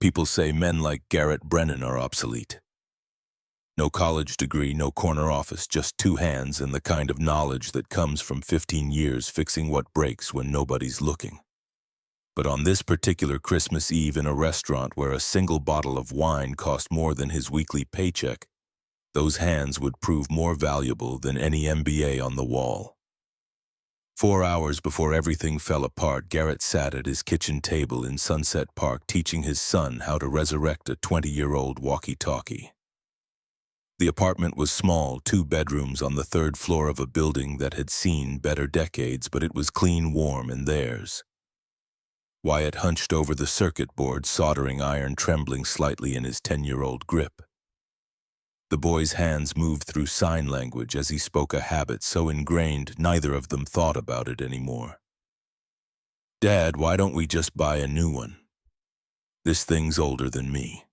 People say men like Garrett Brennan are obsolete. No college degree, no corner office, just two hands and the kind of knowledge that comes from 15 years fixing what breaks when nobody's looking. But on this particular Christmas Eve in a restaurant where a single bottle of wine cost more than his weekly paycheck, those hands would prove more valuable than any MBA on the wall. 4 hours before everything fell apart, Garrett sat at his kitchen table in Sunset Park teaching his son how to resurrect a 20-year-old walkie-talkie. The apartment was small, 2 bedrooms on the 3rd floor of a building that had seen better decades, but it was clean, warm, and theirs. Wyatt hunched over the circuit board, soldering iron trembling slightly in his 10-year-old grip. The boy's hands moved through sign language as he spoke, a habit so ingrained neither of them thought about it anymore. "Dad, why don't we just buy a new one? This thing's older than me."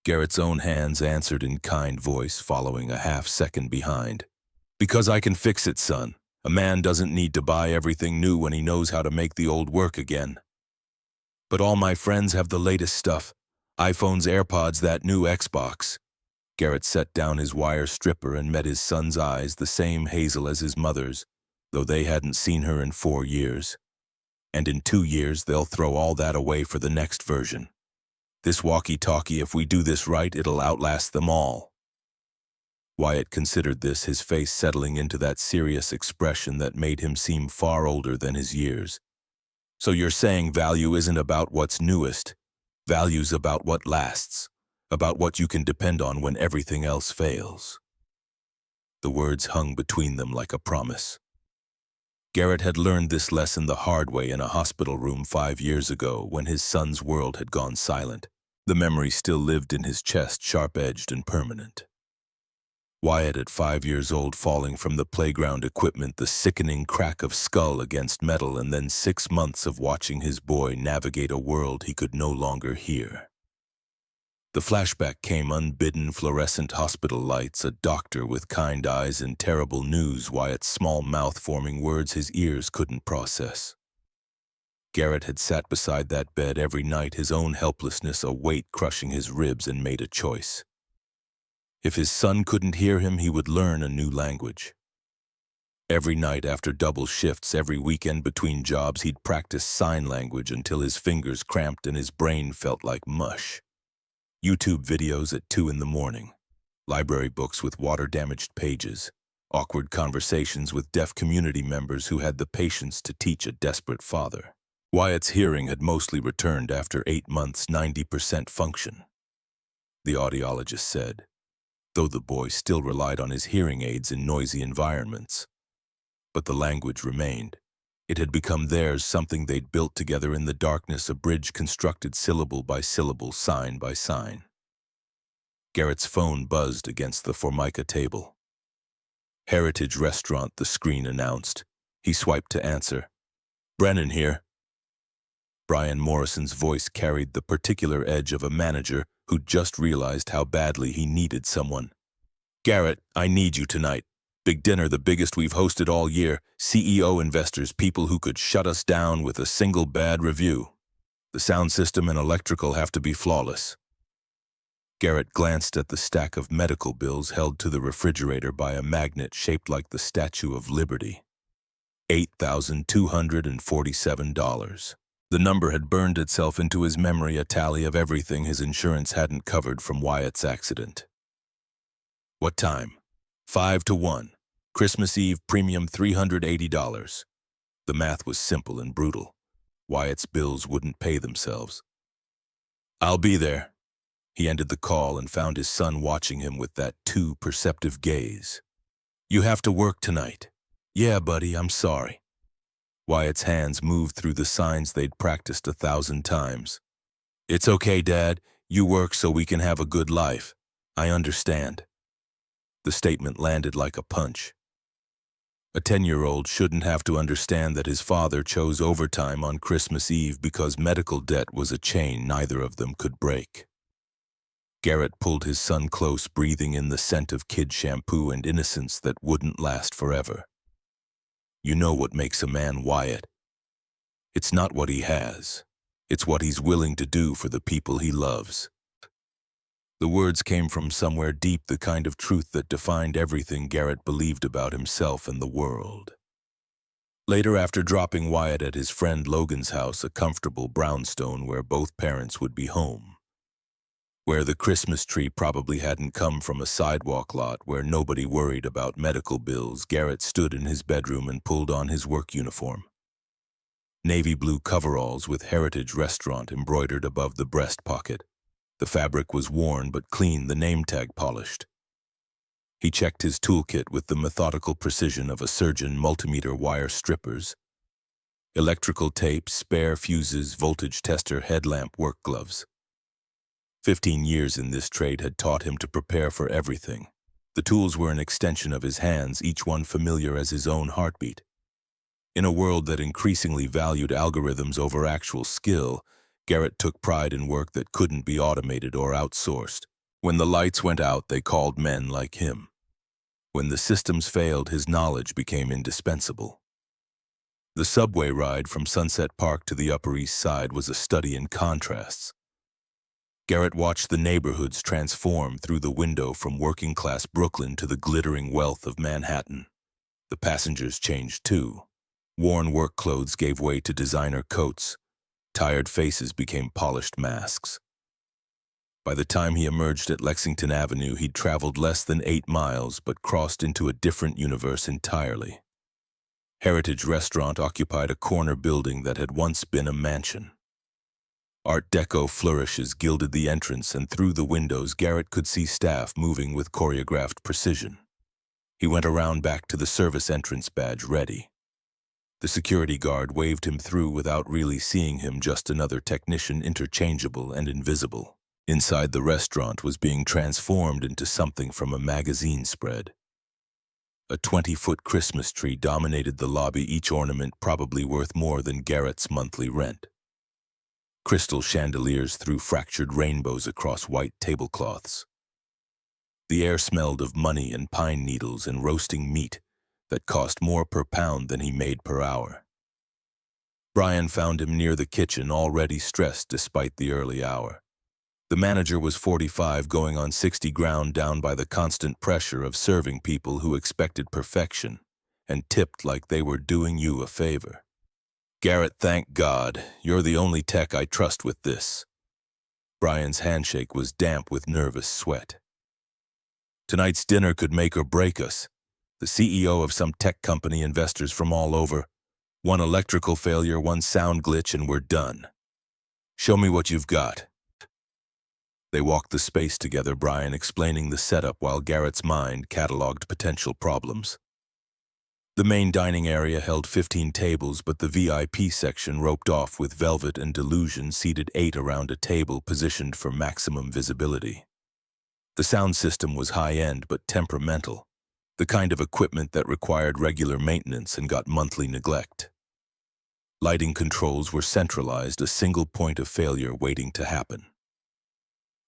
Garrett's own hands answered in kind voice, following a half-second behind. "Because I can fix it, son. A man doesn't need to buy everything new when he knows how to make the old work again." "But all my friends have the latest stuff. iPhones, AirPods, that new Xbox." Garrett set down his wire stripper and met his son's eyes, the same hazel as his mother's, though they hadn't seen her in 4 years. "And in 2 years, they'll throw all that away for the next version. This walkie-talkie, if we do this right, it'll outlast them all." Wyatt considered this, his face settling into that serious expression that made him seem far older than his years. "So you're saying value isn't about what's newest. Value's about what lasts, about what you can depend on when everything else fails." The words hung between them like a promise. Garrett had learned this lesson the hard way in a hospital room 5 years ago when his son's world had gone silent. The memory still lived in his chest, sharp-edged and permanent. Wyatt at 5 years old, falling from the playground equipment, the sickening crack of skull against metal, and then 6 months of watching his boy navigate a world he could no longer hear. The flashback came, unbidden, fluorescent hospital lights, a doctor with kind eyes, and terrible news, Wyatt's small mouth forming words his ears couldn't process. Garrett had sat beside that bed every night, his own helplessness a weight crushing his ribs, and made a choice. If his son couldn't hear him, he would learn a new language. Every night after double shifts, every weekend between jobs, he'd practice sign language until his fingers cramped and his brain felt like mush. YouTube videos at 2 in the morning, library books with water-damaged pages, awkward conversations with deaf community members who had the patience to teach a desperate father. Wyatt's hearing had mostly returned after 8 months, 90% function, the audiologist said, though the boy still relied on his hearing aids in noisy environments. But the language remained. It had become theirs, something they'd built together in the darkness, a bridge constructed syllable by syllable, sign by sign. Garrett's phone buzzed against the Formica table. "Heritage Restaurant," the screen announced. He swiped to answer. "Brennan here." Brian Morrison's voice carried the particular edge of a manager who'd just realized how badly he needed someone. "Garrett, I need you tonight. Big dinner, the biggest we've hosted all year. CEO investors, people who could shut us down with a single bad review. The sound system and electrical have to be flawless." Garrett glanced at the stack of medical bills held to the refrigerator by a magnet shaped like the Statue of Liberty. $8,247. The number had burned itself into his memory, a tally of everything his insurance hadn't covered from Wyatt's accident. "What time?" 5 to 1. Christmas Eve, premium $380. The math was simple and brutal. Wyatt's bills wouldn't pay themselves. "I'll be there." He ended the call and found his son watching him with that too perceptive gaze. "You have to work tonight." "Yeah, buddy, I'm sorry." Wyatt's hands moved through the signs they'd practiced 1,000 times. "It's okay, Dad. You work so we can have a good life. I understand." The statement landed like a punch. A 10-year-old shouldn't have to understand that his father chose overtime on Christmas Eve because medical debt was a chain neither of them could break. Garrett pulled his son close, breathing in the scent of kid shampoo and innocence that wouldn't last forever. "You know what makes a man, Wyatt. It's not what he has. It's what he's willing to do for the people he loves. The words came from somewhere deep, the kind of truth that defined everything Garrett believed about himself and the world. Later, after dropping Wyatt at his friend Logan's house, a comfortable brownstone where both parents would be home, where the Christmas tree probably hadn't come from a sidewalk lot, where nobody worried about medical bills, Garrett stood in his bedroom and pulled on his work uniform. Navy blue coveralls with Heritage Restaurant embroidered above the breast pocket. The fabric was worn but clean, the name tag polished. He checked his toolkit with the methodical precision of a surgeon, multimeter wire strippers, electrical tape, spare fuses, voltage tester, headlamp, work gloves. 15 years in this trade had taught him to prepare for everything. The tools were an extension of his hands, each one familiar as his own heartbeat. In a world that increasingly valued algorithms over actual skill, Garrett took pride in work that couldn't be automated or outsourced. When the lights went out, they called men like him. When the systems failed, his knowledge became indispensable. The subway ride from Sunset Park to the Upper East Side was a study in contrasts. Garrett watched the neighborhoods transform through the window from working-class Brooklyn to the glittering wealth of Manhattan. The passengers changed too. Worn work clothes gave way to designer coats. Tired faces became polished masks. By the time he emerged at Lexington Avenue, he'd traveled less than 8 miles but crossed into a different universe entirely. Heritage Restaurant occupied a corner building that had once been a mansion. Art Deco flourishes gilded the entrance, and through the windows Garrett could see staff moving with choreographed precision. He went around back to the service entrance, badge ready. The security guard waved him through without really seeing him, just another technician, interchangeable and invisible. Inside, the restaurant was being transformed into something from a magazine spread. A 20-foot Christmas tree dominated the lobby, each ornament probably worth more than Garrett's monthly rent. Crystal chandeliers threw fractured rainbows across white tablecloths. The air smelled of money and pine needles and roasting meat that cost more per pound than he made per hour. Brian found him near the kitchen, already stressed despite the early hour. The manager was 45, going on 60, ground down by the constant pressure of serving people who expected perfection and tipped like they were doing you a favor. "Garrett, thank God, you're the only tech I trust with this." Brian's handshake was damp with nervous sweat. "Tonight's dinner could make or break us. The CEO of some tech company, investors from all over. One electrical failure, one sound glitch, and we're done. Show me what you've got." They walked the space together, Brian explaining the setup while Garrett's mind cataloged potential problems. The main dining area held 15 tables, but the VIP section, roped off with velvet and delusion, seated 8 around a table positioned for maximum visibility. The sound system was high-end but temperamental, the kind of equipment that required regular maintenance and got monthly neglect. Lighting controls were centralized, a single point of failure waiting to happen.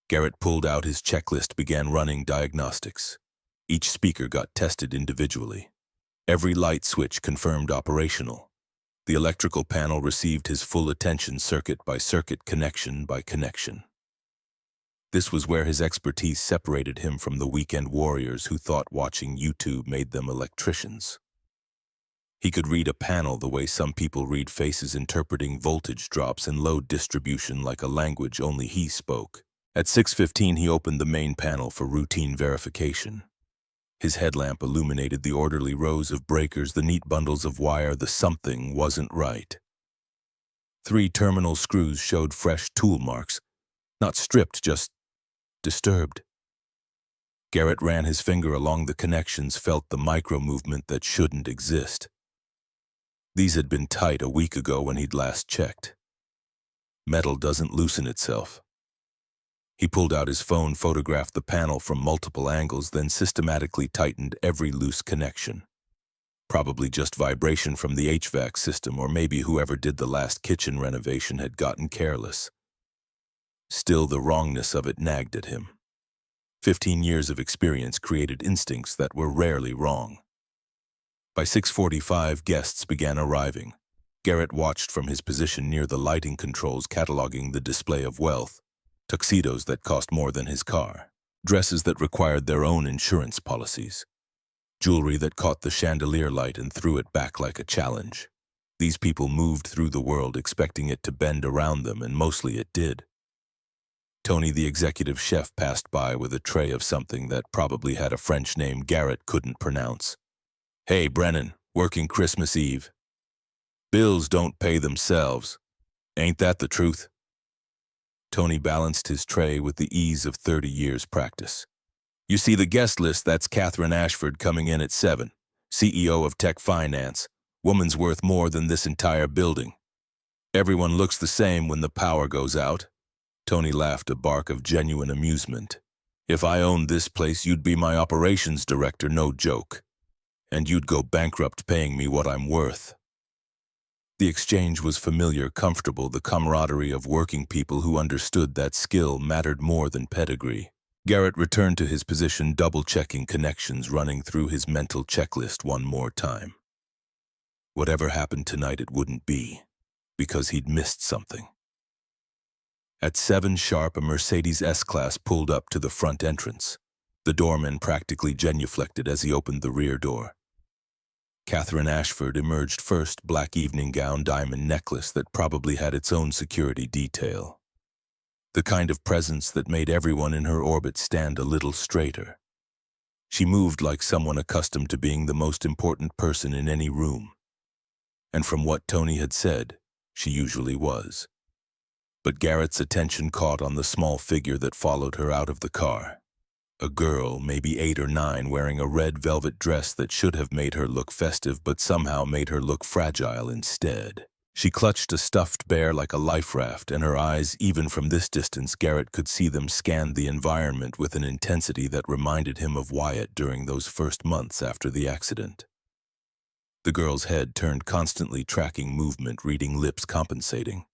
Garrett pulled out his checklist, began running diagnostics. Each speaker got tested individually. Every light switch confirmed operational. The electrical panel received his full attention, circuit by circuit, connection by connection. This was where his expertise separated him from the weekend warriors who thought watching YouTube made them electricians. He could read a panel the way some people read faces, interpreting voltage drops and load distribution like a language only he spoke. At 6:15, he opened the main panel for routine verification. His headlamp illuminated the orderly rows of breakers, the neat bundles of wire. The something wasn't right. 3 terminal screws showed fresh tool marks, not stripped, just disturbed. Garrett ran his finger along the connections, felt the micro-movement that shouldn't exist. These had been tight a week ago when he'd last checked. Metal doesn't loosen itself. He pulled out his phone, photographed the panel from multiple angles, then systematically tightened every loose connection. Probably just vibration from the HVAC system, or maybe whoever did the last kitchen renovation had gotten careless. Still, the wrongness of it nagged at him. 15 years of experience created instincts that were rarely wrong. By 6:45, guests began arriving. Garrett watched from his position near the lighting controls cataloging the display of wealth, tuxedos that cost more than his car, dresses that required their own insurance policies, jewelry that caught the chandelier light and threw it back like a challenge. These people moved through the world expecting it to bend around them, and mostly it did. Tony, the executive chef, passed by with a tray of something that probably had a French name Garrett couldn't pronounce. "Hey, Brennan, working Christmas Eve. Bills don't pay themselves. Ain't that the truth?" Tony balanced his tray with the ease of 30 years' practice. "You see the guest list, that's Catherine Ashford coming in at 7, CEO of Tech Finance. Woman's worth more than this entire building. Everyone looks the same when the power goes out." Tony laughed, a bark of genuine amusement. "If I owned this place, you'd be my operations director, no joke. And you'd go bankrupt paying me what I'm worth." The exchange was familiar, comfortable, the camaraderie of working people who understood that skill mattered more than pedigree. Garrett returned to his position, double-checking connections, running through his mental checklist one more time. Whatever happened tonight, it wouldn't be, because he'd missed something. At 7 sharp, a Mercedes S-Class pulled up to the front entrance. The doorman practically genuflected as he opened the rear door. Catherine Ashford emerged first, black evening gown, diamond necklace that probably had its own security detail. The kind of presence that made everyone in her orbit stand a little straighter. She moved like someone accustomed to being the most important person in any room. And from what Tony had said, she usually was. But Garrett's attention caught on the small figure that followed her out of the car. A girl, maybe 8 or 9, wearing a red velvet dress that should have made her look festive but somehow made her look fragile instead. She clutched a stuffed bear like a life raft, and her eyes, even from this distance, Garrett could see them scan the environment with an intensity that reminded him of Wyatt during those first months after the accident. The girl's head turned, constantly tracking movement, reading lips, compensating.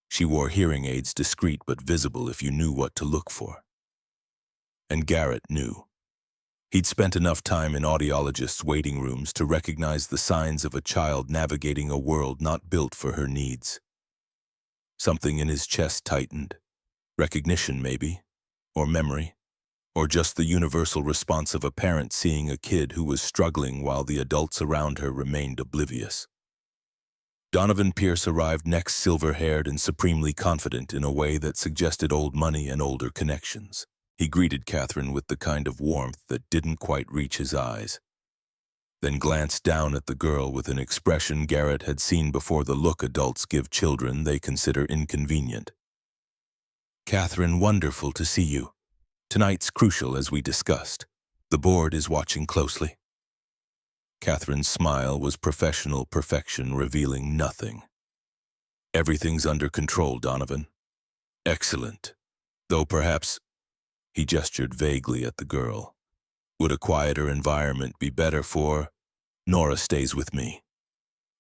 She wore hearing aids, discreet but visible if you knew what to look for. And Garrett knew. He'd spent enough time in audiologists' waiting rooms to recognize the signs of a child navigating a world not built for her needs. Something in his chest tightened. Recognition, maybe, or memory, or just the universal response of a parent seeing a kid who was struggling while the adults around her remained oblivious. Donovan Pierce arrived next, silver-haired and supremely confident in a way that suggested old money and older connections. He greeted Catherine with the kind of warmth that didn't quite reach his eyes, then glanced down at the girl with an expression Garrett had seen before, the look adults give children they consider inconvenient. "Catherine, wonderful to see you. Tonight's crucial, as we discussed. The board is watching closely." Catherine's smile was professional perfection, revealing nothing. "Everything's under control, Donovan." "Excellent. Though perhaps," he gestured vaguely at the girl, "would a quieter environment be better for Nora stays with me."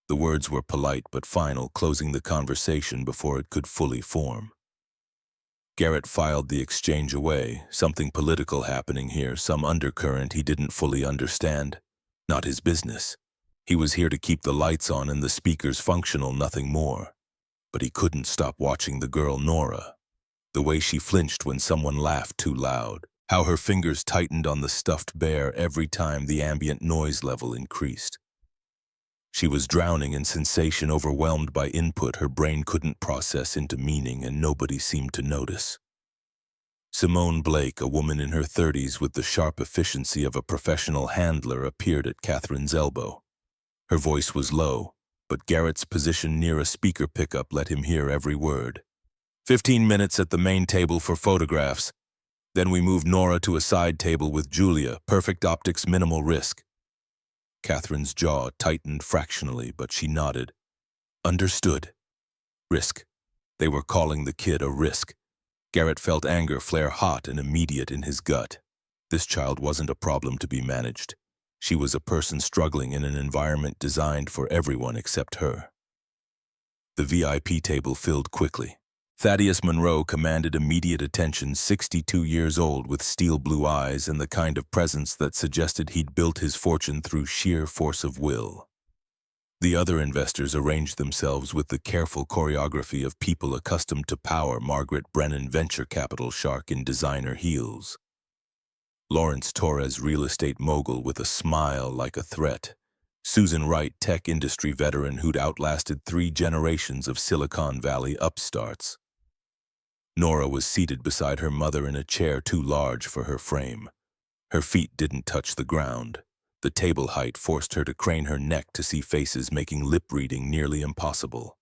The words were polite but final, closing the conversation before it could fully form. Garrett filed the exchange away, something political happening here, some undercurrent he didn't fully understand. Not his business. He was here to keep the lights on and the speakers functional, nothing more. But he couldn't stop watching the girl Nora. The way she flinched when someone laughed too loud. How her fingers tightened on the stuffed bear every time the ambient noise level increased. She was drowning in sensation, overwhelmed by input her brain couldn't process into meaning, and nobody seemed to notice. Simone Blake, a woman in her 30s with the sharp efficiency of a professional handler, appeared at Catherine's elbow. Her voice was low, but Garrett's position near a speaker pickup let him hear every word. 15 minutes at the main table for photographs. Then we moved Nora to a side table with Julia. Perfect optics, minimal risk." Catherine's jaw tightened fractionally, but she nodded. "Understood. Risk." They were calling the kid a risk. Garrett felt anger flare hot and immediate in his gut. This child wasn't a problem to be managed. She was a person struggling in an environment designed for everyone except her. The VIP table filled quickly. Thaddeus Monroe commanded immediate attention, 62 years old with steel blue eyes and the kind of presence that suggested he'd built his fortune through sheer force of will. The other investors arranged themselves with the careful choreography of people accustomed to power. Margaret Brennan, venture capital shark in designer heels. Lawrence Torres, real estate mogul with a smile like a threat. Susan Wright, tech industry veteran who'd outlasted 3 generations of Silicon Valley upstarts. Nora was seated beside her mother in a chair too large for her frame. Her feet didn't touch the ground. The table height forced her to crane her neck to see faces, making lip-reading nearly impossible.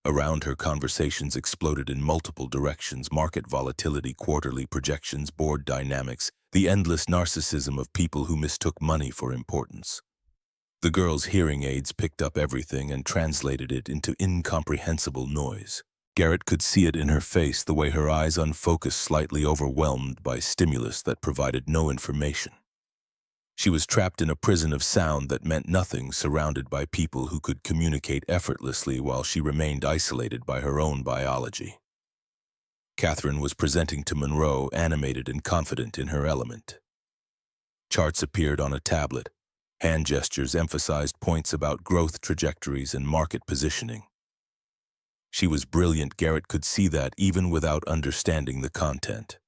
Around her, conversations exploded in multiple directions: market volatility, quarterly projections, board dynamics, the endless narcissism of people who mistook money for importance. The girl's hearing aids picked up everything and translated it into incomprehensible noise. Garrett could see it in her face, the way her eyes unfocused, slightly overwhelmed by stimulus that provided no information. She was trapped in a prison of sound that meant nothing, surrounded by people who could communicate effortlessly while she remained isolated by her own biology. Catherine was presenting to Monroe, animated and confident in her element. Charts appeared on a tablet. Hand gestures emphasized points about growth trajectories and market positioning. She was brilliant. Garrett could see that even without understanding the content.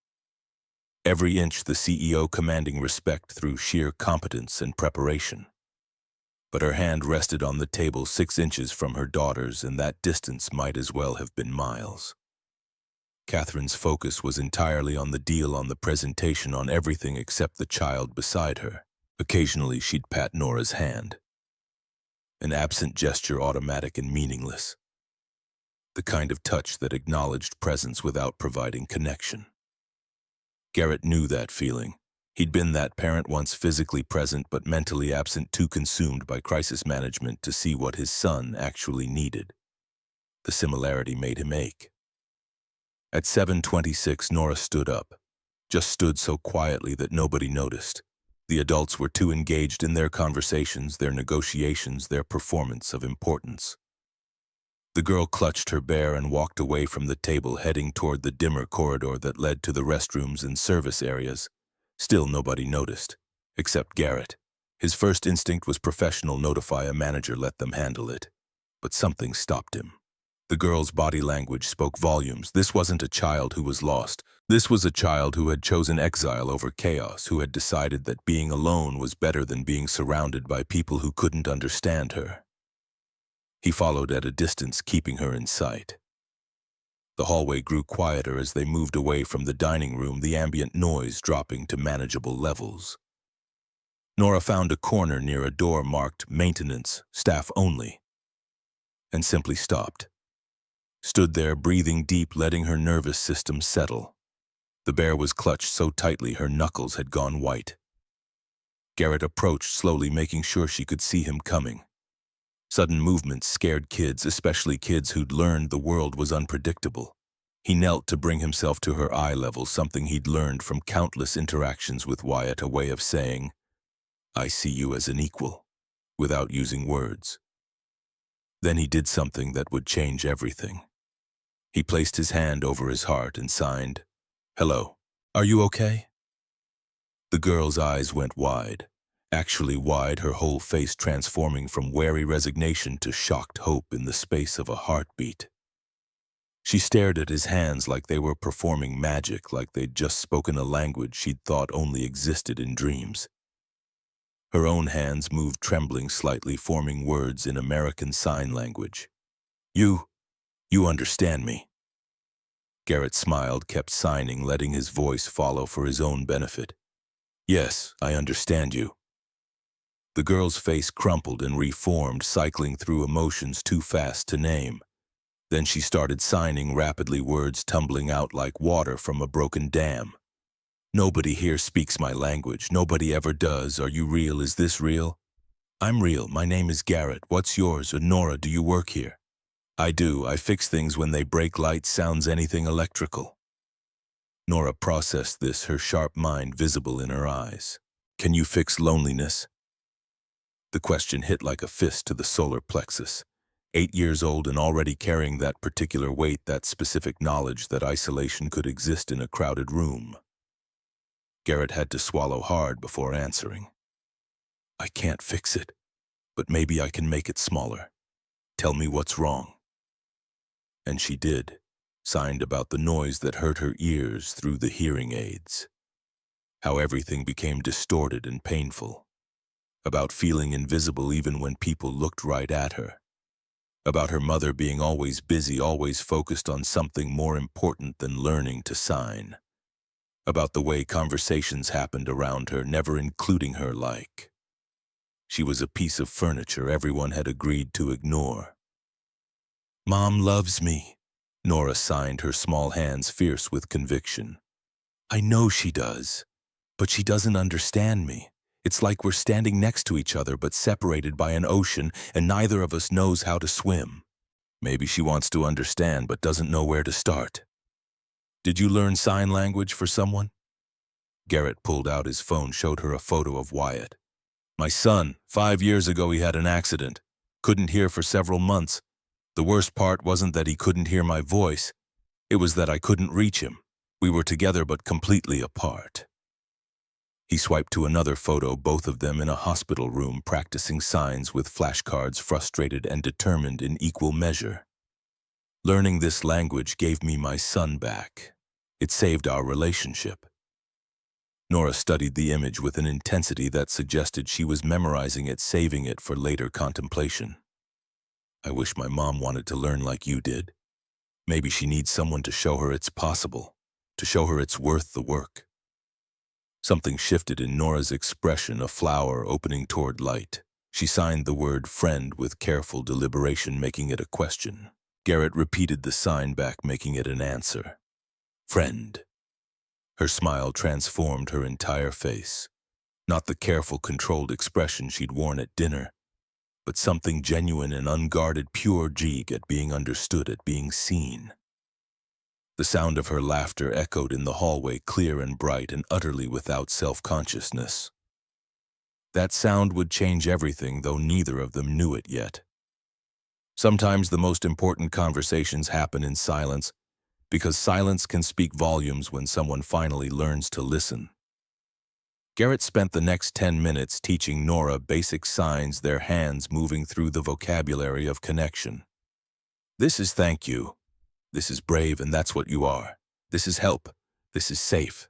Every inch the CEO commanding respect through sheer competence and preparation. But her hand rested on the table 6 inches from her daughter's, and that distance might as well have been miles. Catherine's focus was entirely on the deal, on the presentation, on everything except the child beside her. Occasionally she'd pat Nora's hand. An absent gesture, automatic and meaningless. The kind of touch that acknowledged presence without providing connection. Garrett knew that feeling. He'd been that parent once, physically present but mentally absent, too consumed by crisis management to see what his son actually needed. The similarity made him ache. At 7:26, Nora stood up. Just stood so quietly that nobody noticed. The adults were too engaged in their conversations, their negotiations, their performance of importance. The girl clutched her bear and walked away from the table, heading toward the dimmer corridor that led to the restrooms and service areas. Still nobody noticed, except Garrett. His first instinct was professional: notify a manager, let them handle it. But something stopped him. The girl's body language spoke volumes. This wasn't a child who was lost. This was a child who had chosen exile over chaos, who had decided that being alone was better than being surrounded by people who couldn't understand her. He followed at a distance, keeping her in sight. The hallway grew quieter as they moved away from the dining room, the ambient noise dropping to manageable levels. Nora found a corner near a door marked "Maintenance, Staff Only," and simply stopped. Stood there, breathing deep, letting her nervous system settle. The bear was clutched so tightly her knuckles had gone white. Garrett approached slowly, making sure she could see him coming. Sudden movements scared kids, especially kids who'd learned the world was unpredictable. He knelt to bring himself to her eye level, something he'd learned from countless interactions with Wyatt, a way of saying, "I see you as an equal," without using words. Then he did something that would change everything. He placed his hand over his heart and signed, "Hello, are you okay?" The girl's eyes went wide. Actually wide, her whole face transforming from wary resignation to shocked hope in the space of a heartbeat. She stared at his hands like they were performing magic, like they'd just spoken a language she'd thought only existed in dreams. Her own hands moved, trembling slightly, forming words in American Sign Language. You understand me." Garrett smiled, kept signing, letting his voice follow for his own benefit. "Yes, I understand you." The girl's face crumpled and reformed, cycling through emotions too fast to name. Then she started signing rapidly, words tumbling out like water from a broken dam. "Nobody here speaks my language. Nobody ever does. Are you real? Is this real?" "I'm real. My name is Garrett. What's yours?" "Or Nora, do you work here?" "I do. I fix things when they break, lights, sounds, anything electrical." Nora processed this, her sharp mind visible in her eyes. "Can you fix loneliness?" The question hit like a fist to the solar plexus. 8 years old and already carrying that particular weight, that specific knowledge that isolation could exist in a crowded room. Garrett had to swallow hard before answering. "I can't fix it, but maybe I can make it smaller." Tell me what's wrong. And she did, signed about the noise that hurt her ears through the hearing aids. How everything became distorted and painful. About feeling invisible even when people looked right at her. About her mother being always busy, always focused on something more important than learning to sign. About the way conversations happened around her, never including her like. She was a piece of furniture everyone had agreed to ignore. Mom loves me, Nora signed, her small hands fierce with conviction. I know she does, but she doesn't understand me. It's like we're standing next to each other but separated by an ocean and neither of us knows how to swim. Maybe she wants to understand but doesn't know where to start. Did you learn sign language for someone? Garrett pulled out his phone, showed her a photo of Wyatt. My son, 5 years ago he had an accident. Couldn't hear for several months. The worst part wasn't that he couldn't hear my voice. It was that I couldn't reach him. We were together but completely apart. He swiped to another photo, both of them in a hospital room practicing signs with flashcards, frustrated and determined in equal measure. Learning this language gave me my son back. It saved our relationship. Nora studied the image with an intensity that suggested she was memorizing it, saving it for later contemplation. I wish my mom wanted to learn like you did. Maybe she needs someone to show her it's possible, to show her it's worth the work. Something shifted in Nora's expression, a flower opening toward light. She signed the word friend with careful deliberation, making it a question. Garrett repeated the sign back, making it an answer. Friend. Her smile transformed her entire face. Not the careful, controlled expression she'd worn at dinner, but something genuine and unguarded, pure jig at being understood, at being seen. The sound of her laughter echoed in the hallway, clear and bright and utterly without self-consciousness. That sound would change everything, though neither of them knew it yet. Sometimes the most important conversations happen in silence, because silence can speak volumes when someone finally learns to listen. Garrett spent the next 10 minutes teaching Nora basic signs, their hands moving through the vocabulary of connection. This is thank you. This is brave, and that's what you are. This is help. This is safe.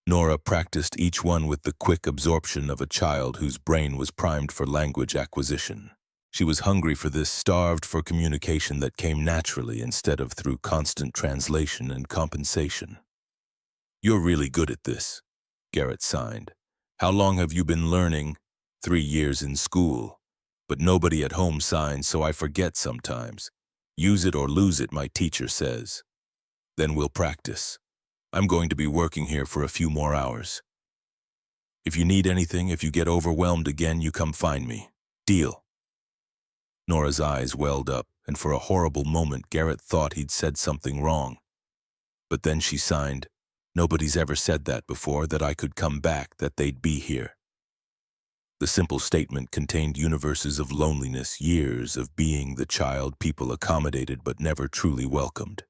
Nora practiced each one with the quick absorption of a child whose brain was primed for language acquisition. She was hungry for this, starved for communication that came naturally instead of through constant translation and compensation. You're really good at this, Garrett signed. How long have you been learning? 3 years in school. But nobody at home signs, so I forget sometimes. Use it or lose it, my teacher says. Then we'll practice. I'm going to be working here for a few more hours. If you need anything, if you get overwhelmed again, you come find me. Deal? Nora's eyes welled up, and for a horrible moment Garrett thought he'd said something wrong. But then she signed, nobody's ever said that before, that I could come back, that they'd be here. The simple statement contained universes of loneliness, years of being the child people accommodated but never truly welcomed.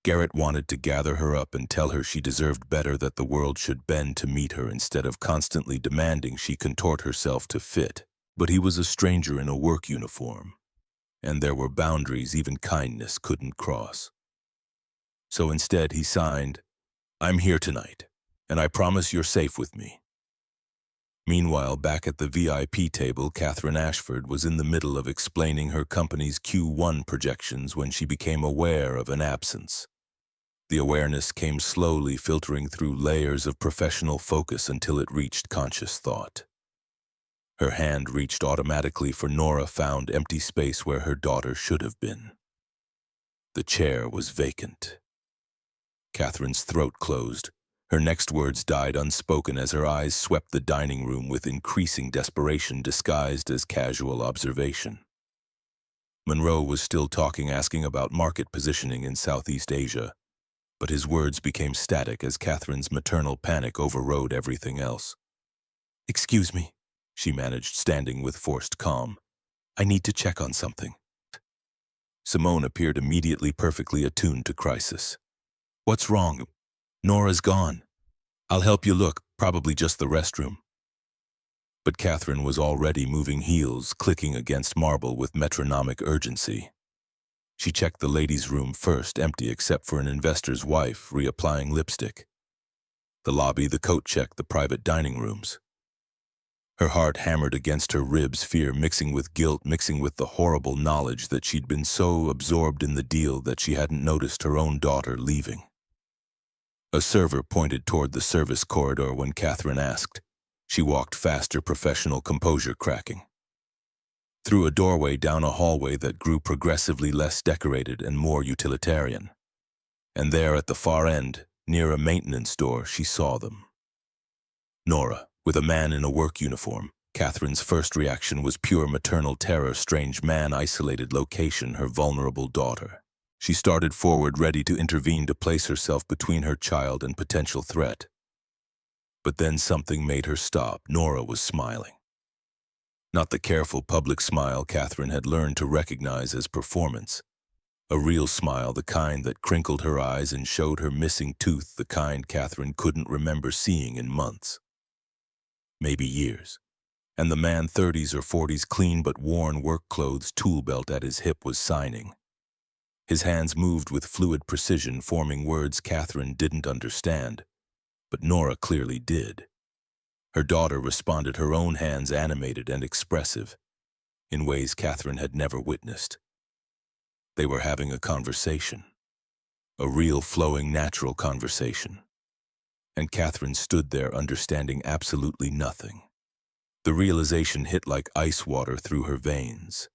Garrett wanted to gather her up and tell her she deserved better, that the world should bend to meet her instead of constantly demanding she contort herself to fit. But he was a stranger in a work uniform, and there were boundaries even kindness couldn't cross. So instead he signed, I'm here tonight, and I promise you're safe with me. Meanwhile, back at the VIP table, Catherine Ashford was in the middle of explaining her company's Q1 projections when she became aware of an absence. The awareness came slowly, filtering through layers of professional focus until it reached conscious thought. Her hand reached automatically for Nora, found empty space where her daughter should have been. The chair was vacant. Catherine's throat closed. Her next words died unspoken as her eyes swept the dining room with increasing desperation disguised as casual observation. Monroe was still talking, asking about market positioning in Southeast Asia, but his words became static as Catherine's maternal panic overrode everything else. Excuse me, she managed, standing with forced calm. I need to check on something. Simone appeared immediately, perfectly attuned to crisis. What's wrong? Nora's gone. I'll help you look, probably just the restroom. But Catherine was already moving heels, clicking against marble with metronomic urgency. She checked the ladies' room first, empty except for an investor's wife reapplying lipstick. The lobby, the coat check, the private dining rooms. Her heart hammered against her ribs, fear mixing with guilt, mixing with the horrible knowledge that she'd been so absorbed in the deal that she hadn't noticed her own daughter leaving. A server pointed toward the service corridor when Catherine asked. She walked faster, professional composure cracking. Through a doorway down a hallway that grew progressively less decorated and more utilitarian. And there at the far end, near a maintenance door, she saw them. Nora, with a man in a work uniform. Catherine's first reaction was pure maternal terror. Strange man, isolated location, her vulnerable daughter. She started forward, ready to intervene, to place herself between her child and potential threat. But then something made her stop. Nora was smiling. Not the careful public smile Catherine had learned to recognize as performance. A real smile, the kind that crinkled her eyes and showed her missing tooth, the kind Catherine couldn't remember seeing in months. Maybe years. And the man, 30s or 40s, clean but worn work clothes, tool belt at his hip, was signing. His hands moved with fluid precision, forming words Catherine didn't understand, but Nora clearly did. Her daughter responded, her own hands animated and expressive, in ways Catherine had never witnessed. They were having a conversation. A real, flowing, natural conversation. And Catherine stood there understanding absolutely nothing. The realization hit like ice water through her veins.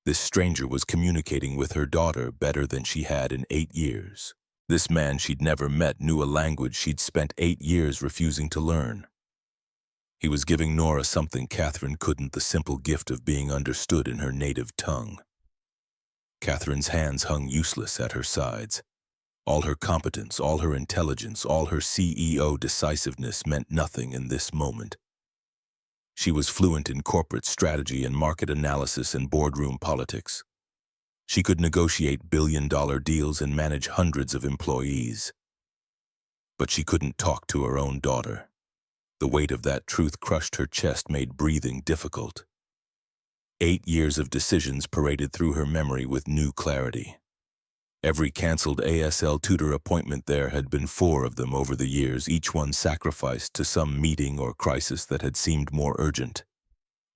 This stranger was communicating with her daughter better than she had in 8 years. This man she'd never met knew a language she'd spent 8 years refusing to learn. He was giving Nora something Catherine couldn't, the simple gift of being understood in her native tongue. Catherine's hands hung useless at her sides. All her competence, all her intelligence, all her CEO decisiveness meant nothing in this moment. She was fluent in corporate strategy and market analysis and boardroom politics. She could negotiate billion-dollar deals and manage hundreds of employees. But she couldn't talk to her own daughter. The weight of that truth crushed her chest, made breathing difficult. 8 years of decisions paraded through her memory with new clarity. Every canceled ASL tutor appointment, there had been 4 of them over the years, each one sacrificed to some meeting or crisis that had seemed more urgent.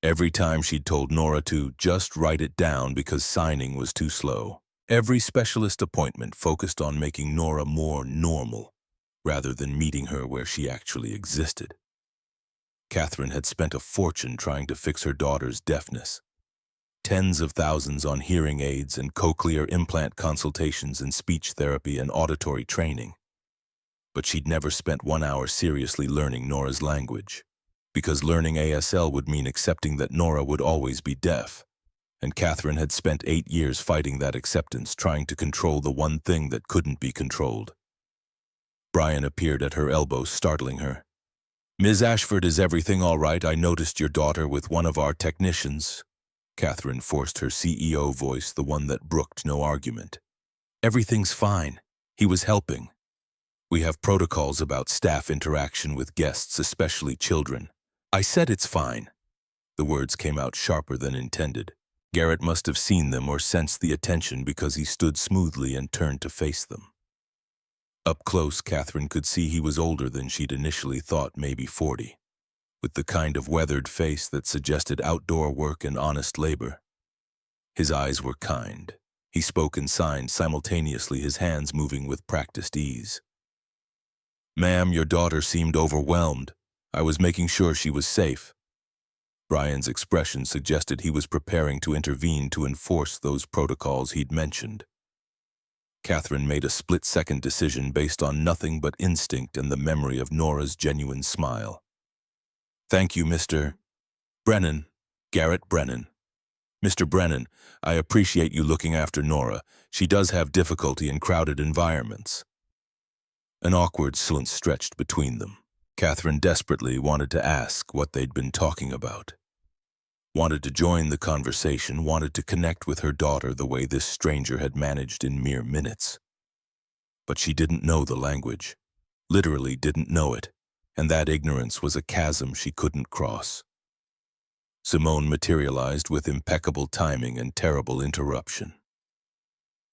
Every time she'd told Nora to just write it down because signing was too slow. Every specialist appointment focused on making Nora more normal, rather than meeting her where she actually existed. Catherine had spent a fortune trying to fix her daughter's deafness. Tens of thousands on hearing aids and cochlear implant consultations and speech therapy and auditory training. But she'd never spent 1 hour seriously learning Nora's language, because learning ASL would mean accepting that Nora would always be deaf, and Catherine had spent 8 years fighting that acceptance, trying to control the one thing that couldn't be controlled. Brian appeared at her elbow, startling her. "Ms. Ashford, is everything all right? I noticed your daughter with one of our technicians." Catherine forced her CEO voice, the one that brooked no argument. "Everything's fine. He was helping. We have protocols about staff interaction with guests, especially children." "I said it's fine." The words came out sharper than intended. Garrett must have seen them or sensed the attention, because he stood smoothly and turned to face them. Up close, Catherine could see he was older than she'd initially thought, maybe 40. With the kind of weathered face that suggested outdoor work and honest labor. His eyes were kind. He spoke and signed simultaneously, his hands moving with practiced ease. "Ma'am, your daughter seemed overwhelmed. I was making sure she was safe." Brian's expression suggested he was preparing to intervene to enforce those protocols he'd mentioned. Catherine made a split-second decision based on nothing but instinct and the memory of Nora's genuine smile. "Thank you, Mr. Brennan, Garrett Brennan. Mr. Brennan, I appreciate you looking after Nora. She does have difficulty in crowded environments." An awkward silence stretched between them. Catherine desperately wanted to ask what they'd been talking about. Wanted to join the conversation, wanted to connect with her daughter the way this stranger had managed in mere minutes. But she didn't know the language. Literally didn't know it. And that ignorance was a chasm she couldn't cross. Simone materialized with impeccable timing and terrible interruption.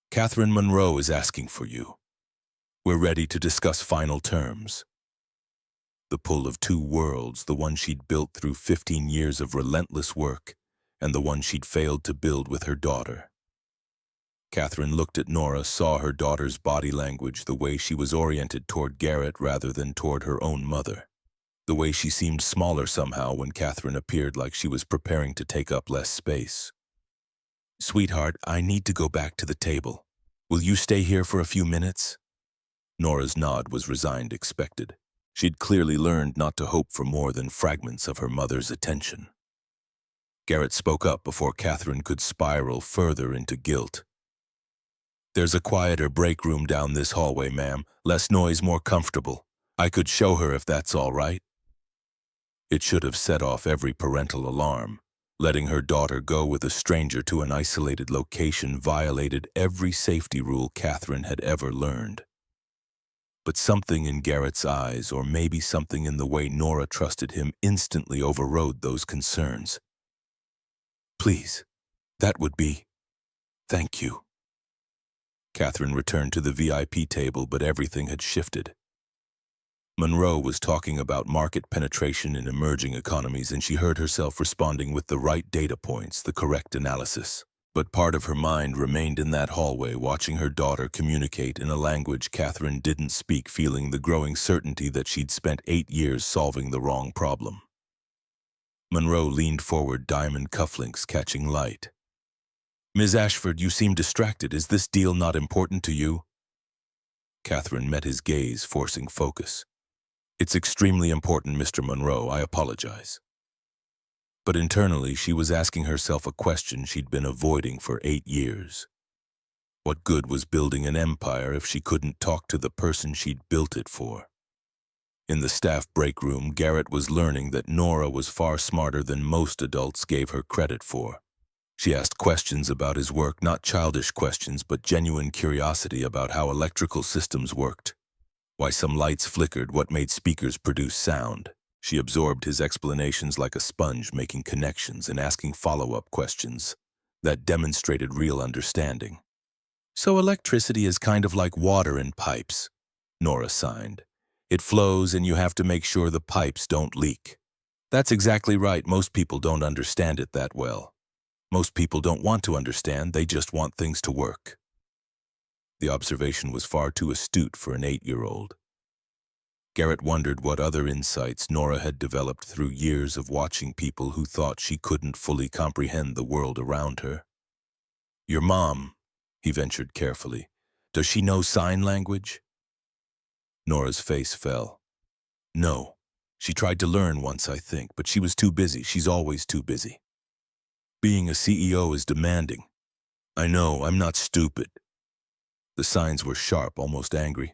Catherine Monroe is asking for you. We're ready to discuss final terms. The pull of two worlds, the one she'd built through 15 years of relentless work, and the one she'd failed to build with her daughter. Catherine looked at Nora, saw her daughter's body language, the way she was oriented toward Garrett rather than toward her own mother. The way she seemed smaller somehow when Catherine appeared, like she was preparing to take up less space. Sweetheart, I need to go back to the table. Will you stay here for a few minutes? Nora's nod was resigned, expected. She'd clearly learned not to hope for more than fragments of her mother's attention. Garrett spoke up before Catherine could spiral further into guilt. There's a quieter break room down this hallway, ma'am. Less noise, more comfortable. I could show her if that's all right. It should have set off every parental alarm. Letting her daughter go with a stranger to an isolated location violated every safety rule Catherine had ever learned. But something in Garrett's eyes, or maybe something in the way Nora trusted him, instantly overrode those concerns. Please, that would be... Thank you. Catherine returned to the VIP table, but everything had shifted. Monroe was talking about market penetration in emerging economies, and she heard herself responding with the right data points, the correct analysis. But part of her mind remained in that hallway, watching her daughter communicate in a language Catherine didn't speak, feeling the growing certainty that she'd spent 8 years solving the wrong problem. Monroe leaned forward, diamond cufflinks catching light. Ms. Ashford, you seem distracted. Is this deal not important to you? Catherine met his gaze, forcing focus. It's extremely important, Mr. Monroe. I apologize. But internally, she was asking herself a question she'd been avoiding for 8 years. What good was building an empire if she couldn't talk to the person she'd built it for? In the staff break room, Garrett was learning that Nora was far smarter than most adults gave her credit for. She asked questions about his work, not childish questions, but genuine curiosity about how electrical systems worked, why some lights flickered, what made speakers produce sound. She absorbed his explanations like a sponge, making connections and asking follow-up questions that demonstrated real understanding. So electricity is kind of like water in pipes, Nora signed. It flows and you have to make sure the pipes don't leak. That's exactly right. Most people don't understand it that well. Most people don't want to understand, they just want things to work. The observation was far too astute for an 8-year-old. Garrett wondered what other insights Nora had developed through years of watching people who thought she couldn't fully comprehend the world around her. Your mom, he ventured carefully, does she know sign language? Nora's face fell. No. She tried to learn once, I think, but she was too busy. She's always too busy. Being a CEO is demanding. I know, I'm not stupid. The signs were sharp, almost angry.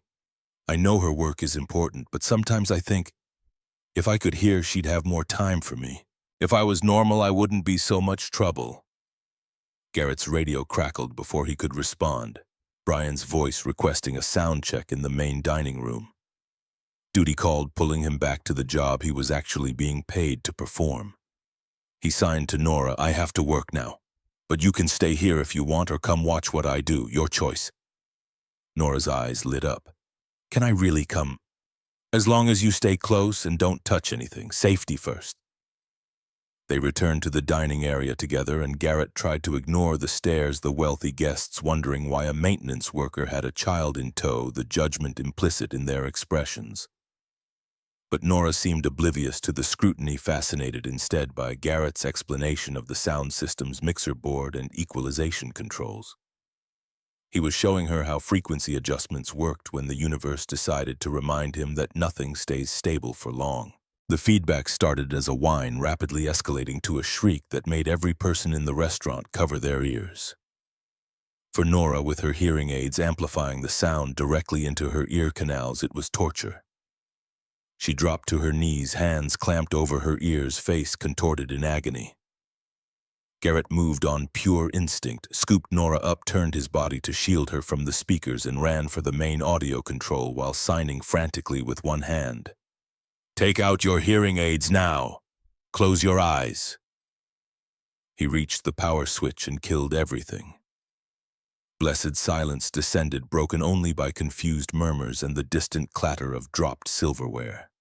I know her work is important, but sometimes I think, if I could hear, she'd have more time for me. If I was normal, I wouldn't be so much trouble. Garrett's radio crackled before he could respond, Brian's voice requesting a sound check in the main dining room. Duty called, pulling him back to the job he was actually being paid to perform. He signed to Nora, I have to work now. But you can stay here if you want or come watch what I do, your choice. Nora's eyes lit up. Can I really come? As long as you stay close and don't touch anything, safety first. They returned to the dining area together, and Garrett tried to ignore the stares the wealthy guests, wondering why a maintenance worker had a child in tow, the judgment implicit in their expressions. But Nora seemed oblivious to the scrutiny, fascinated instead by Garrett's explanation of the sound system's mixer board and equalization controls. He was showing her how frequency adjustments worked when the universe decided to remind him that nothing stays stable for long. The feedback started as a whine, rapidly escalating to a shriek that made every person in the restaurant cover their ears. For Nora, with her hearing aids amplifying the sound directly into her ear canals, it was torture. She dropped to her knees, hands clamped over her ears, face contorted in agony. Garrett moved on pure instinct, scooped Nora up, turned his body to shield her from the speakers, and ran for the main audio control while signing frantically with one hand. Take out your hearing aids now. Close your eyes. He reached the power switch and killed everything. Blessed silence descended, broken only by confused murmurs and the distant clatter of dropped silverware.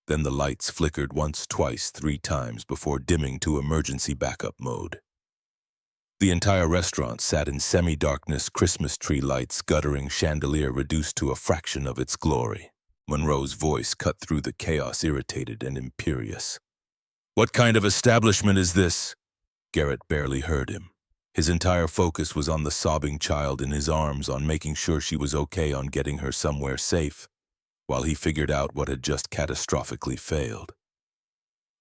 Then the lights flickered once, twice, 3 times before dimming to emergency backup mode. The entire restaurant sat in semi-darkness, Christmas tree lights guttering, chandelier reduced to a fraction of its glory. Monroe's voice cut through the chaos, irritated and imperious. "What kind of establishment is this?" Garrett barely heard him. His entire focus was on the sobbing child in his arms, on making sure she was okay, on getting her somewhere safe, while he figured out what had just catastrophically failed.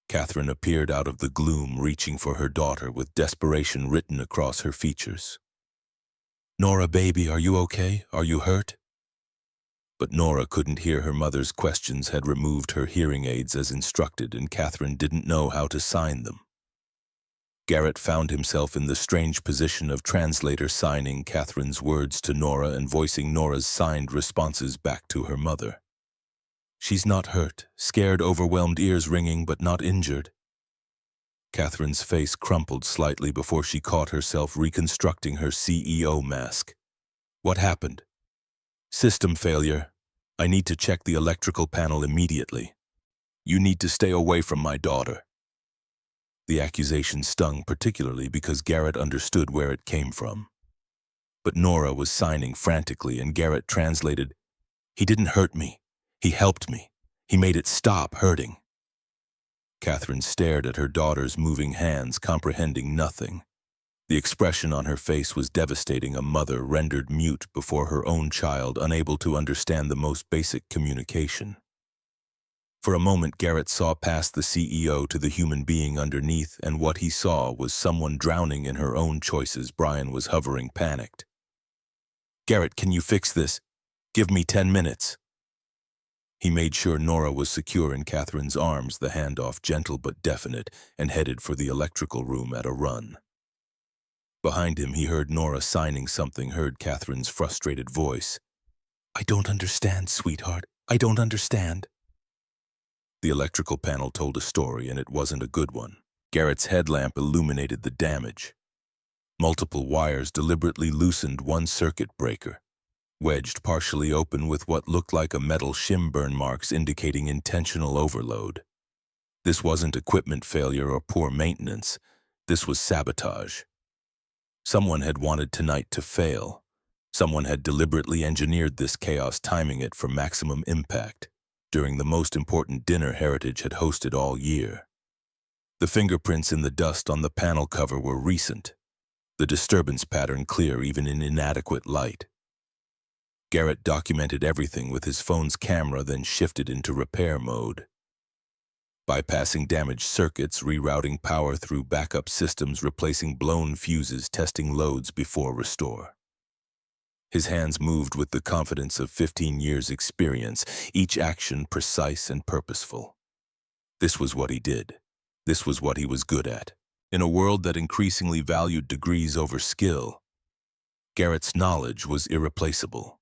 Catherine appeared out of the gloom, reaching for her daughter with desperation written across her features. "Nora, baby, are you okay? Are you hurt?" But Nora couldn't hear her mother's questions, had removed her hearing aids as instructed, and Catherine didn't know how to sign them. Garrett found himself in the strange position of translator, signing Catherine's words to Nora and voicing Nora's signed responses back to her mother. "She's not hurt, scared, overwhelmed, ears ringing, but not injured." Catherine's face crumpled slightly before she caught herself reconstructing her CEO mask. "What happened?" "System failure. I need to check the electrical panel immediately. You need to stay away from my daughter." The accusation stung, particularly because Garrett understood where it came from. But Nora was signing frantically, and Garrett translated, "He didn't hurt me. He helped me. He made it stop hurting." Catherine stared at her daughter's moving hands, comprehending nothing. The expression on her face was devastating, a mother rendered mute before her own child, unable to understand the most basic communication. For a moment, Garrett saw past the CEO to the human being underneath, and what he saw was someone drowning in her own choices. Brian was hovering, panicked. "Garrett, can you fix this? Give me 10 minutes. He made sure Nora was secure in Catherine's arms, the handoff gentle but definite, and headed for the electrical room at a run. Behind him, he heard Nora signing something, heard Catherine's frustrated voice. "I don't understand, sweetheart. I don't understand." The electrical panel told a story, and it wasn't a good one. Garrett's headlamp illuminated the damage. Multiple wires deliberately loosened one circuit breaker, wedged partially open with what looked like a metal shim, burn marks indicating intentional overload. This wasn't equipment failure or poor maintenance. This was sabotage. Someone had wanted tonight to fail. Someone had deliberately engineered this chaos, timing it for maximum impact during the most important dinner Heritage had hosted all year. The fingerprints in the dust on the panel cover were recent, the disturbance pattern clear even in inadequate light. Garrett documented everything with his phone's camera, then shifted into repair mode. Bypassing damaged circuits, rerouting power through backup systems, replacing blown fuses, testing loads before restore. His hands moved with the confidence of 15 years' experience, each action precise and purposeful. This was what he did. This was what he was good at. In a world that increasingly valued degrees over skill, Garrett's knowledge was irreplaceable.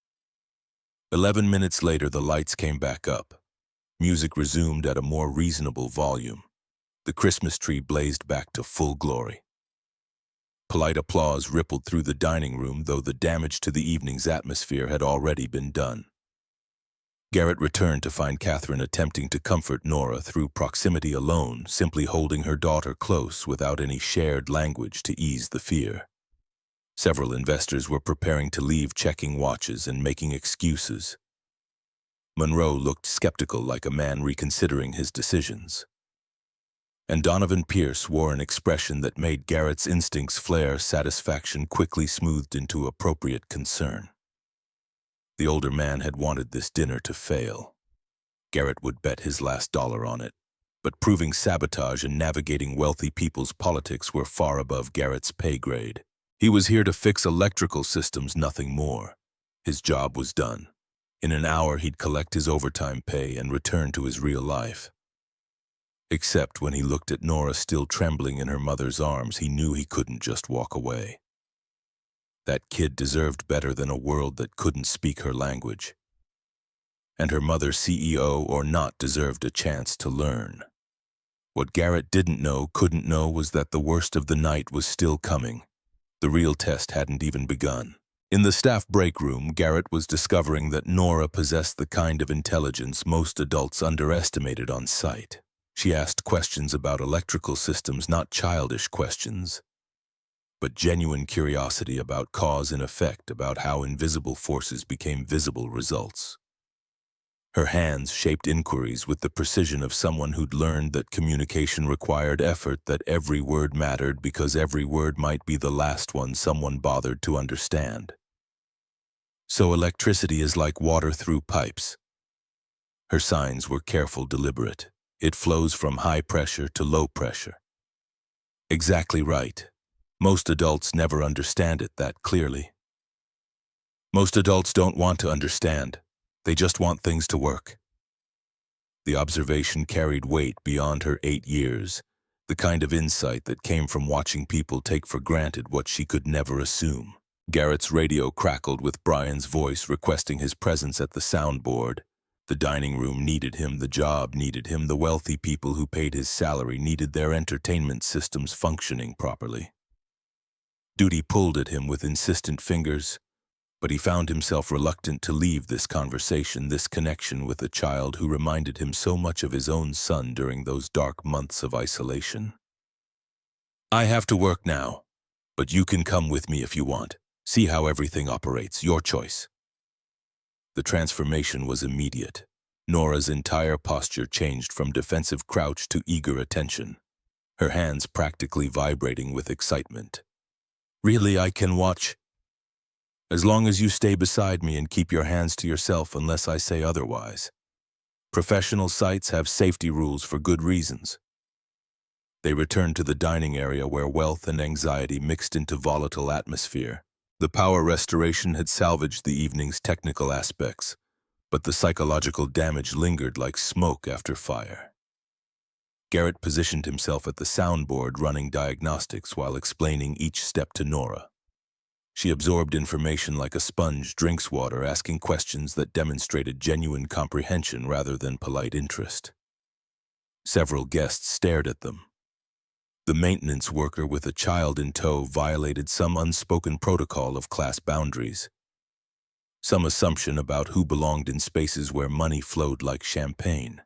11 minutes later, the lights came back up. Music resumed at a more reasonable volume. The Christmas tree blazed back to full glory. Polite applause rippled through the dining room, though the damage to the evening's atmosphere had already been done. Garrett returned to find Catherine attempting to comfort Nora through proximity alone, simply holding her daughter close without any shared language to ease the fear. Several investors were preparing to leave, checking watches and making excuses. Monroe looked skeptical, like a man reconsidering his decisions. And Donovan Pierce wore an expression that made Garrett's instincts flare, satisfaction quickly smoothed into appropriate concern. The older man had wanted this dinner to fail. Garrett would bet his last dollar on it, but proving sabotage and navigating wealthy people's politics were far above Garrett's pay grade. He was here to fix electrical systems, nothing more. His job was done. In an hour, he'd collect his overtime pay and return to his real life. Except when he looked at Nora still trembling in her mother's arms, he knew he couldn't just walk away. That kid deserved better than a world that couldn't speak her language. And her mother, CEO or not, deserved a chance to learn. What Garrett didn't know, couldn't know, was that the worst of the night was still coming. The real test hadn't even begun. In the staff break room, Garrett was discovering that Nora possessed the kind of intelligence most adults underestimated on sight. She asked questions about electrical systems, not childish questions, but genuine curiosity about cause and effect, about how invisible forces became visible results. Her hands shaped inquiries with the precision of someone who'd learned that communication required effort, that every word mattered because every word might be the last one someone bothered to understand. So electricity is like water through pipes. Her signs were careful, deliberate. It flows from high pressure to low pressure. Exactly right. Most adults never understand it that clearly. Most adults don't want to understand. They just want things to work. The observation carried weight beyond her 8 years, the kind of insight that came from watching people take for granted what she could never assume. Garrett's radio crackled with Brian's voice requesting his presence at the soundboard. The dining room needed him, the job needed him, the wealthy people who paid his salary needed their entertainment systems functioning properly. Duty pulled at him with insistent fingers, but he found himself reluctant to leave this conversation, this connection with a child who reminded him so much of his own son during those dark months of isolation. I have to work now, but you can come with me if you want. See how everything operates, your choice. The transformation was immediate. Nora's entire posture changed from defensive crouch to eager attention, her hands practically vibrating with excitement. Really, I can watch? As long as you stay beside me and keep your hands to yourself unless I say otherwise. Professional sites have safety rules for good reasons. They returned to the dining area where wealth and anxiety mixed into volatile atmosphere. The power restoration had salvaged the evening's technical aspects, but the psychological damage lingered like smoke after fire. Garrett positioned himself at the soundboard, running diagnostics while explaining each step to Nora. She absorbed information like a sponge drinks water, asking questions that demonstrated genuine comprehension rather than polite interest. Several guests stared at them. The maintenance worker with a child in tow violated some unspoken protocol of class boundaries, some assumption about who belonged in spaces where money flowed like champagne.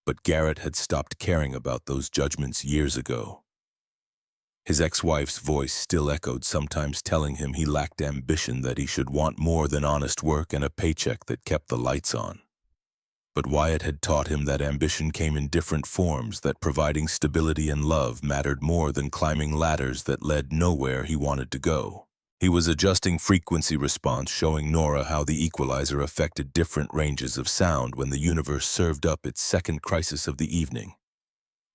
But Garrett had stopped caring about those judgments years ago. His ex-wife's voice still echoed, sometimes telling him he lacked ambition, that he should want more than honest work and a paycheck that kept the lights on. But Wyatt had taught him that ambition came in different forms, that providing stability and love mattered more than climbing ladders that led nowhere he wanted to go. He was adjusting frequency response, showing Nora how the equalizer affected different ranges of sound when the universe served up its second crisis of the evening.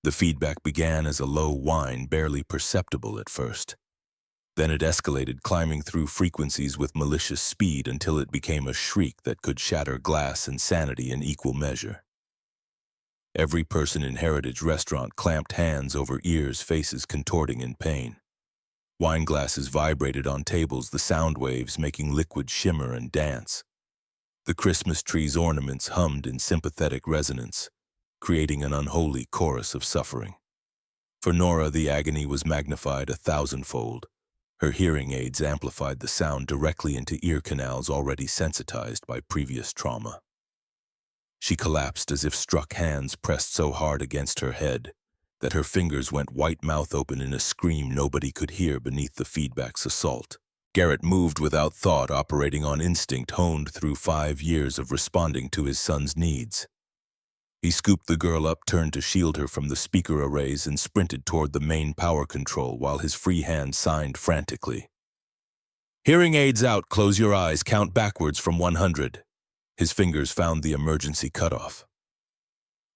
The feedback began as a low whine, barely perceptible at first. Then it escalated, climbing through frequencies with malicious speed until it became a shriek that could shatter glass and sanity in equal measure. Every person in Heritage Restaurant clamped hands over ears, faces contorting in pain. Wine glasses vibrated on tables, the sound waves making liquid shimmer and dance. The Christmas tree's ornaments hummed in sympathetic resonance, creating an unholy chorus of suffering. For Nora, the agony was magnified 1,000-fold. Her hearing aids amplified the sound directly into ear canals already sensitized by previous trauma. She collapsed as if struck, hands pressed so hard against her head that her fingers went white, mouth open in a scream nobody could hear beneath the feedback's assault. Garrett moved without thought, operating on instinct honed through 5 years of responding to his son's needs. He scooped the girl up, turned to shield her from the speaker arrays, and sprinted toward the main power control while his free hand signed frantically. Hearing aids out, close your eyes, count backwards from 100. His fingers found the emergency cutoff.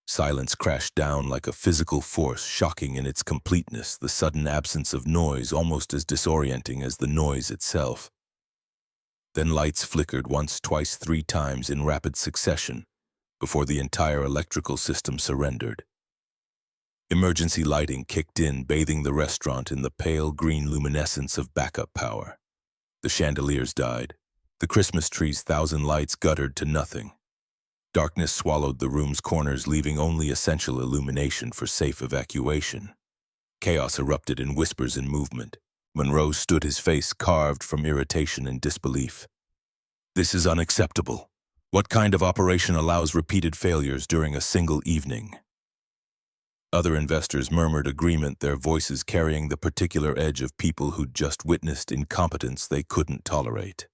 Silence crashed down like a physical force, shocking in its completeness, the sudden absence of noise almost as disorienting as the noise itself. Then lights flickered once, twice, 3 times in rapid succession, before the entire electrical system surrendered. Emergency lighting kicked in, bathing the restaurant in the pale green luminescence of backup power. The chandeliers died. The Christmas tree's 1,000 lights guttered to nothing. Darkness swallowed the room's corners, leaving only essential illumination for safe evacuation. Chaos erupted in whispers and movement. Monroe stood, his face carved from irritation and disbelief. This is unacceptable. What kind of operation allows repeated failures during a single evening? Other investors murmured agreement, their voices carrying the particular edge of people who'd just witnessed incompetence they couldn't tolerate.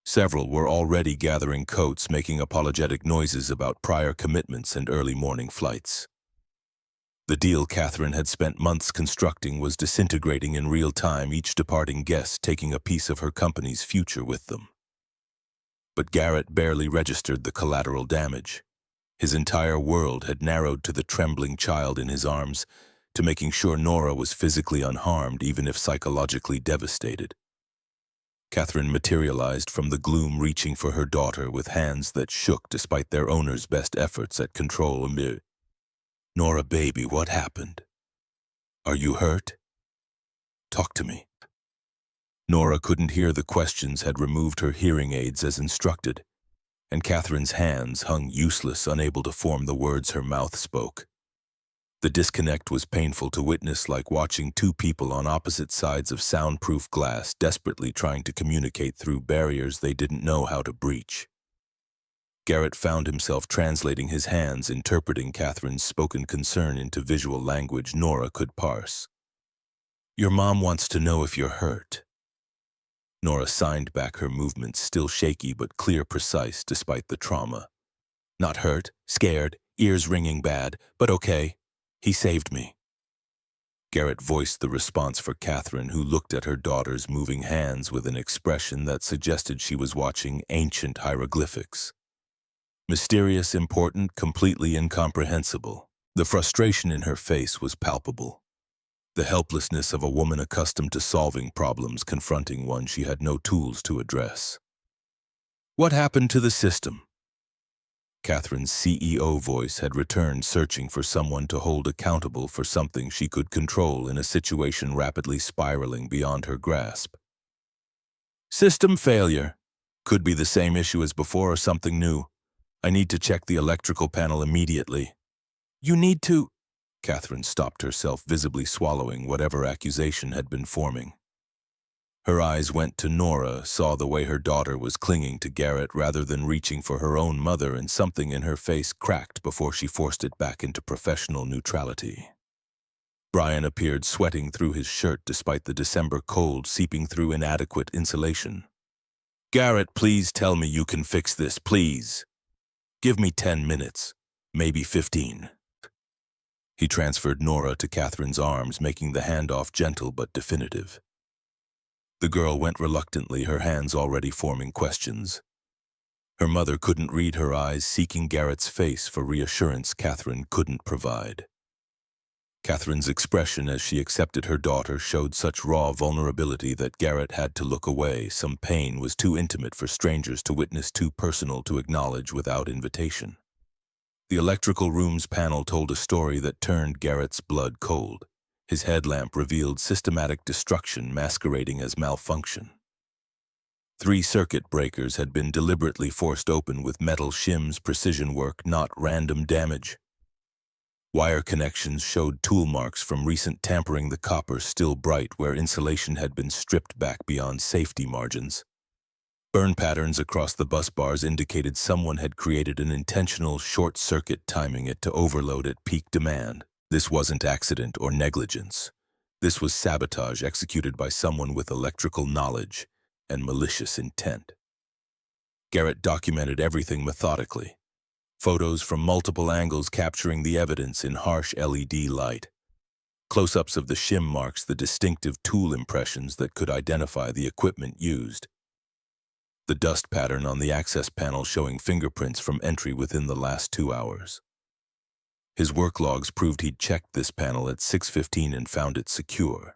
Several were already gathering coats, making apologetic noises about prior commitments and early morning flights. The deal Catherine had spent months constructing was disintegrating in real time, each departing guest taking a piece of her company's future with them. But Garrett barely registered the collateral damage. His entire world had narrowed to the trembling child in his arms, to making sure Nora was physically unharmed, even if psychologically devastated. Catherine materialized from the gloom, reaching for her daughter with hands that shook despite their owner's best efforts at control. Nora, baby, what happened? Are you hurt? Talk to me. Nora couldn't hear. The questions had removed her hearing aids as instructed, and Catherine's hands hung useless, unable to form the words her mouth spoke. The disconnect was painful to witness, like watching two people on opposite sides of soundproof glass desperately trying to communicate through barriers they didn't know how to breach. Garrett found himself translating, his hands interpreting Catherine's spoken concern into visual language Nora could parse. Your mom wants to know if you're hurt. Nora signed back, her movements still shaky but clear, precise despite the trauma. Not hurt, scared, ears ringing bad, but okay. He saved me. Garrett voiced the response for Catherine, who looked at her daughter's moving hands with an expression that suggested she was watching ancient hieroglyphics. Mysterious, important, completely incomprehensible. The frustration in her face was palpable. The helplessness of a woman accustomed to solving problems confronting one she had no tools to address. What happened to the system? Catherine's CEO voice had returned, searching for someone to hold accountable for something she could control in a situation rapidly spiraling beyond her grasp. System failure. Could be the same issue as before or something new. I need to check the electrical panel immediately. You need to... Catherine stopped herself, visibly swallowing whatever accusation had been forming. Her eyes went to Nora, saw the way her daughter was clinging to Garrett rather than reaching for her own mother, and something in her face cracked before she forced it back into professional neutrality. Brian appeared, sweating through his shirt despite the December cold seeping through inadequate insulation. Garrett, please tell me you can fix this, please. Give me 10 minutes, maybe 15. He transferred Nora to Catherine's arms, making the handoff gentle but definitive. The girl went reluctantly, her hands already forming questions. Her mother couldn't read her eyes, seeking Garrett's face for reassurance Catherine couldn't provide. Catherine's expression as she accepted her daughter showed such raw vulnerability that Garrett had to look away. Some pain was too intimate for strangers to witness, too personal to acknowledge without invitation. The electrical room's panel told a story that turned Garrett's blood cold. His headlamp revealed systematic destruction masquerading as malfunction. 3 circuit breakers had been deliberately forced open with metal shims, precision work, not random damage. Wire connections showed tool marks from recent tampering, the copper still bright where insulation had been stripped back beyond safety margins. Burn patterns across the bus bars indicated someone had created an intentional short circuit, timing it to overload at peak demand. This wasn't accident or negligence. This was sabotage executed by someone with electrical knowledge and malicious intent. Garrett documented everything methodically. Photos from multiple angles capturing the evidence in harsh LED light. Close-ups of the shim marks, the distinctive tool impressions that could identify the equipment used. The dust pattern on the access panel showing fingerprints from entry within the last 2 hours. His work logs proved he'd checked this panel at 6:15 and found it secure.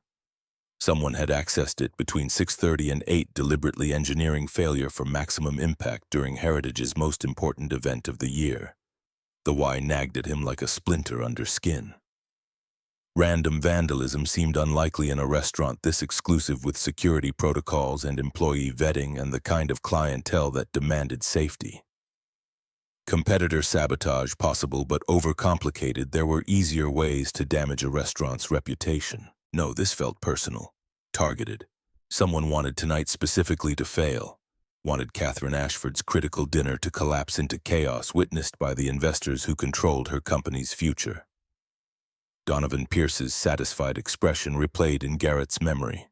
Someone had accessed it between 6:30 and 8, deliberately engineering failure for maximum impact during Heritage's most important event of the year. The why nagged at him like a splinter under skin. Random vandalism seemed unlikely in a restaurant this exclusive, with security protocols and employee vetting and the kind of clientele that demanded safety. Competitor sabotage possible but overcomplicated. There were easier ways to damage a restaurant's reputation. No, this felt personal, targeted. Someone wanted tonight specifically to fail. Wanted Catherine Ashford's critical dinner to collapse into chaos witnessed by the investors who controlled her company's future. Donovan Pierce's satisfied expression replayed in Garrett's memory.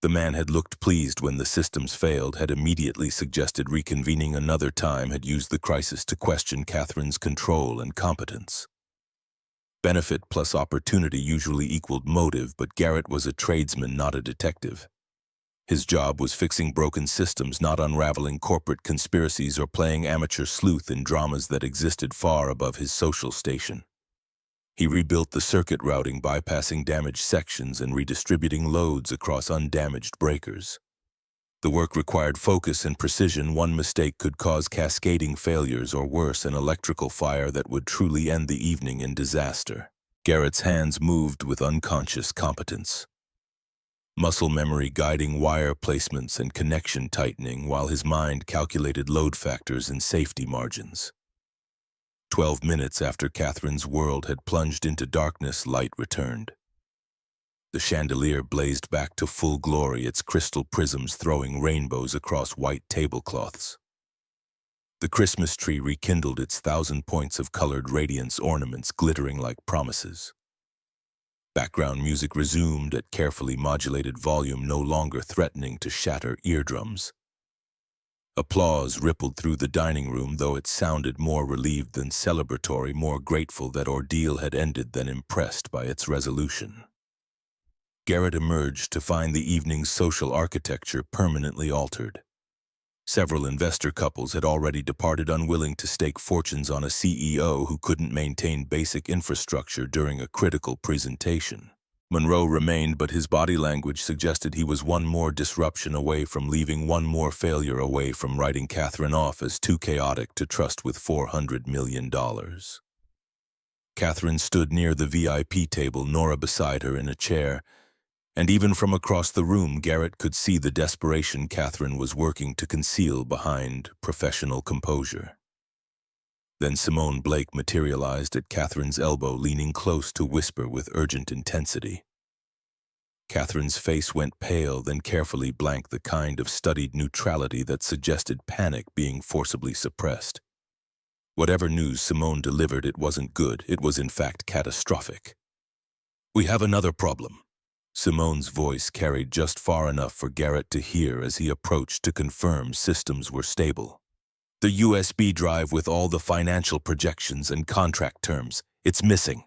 The man had looked pleased when the systems failed, had immediately suggested reconvening another time, had used the crisis to question Catherine's control and competence. Benefit plus opportunity usually equaled motive, but Garrett was a tradesman, not a detective. His job was fixing broken systems, not unraveling corporate conspiracies or playing amateur sleuth in dramas that existed far above his social station. He rebuilt the circuit routing, bypassing damaged sections and redistributing loads across undamaged breakers. The work required focus and precision. One mistake could cause cascading failures or worse, an electrical fire that would truly end the evening in disaster. Garrett's hands moved with unconscious competence. Muscle memory guiding wire placements and connection tightening while his mind calculated load factors and safety margins. 12 minutes after Catherine's world had plunged into darkness, light returned. The chandelier blazed back to full glory, its crystal prisms throwing rainbows across white tablecloths. The Christmas tree rekindled, its 1,000 points of colored radiance, ornaments glittering like promises. Background music resumed at carefully modulated volume, no longer threatening to shatter eardrums. Applause rippled through the dining room, though it sounded more relieved than celebratory, more grateful that ordeal had ended than impressed by its resolution. Garrett emerged to find the evening's social architecture permanently altered. Several investor couples had already departed, unwilling to stake fortunes on a CEO who couldn't maintain basic infrastructure during a critical presentation. Monroe remained, but his body language suggested he was one more disruption away from leaving, one more failure away from writing Catherine off as too chaotic to trust with $400 million. Catherine stood near the VIP table, Nora beside her in a chair, and even from across the room, Garrett could see the desperation Catherine was working to conceal behind professional composure. Then Simone Blake materialized at Catherine's elbow, leaning close to whisper with urgent intensity. Catherine's face went pale, then carefully blank, the kind of studied neutrality that suggested panic being forcibly suppressed. Whatever news Simone delivered, it wasn't good. It was in fact catastrophic. "We have another problem." Simone's voice carried just far enough for Garrett to hear as he approached to confirm systems were stable. "The USB drive with all the financial projections and contract terms, it's missing."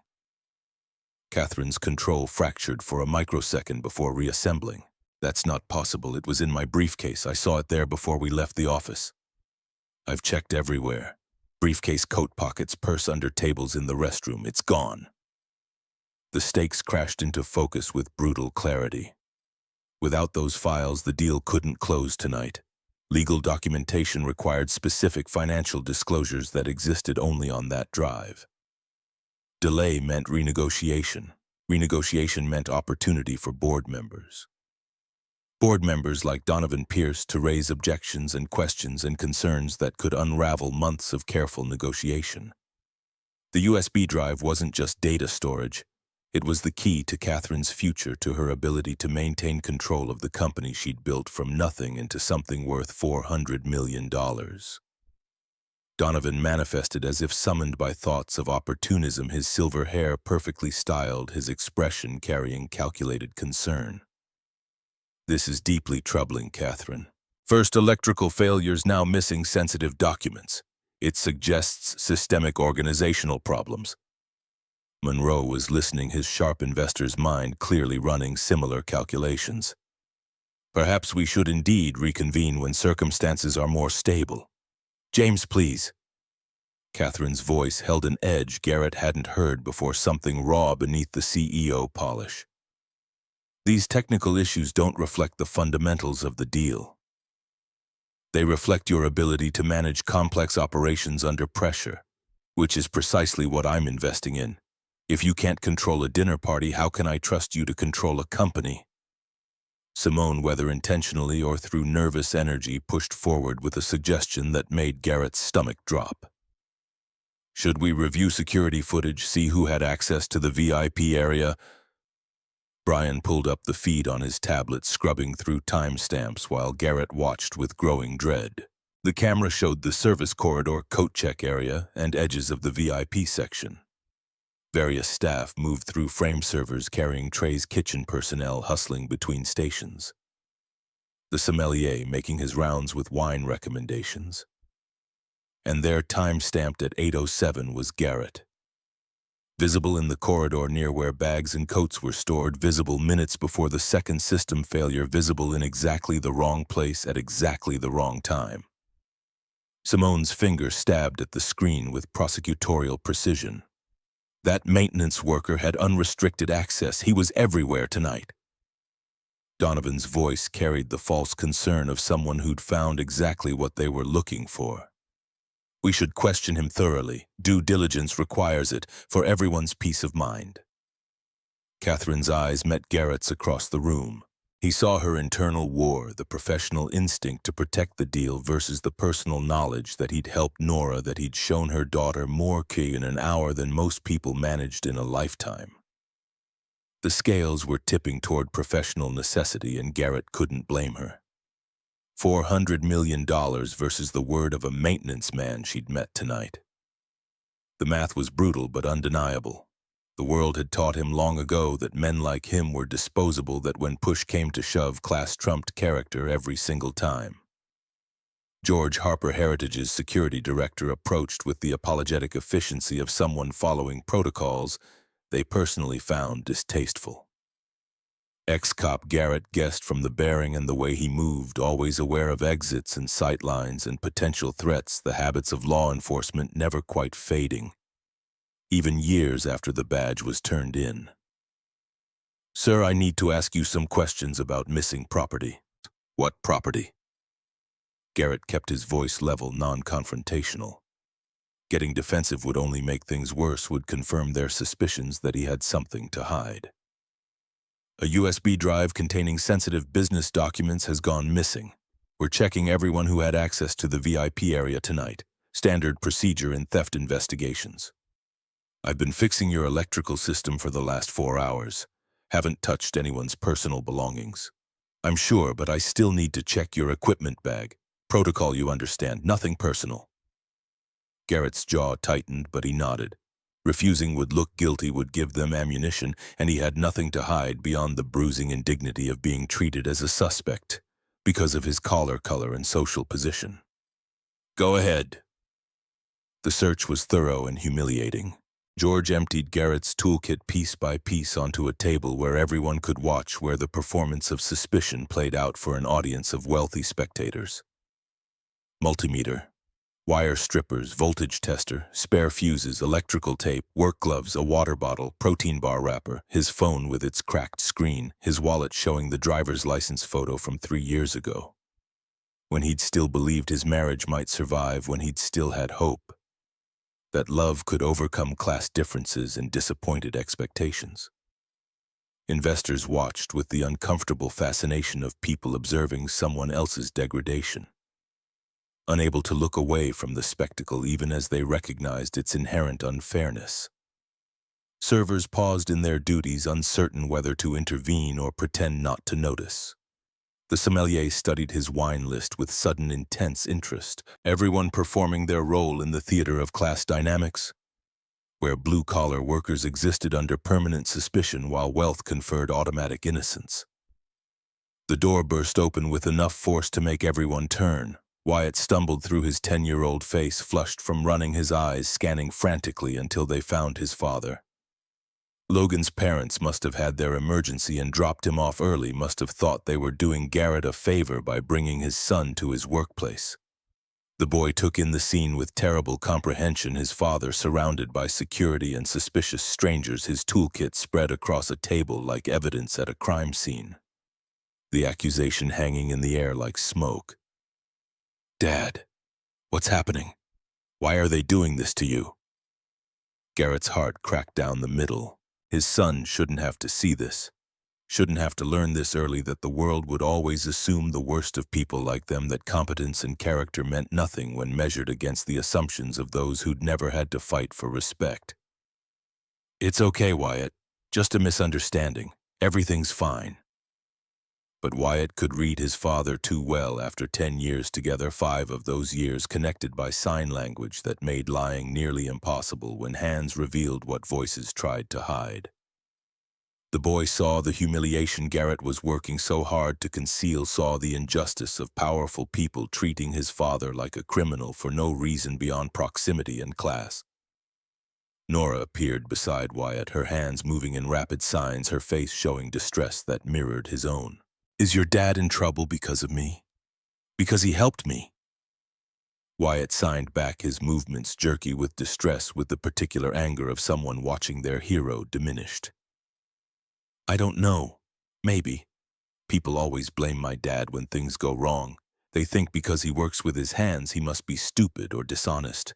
Catherine's control fractured for a microsecond before reassembling. "That's not possible. It was in my briefcase. I saw it there before we left the office. I've checked everywhere. Briefcase, coat pockets, purse under tables in the restroom. It's gone." The stakes crashed into focus with brutal clarity. Without those files, the deal couldn't close tonight. Legal documentation required specific financial disclosures that existed only on that drive. Delay meant renegotiation. Renegotiation meant opportunity for board members. Board members like Donovan Pierce to raise objections and questions and concerns that could unravel months of careful negotiation. The USB drive wasn't just data storage. It was the key to Catherine's future, to her ability to maintain control of the company she'd built from nothing into something worth $400 million. Donovan manifested as if summoned by thoughts of opportunism, his silver hair perfectly styled, his expression carrying calculated concern. "This is deeply troubling, Catherine. First, electrical failures, now missing sensitive documents. It suggests systemic organizational problems." Monroe was listening, his sharp investor's mind clearly running similar calculations. "Perhaps we should indeed reconvene when circumstances are more stable. James, please." Catherine's voice held an edge Garrett hadn't heard before, something raw beneath the CEO polish. "These technical issues don't reflect the fundamentals of the deal. They reflect your ability to manage complex operations under pressure, which is precisely what I'm investing in. If you can't control a dinner party, how can I trust you to control a company?" Simone, whether intentionally or through nervous energy, pushed forward with a suggestion that made Garrett's stomach drop. Should we review security footage, see who had access to the VIP area? Brian pulled up the feed on his tablet, scrubbing through timestamps while Garrett watched with growing dread. The camera showed the service corridor, coat check area, and edges of the VIP section. Various staff moved through frame servers carrying trays, kitchen personnel hustling between stations. The sommelier making his rounds with wine recommendations. And there, time-stamped at 8:07, was Garrett. Visible in the corridor near where bags and coats were stored, visible minutes before the second system failure, visible in exactly the wrong place at exactly the wrong time. Simone's finger stabbed at the screen with prosecutorial precision. That maintenance worker had unrestricted access. He was everywhere tonight. Donovan's voice carried the false concern of someone who'd found exactly what they were looking for. We should question him thoroughly. Due diligence requires it, for everyone's peace of mind. Catherine's eyes met Garrett's across the room. He saw her internal war, the professional instinct to protect the deal versus the personal knowledge that he'd helped Nora, that he'd shown her daughter more key in an hour than most people managed in a lifetime. The scales were tipping toward professional necessity, and Garrett couldn't blame her. $400 million versus the word of a maintenance man she'd met tonight. The math was brutal but undeniable. The world had taught him long ago that men like him were disposable, that when push came to shove, class trumped character every single time. George Harper Heritage's security director approached with the apologetic efficiency of someone following protocols they personally found distasteful. Ex-cop Garrett guessed from the bearing and the way he moved, always aware of exits and sightlines and potential threats, the habits of law enforcement never quite fading, even years after the badge was turned in. Sir, I need to ask you some questions about missing property. What property? Garrett kept his voice level, non-confrontational. Getting defensive would only make things worse, would confirm their suspicions that he had something to hide. A USB drive containing sensitive business documents has gone missing. We're checking everyone who had access to the VIP area tonight. Standard procedure in theft investigations. I've been fixing your electrical system for the last 4 hours. Haven't touched anyone's personal belongings. I'm sure, but I still need to check your equipment bag. Protocol, you understand, nothing personal. Garrett's jaw tightened, but he nodded. Refusing would look guilty, would give them ammunition, and he had nothing to hide beyond the bruising indignity of being treated as a suspect because of his collar color and social position. Go ahead. The search was thorough and humiliating. George emptied Garrett's toolkit piece by piece onto a table where everyone could watch, where the performance of suspicion played out for an audience of wealthy spectators. Multimeter. Wire strippers, voltage tester, spare fuses, electrical tape, work gloves, a water bottle, protein bar wrapper, his phone with its cracked screen, his wallet showing the driver's license photo from 3 years ago. When he'd still believed his marriage might survive, when he'd still had hope. That love could overcome class differences and disappointed expectations. Investors watched with the uncomfortable fascination of people observing someone else's degradation. Unable to look away from the spectacle even as they recognized its inherent unfairness. Servers paused in their duties, uncertain whether to intervene or pretend not to notice. The sommelier studied his wine list with sudden intense interest, everyone performing their role in the theater of class dynamics, where blue-collar workers existed under permanent suspicion while wealth conferred automatic innocence. The door burst open with enough force to make everyone turn. Wyatt stumbled through his 10-year-old face, flushed from running, his eyes scanning frantically until they found his father. Logan's parents must have had their emergency and dropped him off early, must have thought they were doing Garrett a favor by bringing his son to his workplace. The boy took in the scene with terrible comprehension, his father surrounded by security and suspicious strangers, his toolkit spread across a table like evidence at a crime scene. The accusation hanging in the air like smoke. Dad, what's happening? Why are they doing this to you? Garrett's heart cracked down the middle. His son shouldn't have to see this. Shouldn't have to learn this early that the world would always assume the worst of people like them, that competence and character meant nothing when measured against the assumptions of those who'd never had to fight for respect. It's okay, Wyatt. Just a misunderstanding. Everything's fine. But Wyatt could read his father too well after 10 years together, 5 of those years connected by sign language that made lying nearly impossible when hands revealed what voices tried to hide. The boy saw the humiliation Garrett was working so hard to conceal, saw the injustice of powerful people treating his father like a criminal for no reason beyond proximity and class. Nora appeared beside Wyatt, her hands moving in rapid signs, her face showing distress that mirrored his own. "Is your dad in trouble because of me? Because he helped me?" Wyatt signed back, his movements jerky with distress, with the particular anger of someone watching their hero diminished. "I don't know. Maybe. People always blame my dad when things go wrong. They think because he works with his hands he must be stupid or dishonest.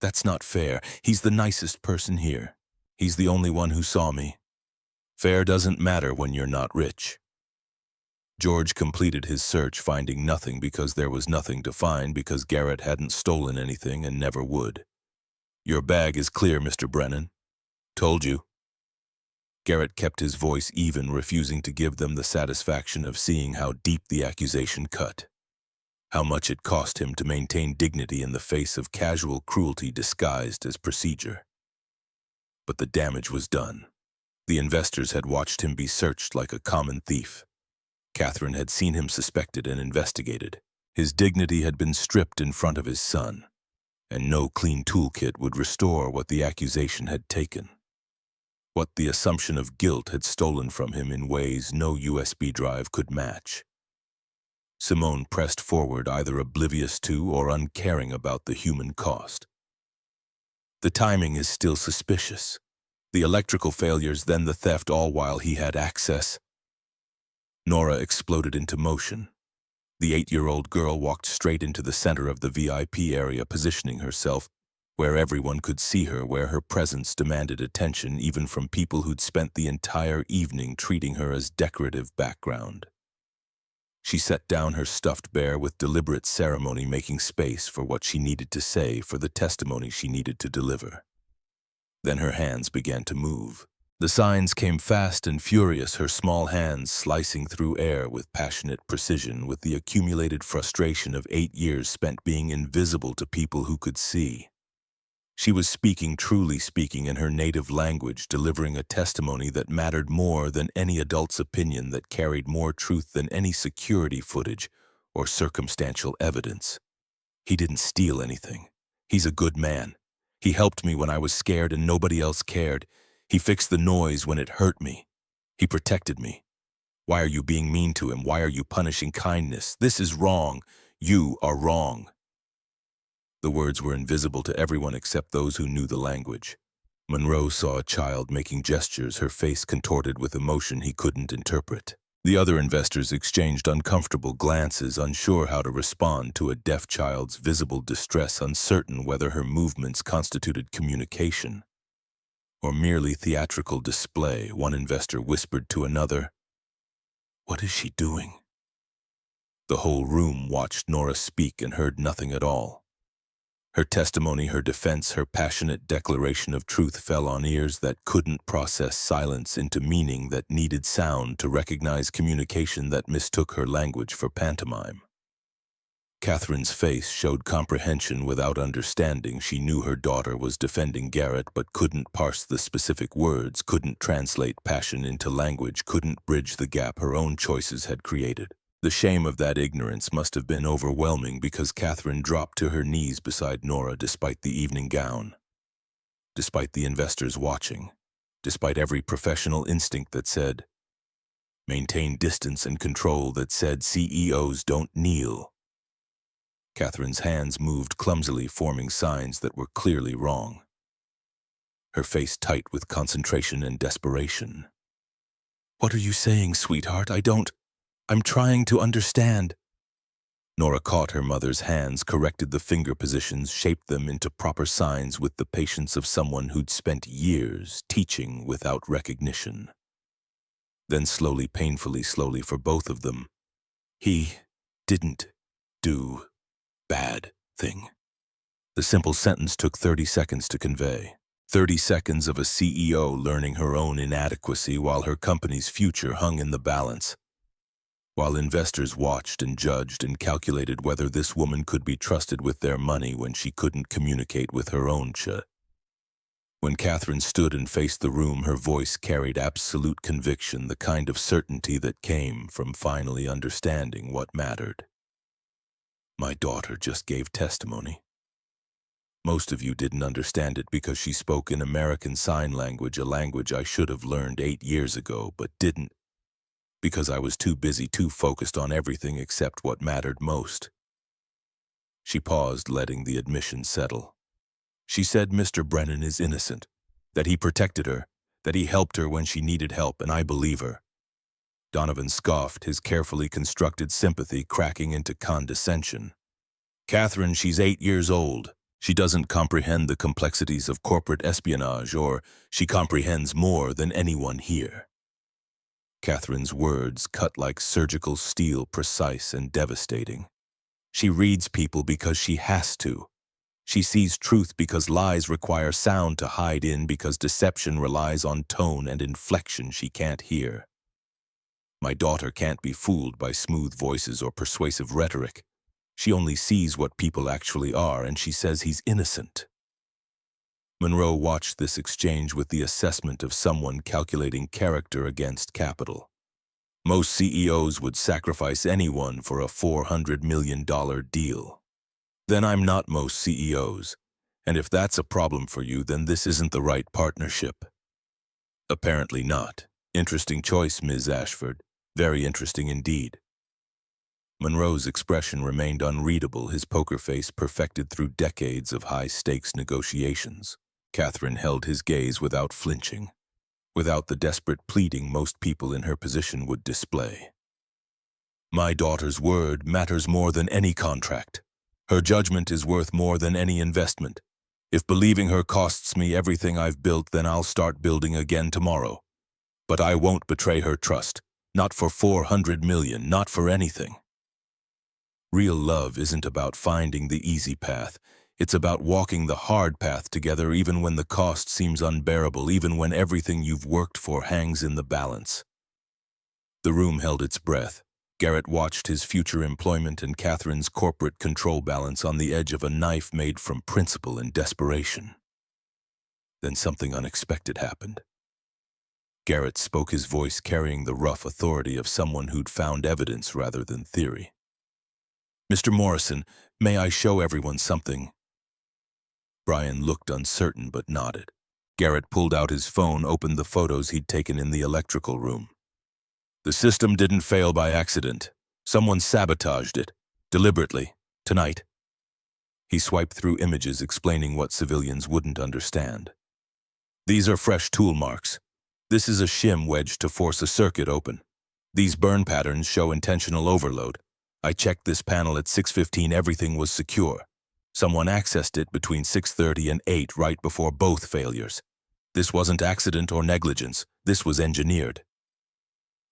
That's not fair. He's the nicest person here. He's the only one who saw me. Fair doesn't matter when you're not rich." George completed his search, finding nothing because there was nothing to find, because Garrett hadn't stolen anything and never would. "Your bag is clear, Mr. Brennan. Told you." Garrett kept his voice even, refusing to give them the satisfaction of seeing how deep the accusation cut. How much it cost him to maintain dignity in the face of casual cruelty disguised as procedure. But the damage was done. The investors had watched him be searched like a common thief. Catherine had seen him suspected and investigated. His dignity had been stripped in front of his son, and no clean toolkit would restore what the accusation had taken. What the assumption of guilt had stolen from him in ways no USB drive could match. Simone pressed forward, either oblivious to or uncaring about the human cost. "The timing is still suspicious. The electrical failures, then the theft, all while he had access." Nora exploded into motion. The 8-year-old girl walked straight into the center of the VIP area, positioning herself where everyone could see her, where her presence demanded attention even from people who'd spent the entire evening treating her as decorative background. She set down her stuffed bear with deliberate ceremony, making space for what she needed to say, for the testimony she needed to deliver. Then her hands began to move. The signs came fast and furious, her small hands slicing through air with passionate precision, with the accumulated frustration of 8 years spent being invisible to people who could see. She was speaking, truly speaking, in her native language, delivering a testimony that mattered more than any adult's opinion, that carried more truth than any security footage or circumstantial evidence. "He didn't steal anything. He's a good man. He helped me when I was scared and nobody else cared. He fixed the noise when it hurt me. He protected me. Why are you being mean to him? Why are you punishing kindness? This is wrong. You are wrong." The words were invisible to everyone except those who knew the language. Monroe saw a child making gestures, her face contorted with emotion he couldn't interpret. The other investors exchanged uncomfortable glances, unsure how to respond to a deaf child's visible distress, uncertain whether her movements constituted communication or merely theatrical display. One investor whispered to another, "What is she doing?" The whole room watched Nora speak and heard nothing at all. Her testimony, her defense, her passionate declaration of truth fell on ears that couldn't process silence into meaning, that needed sound to recognize communication, that mistook her language for pantomime. Catherine's face showed comprehension without understanding. She knew her daughter was defending Garrett, but couldn't parse the specific words, couldn't translate passion into language, couldn't bridge the gap her own choices had created. The shame of that ignorance must have been overwhelming, because Catherine dropped to her knees beside Nora despite the evening gown, despite the investors watching, despite every professional instinct that said, maintain distance, and control that said, CEOs don't kneel. Catherine's hands moved clumsily, forming signs that were clearly wrong. Her face tight with concentration and desperation. "What are you saying, sweetheart? I'm trying to understand." Nora caught her mother's hands, corrected the finger positions, shaped them into proper signs with the patience of someone who'd spent years teaching without recognition. then slowly, painfully slowly for both of them. He didn't do bad thing. The simple sentence took 30 seconds to convey. 30 seconds of a CEO learning her own inadequacy while her company's future hung in the balance. While investors watched and judged and calculated whether this woman could be trusted with their money when she couldn't communicate with her own shit. When Catherine stood and faced the room, her voice carried absolute conviction, the kind of certainty that came from finally understanding what mattered. My daughter just gave testimony. Most of you didn't understand it because she spoke in American Sign Language, a language I should have learned 8 years ago, but didn't, because I was too busy, too focused on everything except what mattered most. She paused, letting the admission settle. She said Mr. Brennan is innocent, that he protected her, that he helped her when she needed help, and I believe her. Donovan scoffed, his carefully constructed sympathy cracking into condescension. Catherine, she's 8 years old. She doesn't comprehend the complexities of corporate espionage, or she comprehends more than anyone here. Catherine's words cut like surgical steel, precise and devastating. She reads people because she has to. She sees truth because lies require sound to hide in, because deception relies on tone and inflection she can't hear. My daughter can't be fooled by smooth voices or persuasive rhetoric. She only sees what people actually are, and she says he's innocent. Monroe watched this exchange with the assessment of someone calculating character against capital. Most CEOs would sacrifice anyone for a $400 million deal. Then I'm not most CEOs, and if that's a problem for you, then this isn't the right partnership. Apparently not. Interesting choice, Ms. Ashford. Very interesting indeed. Monroe's expression remained unreadable, his poker face perfected through decades of high-stakes negotiations. Catherine held his gaze without flinching, without the desperate pleading most people in her position would display. My daughter's word matters more than any contract. Her judgment is worth more than any investment. If believing her costs me everything I've built, then I'll start building again tomorrow. But I won't betray her trust. Not for 400 million, not for anything. Real love isn't about finding the easy path. It's about walking the hard path together, even when the cost seems unbearable, even when everything you've worked for hangs in the balance. The room held its breath. Garrett watched his future employment and Catherine's corporate control balance on the edge of a knife made from principle and desperation. Then something unexpected happened. Garrett spoke, his voice carrying the rough authority of someone who'd found evidence rather than theory. Mr. Morrison, may I show everyone something? Brian looked uncertain but nodded. Garrett pulled out his phone, opened the photos he'd taken in the electrical room. The system didn't fail by accident. Someone sabotaged it, deliberately, tonight. He swiped through images explaining what civilians wouldn't understand. These are fresh tool marks. This is a shim wedged to force a circuit open. These burn patterns show intentional overload. I checked this panel at 6:15, everything was secure. Someone accessed it between 6:30 and 8, right before both failures. This wasn't accident or negligence, this was engineered.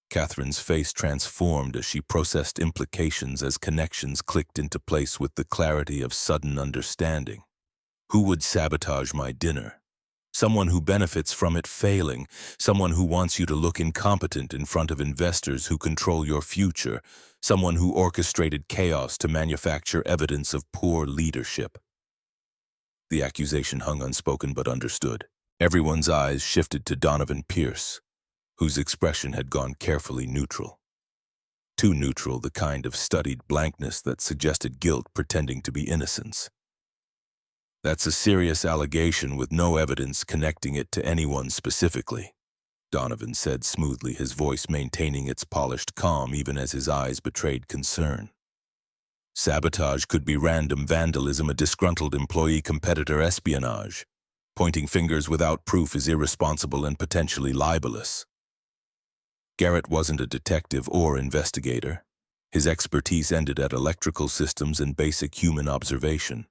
Catherine's face transformed as she processed implications, as connections clicked into place with the clarity of sudden understanding. Who would sabotage my dinner? Someone who benefits from it failing, someone who wants you to look incompetent in front of investors who control your future, someone who orchestrated chaos to manufacture evidence of poor leadership. The accusation hung unspoken but understood. Everyone's eyes shifted to Donovan Pierce, whose expression had gone carefully neutral. Too neutral, the kind of studied blankness that suggested guilt pretending to be innocence. That's a serious allegation with no evidence connecting it to anyone specifically, Donovan said smoothly, his voice maintaining its polished calm even as his eyes betrayed concern. Sabotage could be random vandalism, a disgruntled employee, competitor, espionage. Pointing fingers without proof is irresponsible and potentially libelous. Garrett wasn't a detective or investigator. His expertise ended at electrical systems and basic human observation.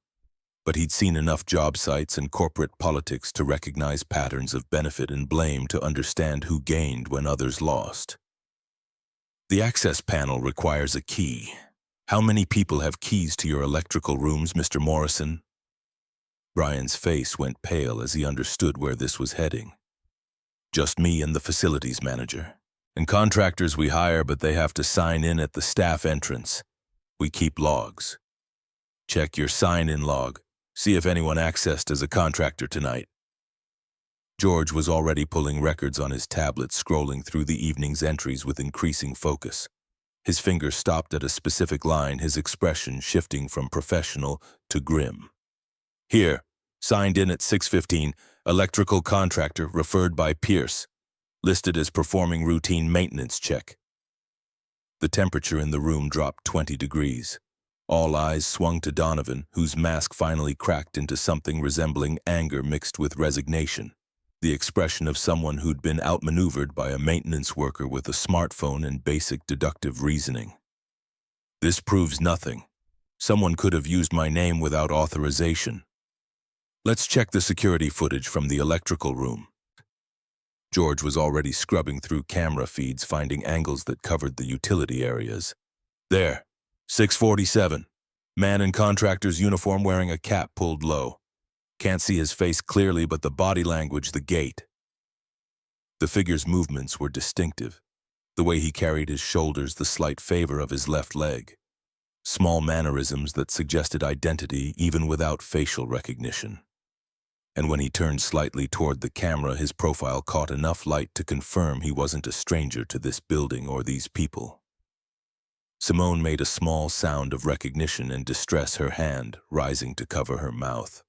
But he'd seen enough job sites and corporate politics to recognize patterns of benefit and blame to understand who gained when others lost. The access panel requires a key. How many people have keys to your electrical rooms, Mr. Morrison? Brian's face went pale as he understood where this was heading. Just me and the facilities manager. And contractors we hire, but they have to sign in at the staff entrance. We keep logs. Check your sign-in log. See if anyone accessed as a contractor tonight. George was already pulling records on his tablet, scrolling through the evening's entries with increasing focus. His finger stopped at a specific line, his expression shifting from professional to grim. Here, signed in at 6:15, electrical contractor referred by Pierce, listed as performing routine maintenance check. The temperature in the room dropped 20 degrees. All eyes swung to Donovan, whose mask finally cracked into something resembling anger mixed with resignation, the expression of someone who'd been outmaneuvered by a maintenance worker with a smartphone and basic deductive reasoning. This proves nothing. Someone could have used my name without authorization. Let's check the security footage from the electrical room. George was already scrubbing through camera feeds, finding angles that covered the utility areas. There, 6:47. Man in contractor's uniform wearing a cap pulled low. Can't see his face clearly, but the body language, the gait. The figure's movements were distinctive. The way he carried his shoulders, the slight favor of his left leg. Small mannerisms that suggested identity even without facial recognition. And when he turned slightly toward the camera, his profile caught enough light to confirm he wasn't a stranger to this building or these people. Simone made a small sound of recognition and distress, her hand rising to cover her mouth.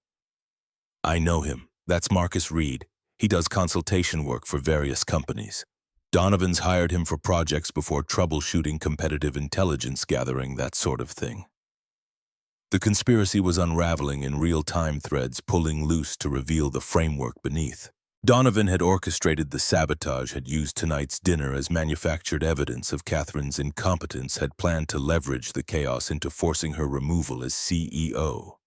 I know him. That's Marcus Reed. He does consultation work for various companies. Donovan's hired him for projects before, troubleshooting, competitive intelligence gathering, that sort of thing. The conspiracy was unraveling in real-time, threads pulling loose to reveal the framework beneath. Donovan had orchestrated the sabotage, had used tonight's dinner as manufactured evidence of Catherine's incompetence, had planned to leverage the chaos into forcing her removal as CEO.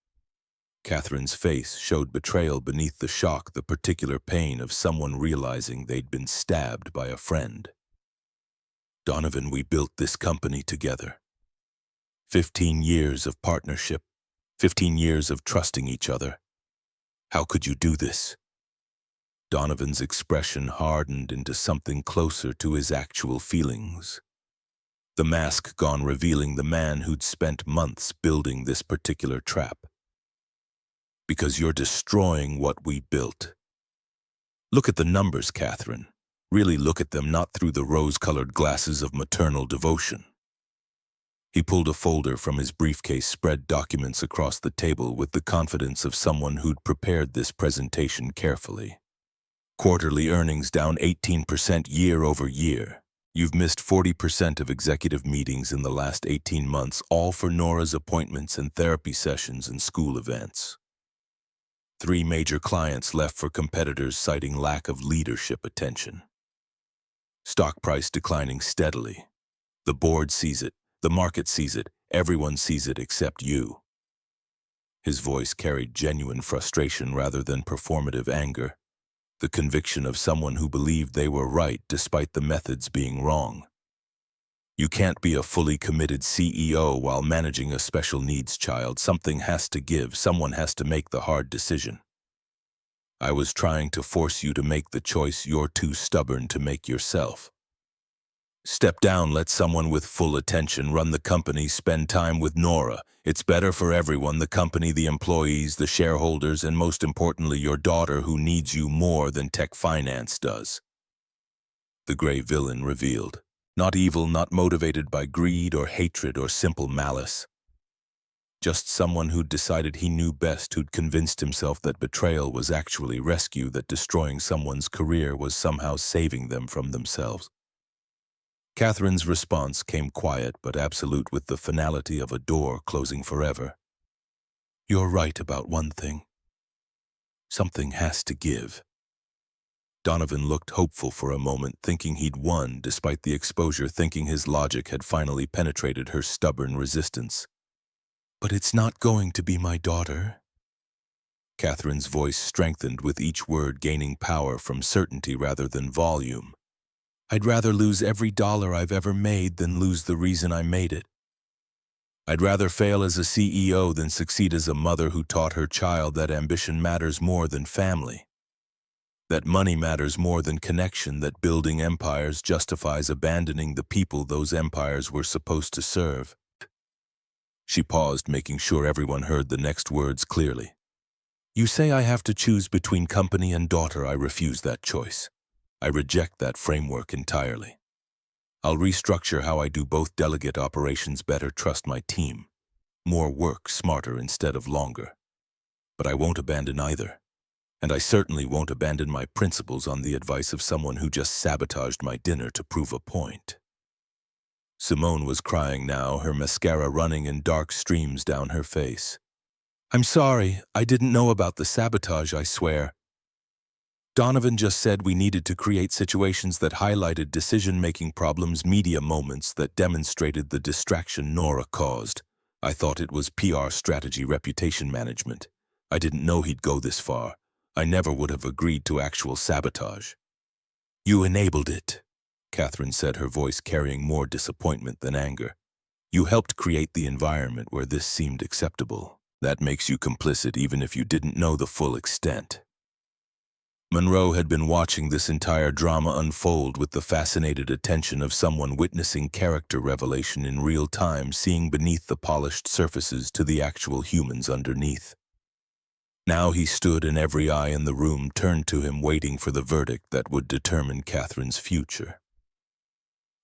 Catherine's face showed betrayal beneath the shock, the particular pain of someone realizing they'd been stabbed by a friend. Donovan, we built this company together. 15 years of partnership, 15 years of trusting each other. How could you do this? Donovan's expression hardened into something closer to his actual feelings. The mask gone, revealing the man who'd spent months building this particular trap. Because you're destroying what we built. Look at the numbers, Catherine. Really look at them, not through the rose-colored glasses of maternal devotion. He pulled a folder from his briefcase, spread documents across the table with the confidence of someone who'd prepared this presentation carefully. Quarterly earnings down 18% year over year. You've missed 40% of executive meetings in the last 18 months, all for Nora's appointments and therapy sessions and school events. 3 major clients left for competitors, citing lack of leadership attention. Stock price declining steadily. The board sees it. The market sees it, everyone sees it except you. His voice carried genuine frustration rather than performative anger, the conviction of someone who believed they were right despite the methods being wrong. You can't be a fully committed CEO while managing a special needs child. Something has to give, someone has to make the hard decision. I was trying to force you to make the choice you're too stubborn to make yourself. Step down, let someone with full attention run the company, spend time with Nora. It's better for everyone, the company, the employees, the shareholders, and most importantly, your daughter, who needs you more than tech finance does. The gray villain revealed. Not evil, not motivated by greed or hatred or simple malice. Just someone who'd decided he knew best, who'd convinced himself that betrayal was actually rescue, that destroying someone's career was somehow saving them from themselves. Catherine's response came quiet but absolute, with the finality of a door closing forever. You're right about one thing. Something has to give. Donovan looked hopeful for a moment, thinking he'd won despite the exposure, thinking his logic had finally penetrated her stubborn resistance. But it's not going to be my daughter. Catherine's voice strengthened with each word gaining power from certainty rather than volume. I'd rather lose every dollar I've ever made than lose the reason I made it. I'd rather fail as a CEO than succeed as a mother who taught her child that ambition matters more than family, that money matters more than connection, that building empires justifies abandoning the people those empires were supposed to serve. She paused, making sure everyone heard the next words clearly. You say I have to choose between company and daughter. I refuse that choice. I reject that framework entirely. I'll restructure how I do both. Delegate operations better, trust my team. More work, smarter instead of longer. But I won't abandon either. And I certainly won't abandon my principles on the advice of someone who just sabotaged my dinner to prove a point. Simone was crying now, her mascara running in dark streams down her face. I'm sorry, I didn't know about the sabotage, I swear. Donovan just said we needed to create situations that highlighted decision-making problems, media moments that demonstrated the distraction Nora caused. I thought it was PR strategy, reputation management. I didn't know he'd go this far. I never would have agreed to actual sabotage. You enabled it, Catherine said, her voice carrying more disappointment than anger. You helped create the environment where this seemed acceptable. That makes you complicit even if you didn't know the full extent. Monroe had been watching this entire drama unfold with the fascinated attention of someone witnessing character revelation in real time, seeing beneath the polished surfaces to the actual humans underneath. Now he stood, and every eye in the room turned to him, waiting for the verdict that would determine Catherine's future.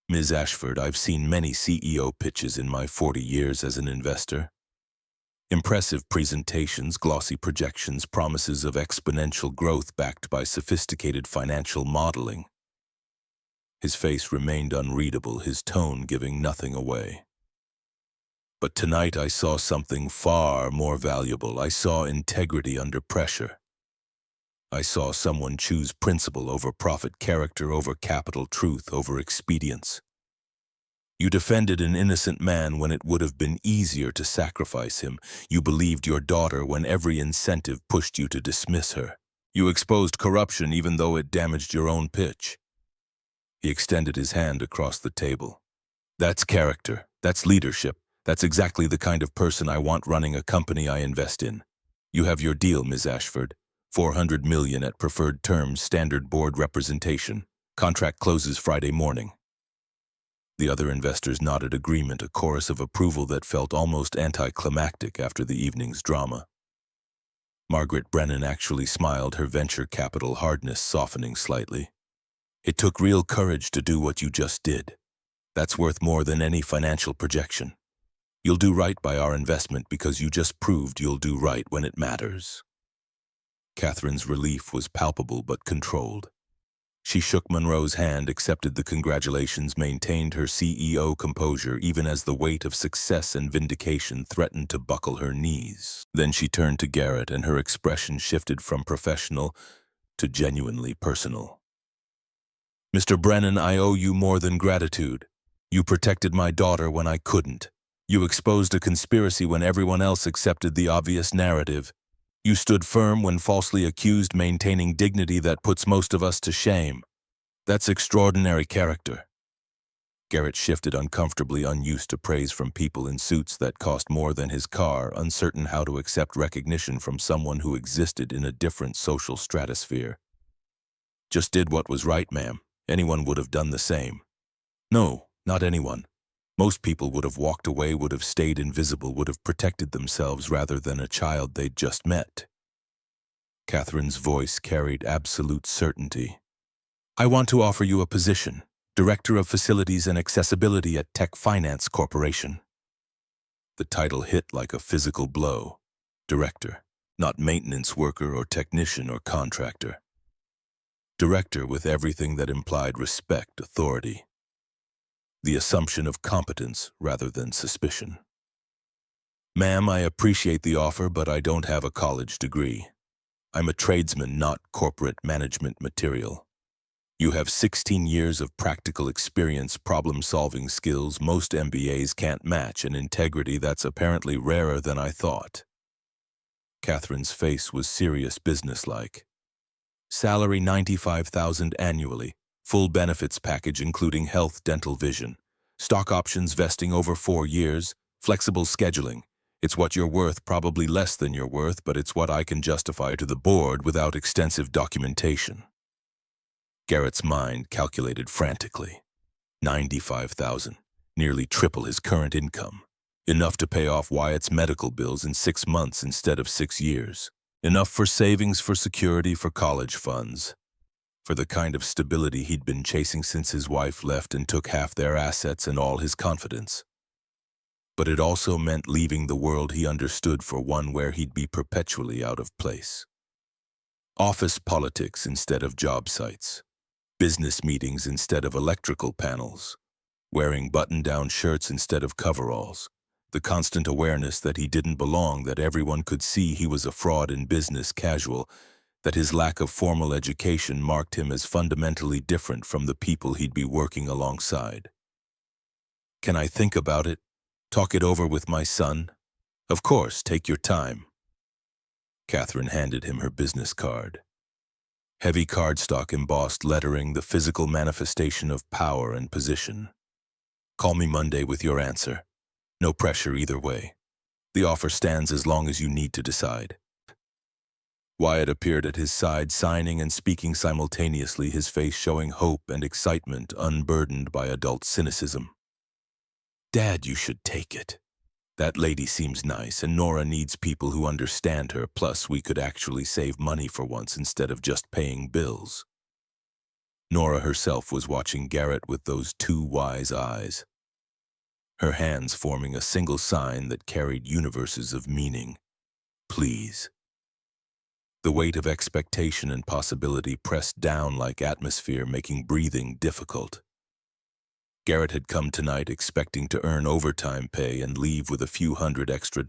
Ms. Ashford, I've seen many CEO pitches in my 40 years as an investor. Impressive presentations, glossy projections, promises of exponential growth backed by sophisticated financial modeling. His face remained unreadable, his tone giving nothing away. But tonight I saw something far more valuable. I saw integrity under pressure. I saw someone choose principle over profit, character over capital, truth over expedience. You defended an innocent man when it would have been easier to sacrifice him. You believed your daughter when every incentive pushed you to dismiss her. You exposed corruption even though it damaged your own pitch. He extended his hand across the table. That's character. That's leadership. That's exactly the kind of person I want running a company I invest in. You have your deal, Ms. Ashford. $400 million at preferred terms, standard board representation. Contract closes Friday morning. The other investors nodded agreement, a chorus of approval that felt almost anticlimactic after the evening's drama. Margaret Brennan actually smiled, her venture capital hardness softening slightly. It took real courage to do what you just did. That's worth more than any financial projection. You'll do right by our investment because you just proved you'll do right when it matters. Catherine's relief was palpable but controlled. She shook Monroe's hand, accepted the congratulations, maintained her CEO composure even as the weight of success and vindication threatened to buckle her knees. Then she turned to Garrett, and her expression shifted from professional to genuinely personal. Mr. Brennan, I owe you more than gratitude. You protected my daughter when I couldn't. You exposed a conspiracy when everyone else accepted the obvious narrative. You stood firm when falsely accused, maintaining dignity that puts most of us to shame. That's extraordinary character. Garrett shifted uncomfortably, unused to praise from people in suits that cost more than his car, uncertain how to accept recognition from someone who existed in a different social stratosphere. Just did what was right, ma'am. Anyone would have done the same. No, not anyone. Most people would have walked away, would have stayed invisible, would have protected themselves rather than a child they'd just met. Catherine's voice carried absolute certainty. I want to offer you a position, Director of Facilities and Accessibility at Tech Finance Corporation. The title hit like a physical blow. Director, not maintenance worker or technician or contractor. Director with everything that implied respect, authority. The assumption of competence rather than suspicion. Ma'am, I appreciate the offer, but I don't have a college degree. I'm a tradesman, not corporate management material. You have 16 years of practical experience, problem-solving skills most MBAs can't match, and integrity that's apparently rarer than I thought. Catherine's face was serious businesslike. Salary $95,000 annually, full benefits package including health, dental, vision. Stock options vesting over 4 years, flexible scheduling. It's what you're worth, probably less than you're worth, but it's what I can justify to the board without extensive documentation. Garrett's mind calculated frantically. 95,000, nearly triple his current income. Enough to pay off Wyatt's medical bills in 6 months instead of 6 years. Enough for savings, for security, for college funds. For the kind of stability he'd been chasing since his wife left and took half their assets and all his confidence. But it also meant leaving the world he understood for one where he'd be perpetually out of place. Office politics instead of job sites. Business meetings instead of electrical panels. Wearing button-down shirts instead of coveralls. The constant awareness that he didn't belong, that everyone could see he was a fraud in business casual, that his lack of formal education marked him as fundamentally different from the people he'd be working alongside. Can I think about it? Talk it over with my son? Of course, take your time. Catherine handed him her business card. Heavy cardstock embossed lettering, the physical manifestation of power and position. Call me Monday with your answer. No pressure either way. The offer stands as long as you need to decide. Wyatt appeared at his side, signing and speaking simultaneously, his face showing hope and excitement unburdened by adult cynicism. Dad, you should take it. That lady seems nice, and Nora needs people who understand her, plus we could actually save money for once instead of just paying bills. Nora herself was watching Garrett with those two wise eyes, her hands forming a single sign that carried universes of meaning. Please. The weight of expectation and possibility pressed down like atmosphere, making breathing difficult. Garrett had come tonight expecting to earn overtime pay and leave with a few $100 extra.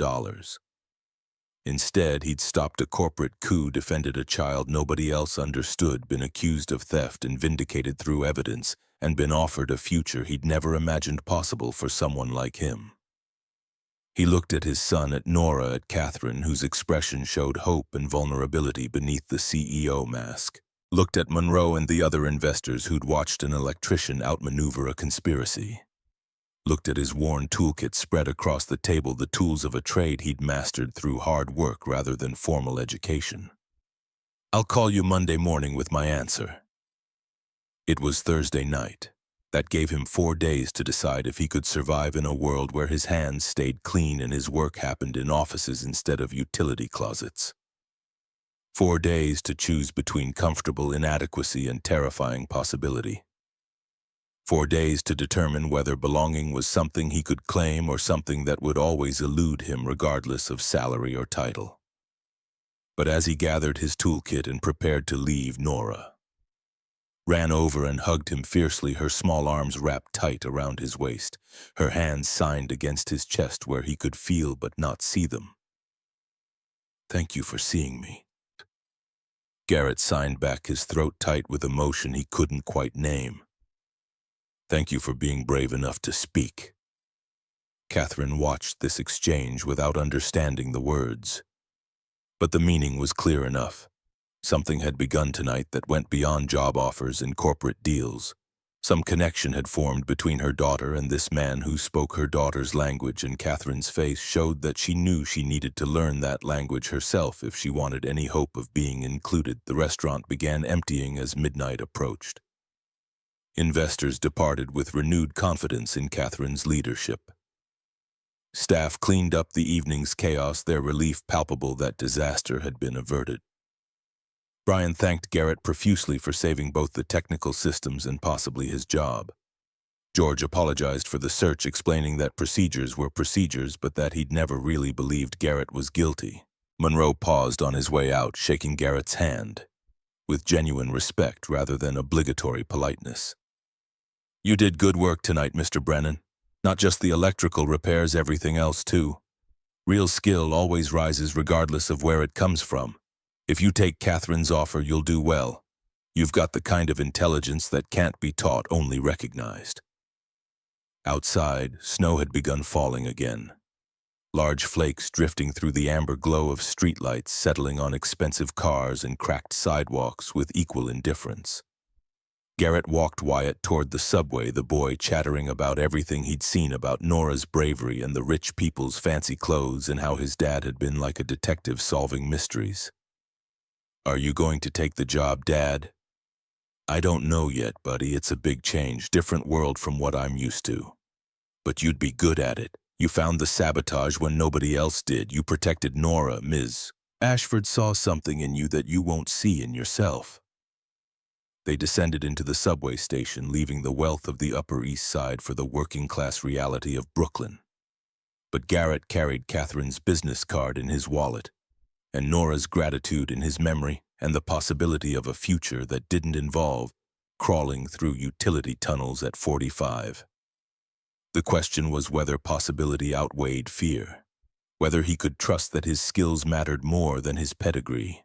Instead, he'd stopped a corporate coup, defended a child nobody else understood, been accused of theft and vindicated through evidence, and been offered a future he'd never imagined possible for someone like him. He looked at his son, at Nora, at Catherine, whose expression showed hope and vulnerability beneath the CEO mask. Looked at Monroe and the other investors who'd watched an electrician outmaneuver a conspiracy. Looked at his worn toolkit spread across the table, the tools of a trade he'd mastered through hard work rather than formal education. I'll call you Monday morning with my answer. It was Thursday night. That gave him 4 days to decide if he could survive in a world where his hands stayed clean and his work happened in offices instead of utility closets. 4 days to choose between comfortable inadequacy and terrifying possibility. 4 days to determine whether belonging was something he could claim or something that would always elude him regardless of salary or title. But as he gathered his toolkit and prepared to leave, Nora ran over and hugged him fiercely, her small arms wrapped tight around his waist, her hands signed against his chest where he could feel but not see them. Thank you for seeing me. Garrett signed back, his throat tight with emotion he couldn't quite name. Thank you for being brave enough to speak. Catherine watched this exchange without understanding the words. But the meaning was clear enough. Something had begun tonight that went beyond job offers and corporate deals. Some connection had formed between her daughter and this man who spoke her daughter's language, and Catherine's face showed that she knew she needed to learn that language herself if she wanted any hope of being included. The restaurant began emptying as midnight approached. Investors departed with renewed confidence in Catherine's leadership. Staff cleaned up the evening's chaos, their relief palpable that disaster had been averted. Brian thanked Garrett profusely for saving both the technical systems and possibly his job. George apologized for the search, explaining that procedures were procedures, but that he'd never really believed Garrett was guilty. Monroe paused on his way out, shaking Garrett's hand, with genuine respect rather than obligatory politeness. You did good work tonight, Mr. Brennan. Not just the electrical repairs, everything else too. Real skill always rises regardless of where it comes from. If you take Catherine's offer, you'll do well. You've got the kind of intelligence that can't be taught, only recognized. Outside, snow had begun falling again. large flakes drifting through the amber glow of streetlights settling on expensive cars and cracked sidewalks with equal indifference. Garrett walked Wyatt toward the subway, the boy chattering about everything he'd seen about Nora's bravery and the rich people's fancy clothes and how his dad had been like a detective solving mysteries. "Are you going to take the job, Dad?" "I don't know yet, buddy. It's a big change, different world from what I'm used to." "But you'd be good at it. You found the sabotage when nobody else did. You protected Nora, Ms. Ashford saw something in you that you won't see in yourself." They descended into the subway station, leaving the wealth of the Upper East Side for the working-class reality of Brooklyn. But Garrett carried Catherine's business card in his wallet, and Nora's gratitude in his memory, and the possibility of a future that didn't involve crawling through utility tunnels at 45. The question was whether possibility outweighed fear, whether he could trust that his skills mattered more than his pedigree,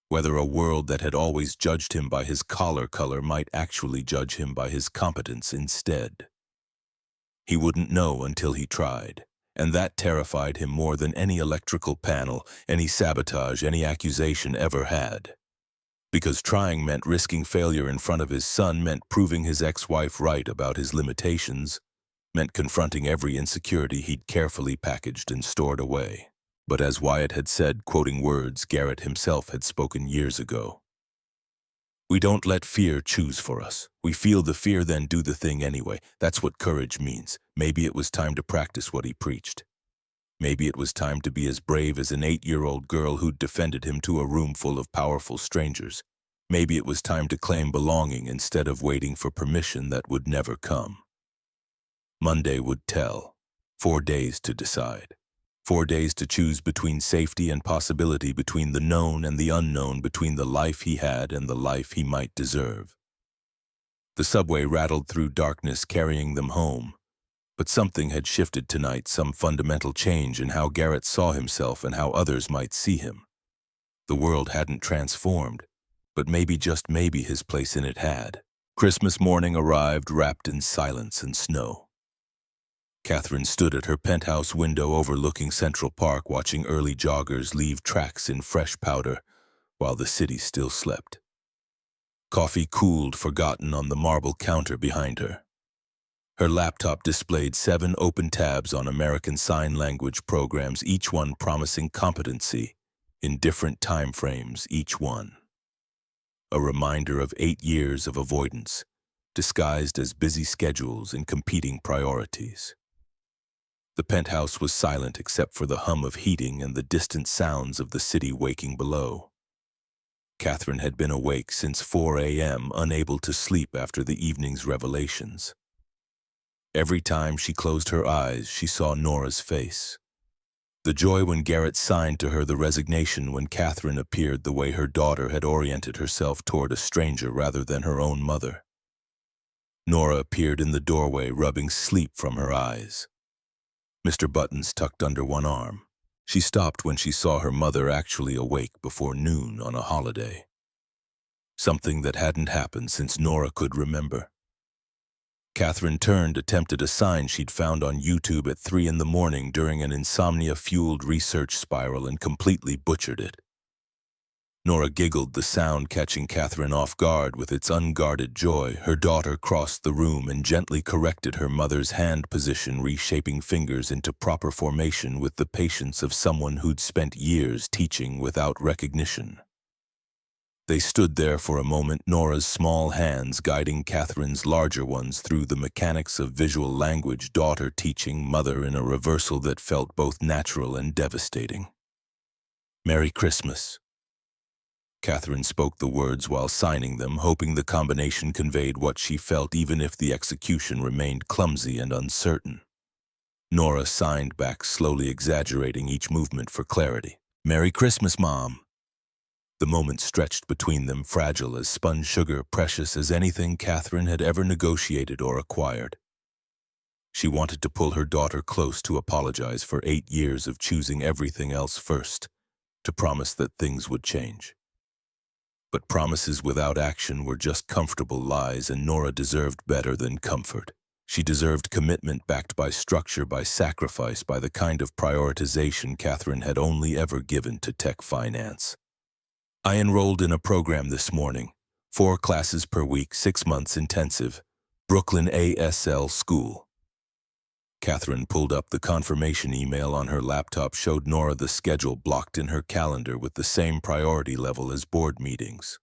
whether a world that had always judged him by his collar color might actually judge him by his competence instead. He wouldn't know until he tried, and that terrified him more than any electrical panel, any sabotage, any accusation ever had. Because trying meant risking failure in front of his son, meant proving his ex-wife right about his limitations, meant confronting every insecurity he'd carefully packaged and stored away. But as Wyatt had said, quoting words Garrett himself had spoken years ago, "We don't let fear choose for us. We feel the fear, then do the thing anyway. That's what courage means." Maybe it was time to practice what he preached. Maybe it was time to be as brave as an 8-year-old girl who'd defended him to a room full of powerful strangers. Maybe it was time to claim belonging instead of waiting for permission that would never come. Monday would tell. 4 days to decide. 4 days to choose between safety and possibility, between the known and the unknown, between the life he had and the life he might deserve. The subway rattled through darkness, carrying them home. But something had shifted tonight, some fundamental change in how Garrett saw himself and how others might see him. The world hadn't transformed, but maybe, just maybe, his place in it had. Christmas morning arrived, wrapped in silence and snow. Catherine stood at her penthouse window overlooking Central Park, watching early joggers leave tracks in fresh powder while the city still slept. Coffee cooled, forgotten, on the marble counter behind her. Her laptop displayed 7 open tabs on American Sign Language programs, each one promising competency in different time frames, each one. A reminder of 8 years of avoidance, disguised as busy schedules and competing priorities. The penthouse was silent except for the hum of heating and the distant sounds of the city waking below. Catherine had been awake since 4 a.m., unable to sleep after the evening's revelations. Every time she closed her eyes, she saw Nora's face. The joy when Garrett signed to her, the resignation when Catherine appeared, the way her daughter had oriented herself toward a stranger rather than her own mother. Nora appeared in the doorway, rubbing sleep from her eyes. Mr. Buttons tucked under one arm. She stopped when she saw her mother actually awake before noon on a holiday. Something that hadn't happened since Nora could remember. Catherine turned, attempted a sign she'd found on YouTube at 3 in the morning during an insomnia-fueled research spiral, and completely butchered it. Nora giggled, the sound catching Catherine off guard with its unguarded joy. Her daughter crossed the room and gently corrected her mother's hand position, reshaping fingers into proper formation with the patience of someone who'd spent years teaching without recognition. They stood there for a moment, Nora's small hands guiding Catherine's larger ones through the mechanics of visual language, daughter teaching mother in a reversal that felt both natural and devastating. "Merry Christmas." Catherine spoke the words while signing them, hoping the combination conveyed what she felt, even if the execution remained clumsy and uncertain. Nora signed back, slowly exaggerating each movement for clarity. "Merry Christmas, Mom." The moment stretched between them, fragile as spun sugar, precious as anything Catherine had ever negotiated or acquired. She wanted to pull her daughter close, to apologize for 8 years of choosing everything else first, to promise that things would change. But promises without action were just comfortable lies, and Nora deserved better than comfort. She deserved commitment backed by structure, by sacrifice, by the kind of prioritization Catherine had only ever given to tech finance. I enrolled in a program this morning, 4 classes per week, 6 months intensive, Brooklyn ASL School. Catherine pulled up the confirmation email on her laptop, showed Nora the schedule blocked in her calendar with the same priority level as board meetings.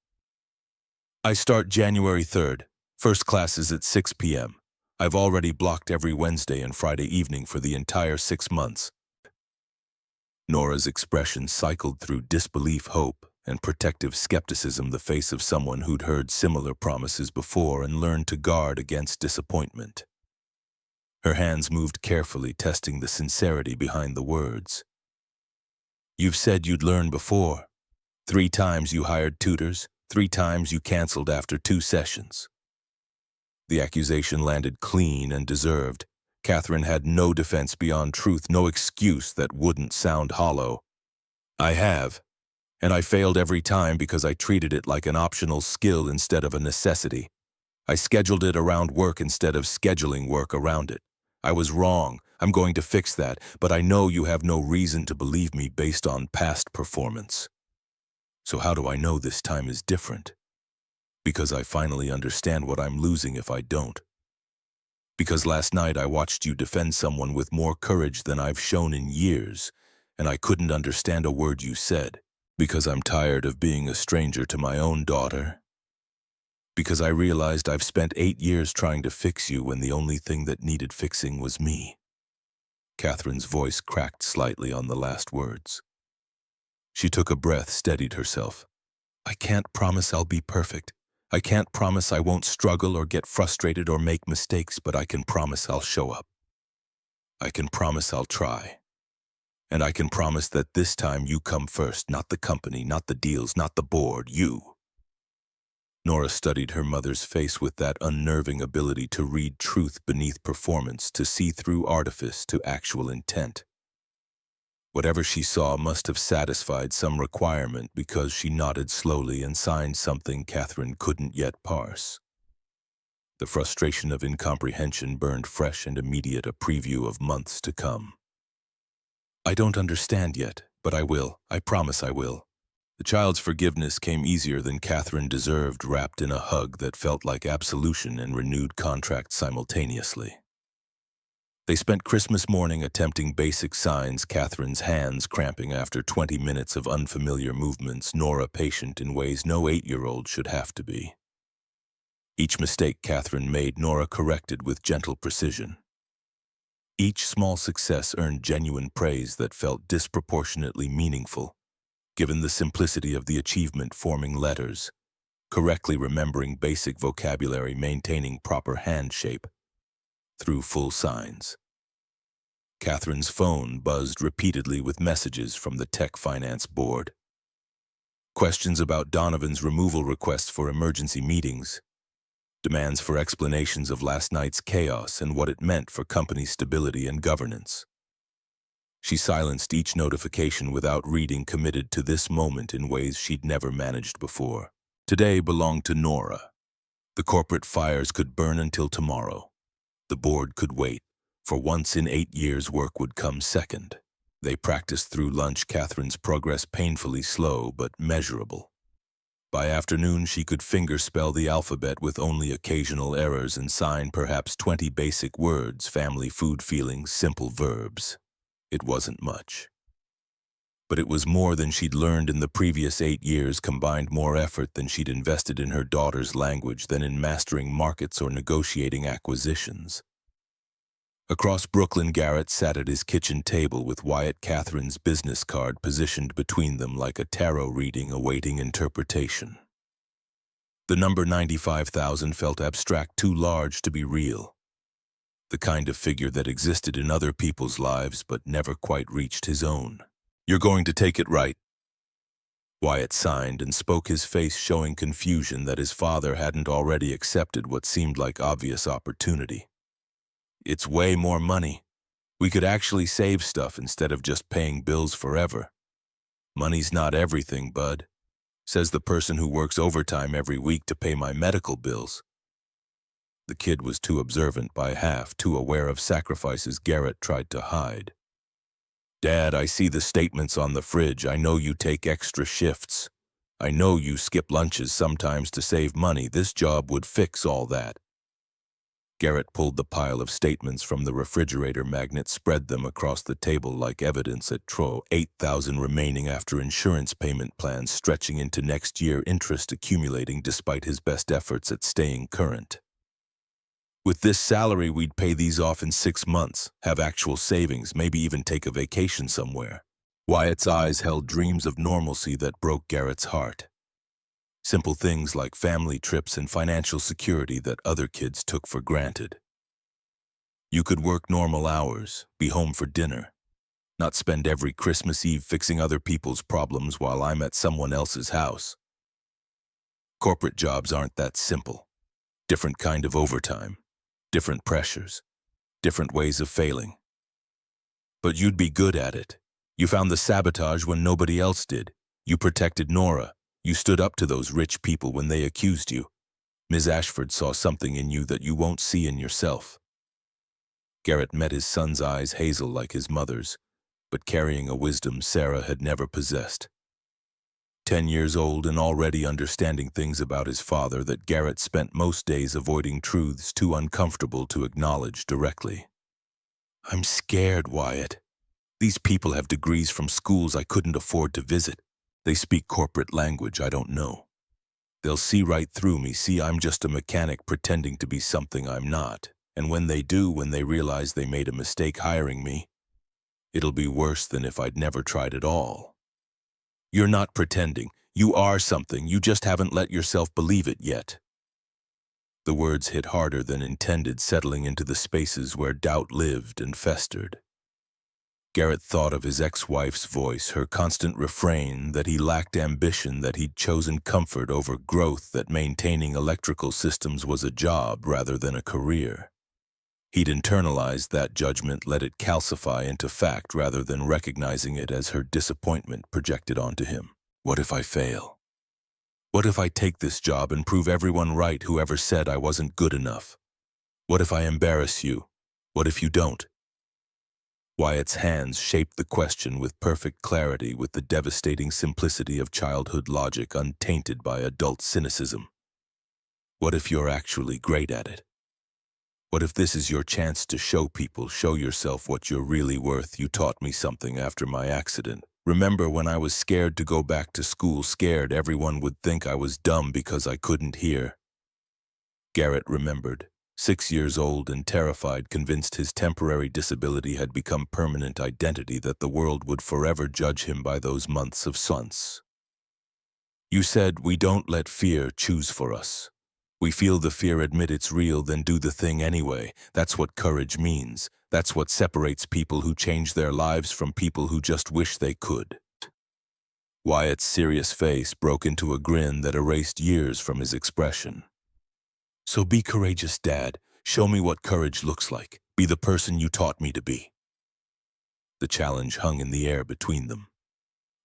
I start January 3rd. First class is at 6 p.m. I've already blocked every Wednesday and Friday evening for the entire 6 months. Nora's expression cycled through disbelief, hope, and protective skepticism, the face of someone who'd heard similar promises before and learned to guard against disappointment. Her hands moved carefully, testing the sincerity behind the words. You've said you'd learn before. 3 times you hired tutors, 3 times you canceled after 2 sessions. The accusation landed clean and deserved. Catherine had no defense beyond truth, no excuse that wouldn't sound hollow. I have, and I failed every time because I treated it like an optional skill instead of a necessity. I scheduled it around work instead of scheduling work around it. I was wrong. I'm going to fix that, but I know you have no reason to believe me based on past performance. So how do I know this time is different? Because I finally understand what I'm losing if I don't. Because last night I watched you defend someone with more courage than I've shown in years, and I couldn't understand a word you said. Because I'm tired of being a stranger to my own daughter. Because I realized I've spent 8 years trying to fix you when the only thing that needed fixing was me. Catherine's voice cracked slightly on the last words. She took a breath, steadied herself. I can't promise I'll be perfect. I can't promise I won't struggle or get frustrated or make mistakes, but I can promise I'll show up. I can promise I'll try. And I can promise that this time you come first, not the company, not the deals, not the board, you. Nora studied her mother's face with that unnerving ability to read truth beneath performance, to see through artifice to actual intent. Whatever she saw must have satisfied some requirement, because she nodded slowly and signed something Catherine couldn't yet parse. The frustration of incomprehension burned fresh and immediate, a preview of months to come. I don't understand yet, but I will. I promise I will. The child's forgiveness came easier than Catherine deserved, wrapped in a hug that felt like absolution and renewed contract simultaneously. They spent Christmas morning attempting basic signs, Catherine's hands cramping after 20 minutes of unfamiliar movements, Nora patient in ways no 8-year-old should have to be. Each mistake Catherine made, Nora corrected with gentle precision. Each small success earned genuine praise that felt disproportionately meaningful, given the simplicity of the achievement, forming letters, correctly remembering basic vocabulary, maintaining proper hand shape, through full signs. Catherine's phone buzzed repeatedly with messages from the Tech Finance Board. Questions about Donovan's removal requests for emergency meetings, demands for explanations of last night's chaos and what it meant for company stability and governance. She silenced each notification without reading, committed to this moment in ways she'd never managed before. Today belonged to Nora. The corporate fires could burn until tomorrow. The board could wait. For once in 8 years, work would come second. They practiced through lunch, Catherine's progress painfully slow but measurable. By afternoon, she could fingerspell the alphabet with only occasional errors and sign perhaps 20 basic words, family, food, feelings, simple verbs. It wasn't much. But it was more than she'd learned in the previous 8 years, combined more effort than she'd invested in her daughter's language, than in mastering markets or negotiating acquisitions. Across Brooklyn, Garrett sat at his kitchen table with Wyatt, Catherine's business card positioned between them like a tarot reading awaiting interpretation. The number 95,000 felt abstract, too large to be real. The kind of figure that existed in other people's lives but never quite reached his own. You're going to take it, right? Wyatt signed and spoke, his face showing confusion that his father hadn't already accepted what seemed like obvious opportunity. It's way more money. We could actually save stuff instead of just paying bills forever. Money's not everything, bud, says the person who works overtime every week to pay my medical bills. The kid was too observant by half, too aware of sacrifices Garrett tried to hide. "Dad, I see the statements on the fridge. I know you take extra shifts. I know you skip lunches sometimes to save money. This job would fix all that." Garrett pulled the pile of statements from the refrigerator magnet, spread them across the table like evidence at Tro. 8,000 remaining after insurance payment plans stretching into next year, interest accumulating despite his best efforts at staying current. "With this salary, we'd pay these off in 6 months, have actual savings, maybe even take a vacation somewhere." Wyatt's eyes held dreams of normalcy that broke Garrett's heart. Simple things like family trips and financial security that other kids took for granted. You could work normal hours, be home for dinner, not spend every Christmas Eve fixing other people's problems while I'm at someone else's house. Corporate jobs aren't that simple. Different kind of overtime, different pressures, different ways of failing. But you'd be good at it. You found the sabotage when nobody else did. You protected Nora. You stood up to those rich people when they accused you. Ms. Ashford saw something in you that you won't see in yourself. Garrett met his son's eyes, hazel like his mother's, but carrying a wisdom Sarah had never possessed. 10 years old and already understanding things about his father that Garrett spent most days avoiding truths too uncomfortable to acknowledge directly. "I'm scared, Wyatt. These people have degrees from schools I couldn't afford to visit. They speak corporate language I don't know. They'll see right through me, see I'm just a mechanic pretending to be something I'm not. And when they do, when they realize they made a mistake hiring me, it'll be worse than if I'd never tried at all. You're not pretending. You are something. You just haven't let yourself believe it yet." The words hit harder than intended, settling into the spaces where doubt lived and festered. Garrett thought of his ex-wife's voice, her constant refrain that he lacked ambition, that he'd chosen comfort over growth, that maintaining electrical systems was a job rather than a career. He'd internalized that judgment, let it calcify into fact rather than recognizing it as her disappointment projected onto him. What if I fail? What if I take this job and prove everyone right who ever said I wasn't good enough? What if I embarrass you? What if you don't? Wyatt's hands shaped the question with perfect clarity, with the devastating simplicity of childhood logic untainted by adult cynicism. What if you're actually great at it? What if this is your chance to show people, show yourself what you're really worth? You taught me something after my accident. Remember when I was scared to go back to school, scared everyone would think I was dumb because I couldn't hear? Garrett remembered. 6 years old and terrified, convinced his temporary disability had become permanent identity, that the world would forever judge him by those months of stunts. You said, "We don't let fear choose for us. We feel the fear, admit it's real, then do the thing anyway." That's what courage means. That's what separates people who change their lives from people who just wish they could. Wyatt's serious face broke into a grin that erased years from his expression. "So be courageous, Dad. Show me what courage looks like. Be the person you taught me to be." The challenge hung in the air between them.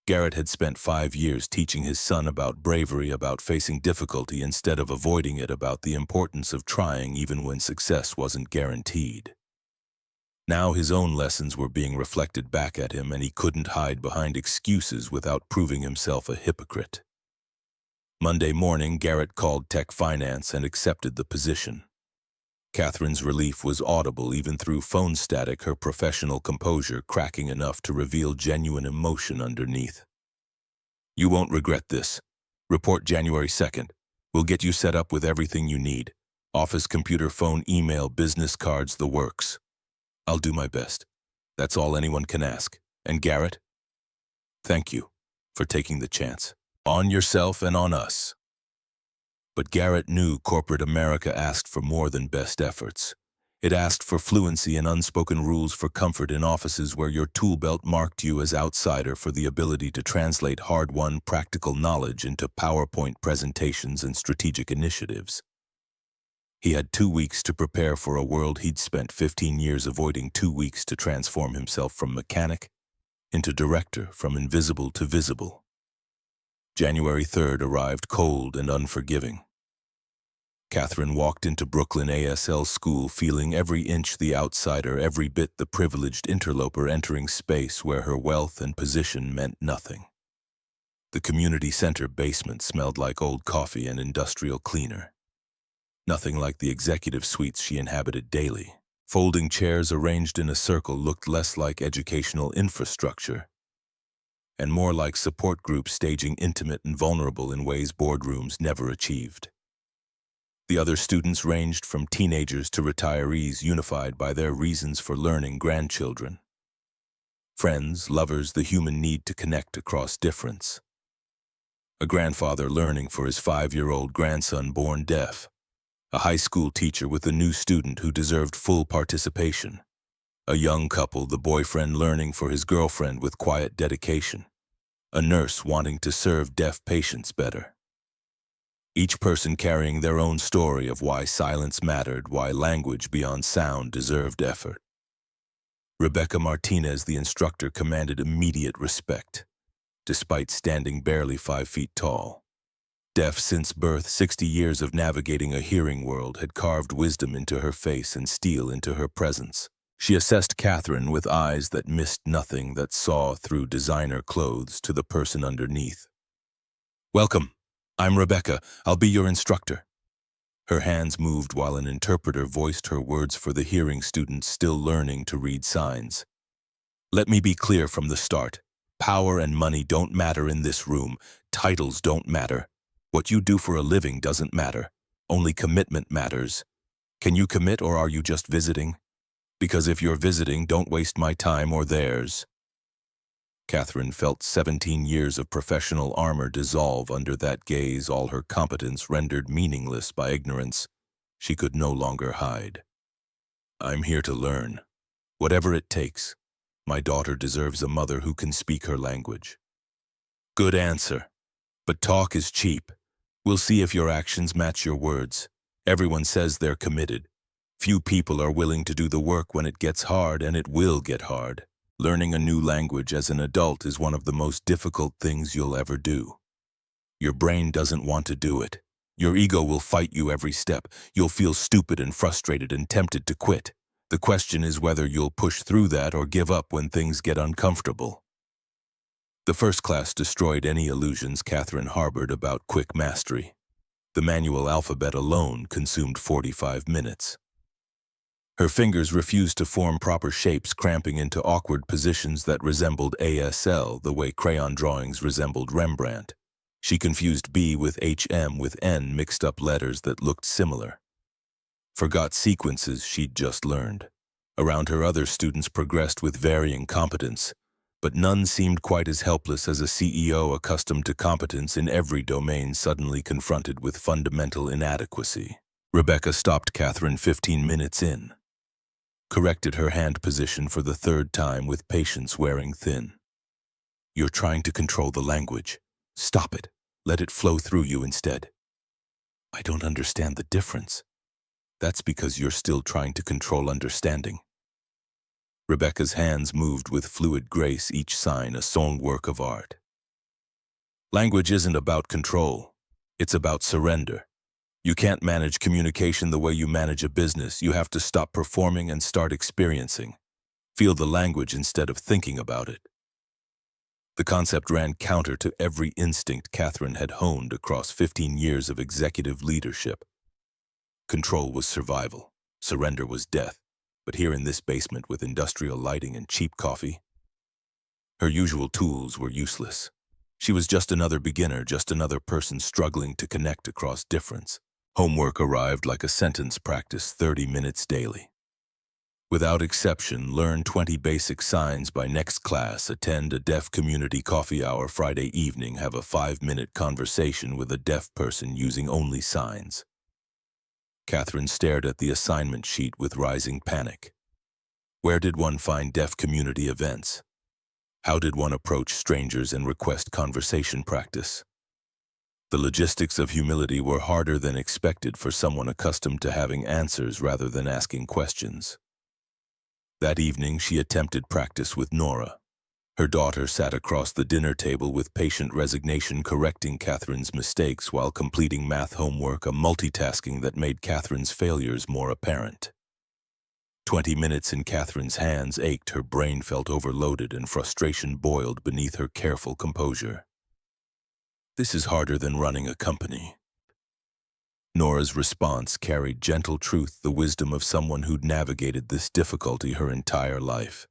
Garrett had spent 5 years teaching his son about bravery, about facing difficulty instead of avoiding it, about the importance of trying even when success wasn't guaranteed. Now his own lessons were being reflected back at him, and he couldn't hide behind excuses without proving himself a hypocrite. Monday morning, Garrett called Tech Finance and accepted the position. Catherine's relief was audible even through phone static, her professional composure cracking enough to reveal genuine emotion underneath. "You won't regret this. Report January 2nd. We'll get you set up with everything you need. Office, computer, phone, email, business cards, the works. I'll do my best. That's all anyone can ask. And Garrett, thank you for taking the chance. On yourself and on us." But Garrett knew corporate America asked for more than best efforts. It asked for fluency and unspoken rules, for comfort in offices where your tool belt marked you as outsider, for the ability to translate hard-won practical knowledge into PowerPoint presentations and strategic initiatives. He had 2 weeks to prepare for a world he'd spent 15 years avoiding, 2 weeks to transform himself from mechanic into director, from invisible to visible. January 3rd arrived cold and unforgiving. Catherine walked into Brooklyn ASL school feeling every inch the outsider, every bit the privileged interloper entering space where her wealth and position meant nothing. The community center basement smelled like old coffee and industrial cleaner. Nothing like the executive suites she inhabited daily. Folding chairs arranged in a circle looked less like educational infrastructure and more like support groups staging intimate and vulnerable in ways boardrooms never achieved. The other students ranged from teenagers to retirees unified by their reasons for learning, grandchildren. Friends, lovers, the human need to connect across difference. A grandfather learning for his 5-year-old grandson born deaf. A high school teacher with a new student who deserved full participation. A young couple, the boyfriend learning for his girlfriend with quiet dedication. A nurse wanting to serve deaf patients better. Each person carrying their own story of why silence mattered, why language beyond sound deserved effort. Rebecca Martinez, the instructor, commanded immediate respect, despite standing barely 5 feet tall. Deaf since birth, 60 years of navigating a hearing world had carved wisdom into her face and steel into her presence. She assessed Catherine with eyes that missed nothing, that saw through designer clothes to the person underneath. "Welcome. I'm Rebecca. I'll be your instructor." Her hands moved while an interpreter voiced her words for the hearing students still learning to read signs. "Let me be clear from the start. Power and money don't matter in this room. Titles don't matter. What you do for a living doesn't matter. Only commitment matters. Can you commit, or are you just visiting? Because if you're visiting, don't waste my time or theirs." Catherine felt 17 years of professional armor dissolve under that gaze, all her competence rendered meaningless by ignorance she could no longer hide. "I'm here to learn. Whatever it takes. My daughter deserves a mother who can speak her language." "Good answer. But talk is cheap. We'll see if your actions match your words. Everyone says they're committed. Few people are willing to do the work when it gets hard, and it will get hard. Learning a new language as an adult is one of the most difficult things you'll ever do. Your brain doesn't want to do it. Your ego will fight you every step. You'll feel stupid and frustrated and tempted to quit. The question is whether you'll push through that or give up when things get uncomfortable." The first class destroyed any illusions Catherine harbored about quick mastery. The manual alphabet alone consumed 45 minutes. Her fingers refused to form proper shapes, cramping into awkward positions that resembled ASL the way crayon drawings resembled Rembrandt. She confused B with HM with N, mixed up letters that looked similar. Forgot sequences she'd just learned. Around her, other students progressed with varying competence, but none seemed quite as helpless as a CEO accustomed to competence in every domain suddenly confronted with fundamental inadequacy. Rebecca stopped Catherine 15 minutes in. Corrected her hand position for the 3rd time with patience wearing thin. "You're trying to control the language. Stop it. Let it flow through you instead." "I don't understand the difference." "That's because you're still trying to control understanding." Rebecca's hands moved with fluid grace, each sign a sewn work of art. Language isn't about control. It's about surrender. You can't manage communication the way you manage a business. You have to stop performing and start experiencing. Feel the language instead of thinking about it. The concept ran counter to every instinct Catherine had honed across 15 years of executive leadership. Control was survival. Surrender was death. But here in this basement with industrial lighting and cheap coffee, her usual tools were useless. She was just another beginner, just another person struggling to connect across difference. Homework arrived like a sentence practice, 30 minutes daily. Without exception, learn 20 basic signs by next class, attend a deaf community coffee hour Friday evening, have a 5-minute conversation with a deaf person using only signs. Catherine stared at the assignment sheet with rising panic. Where did one find deaf community events? How did one approach strangers and request conversation practice? The logistics of humility were harder than expected for someone accustomed to having answers rather than asking questions. That evening, she attempted practice with Nora. Her daughter sat across the dinner table with patient resignation, correcting Catherine's mistakes while completing math homework, a multitasking that made Catherine's failures more apparent. 20 minutes in Catherine's hands ached, her brain felt overloaded, and frustration boiled beneath her careful composure. "This is harder than running a company." Nora's response carried gentle truth, the wisdom of someone who'd navigated this difficulty her entire life.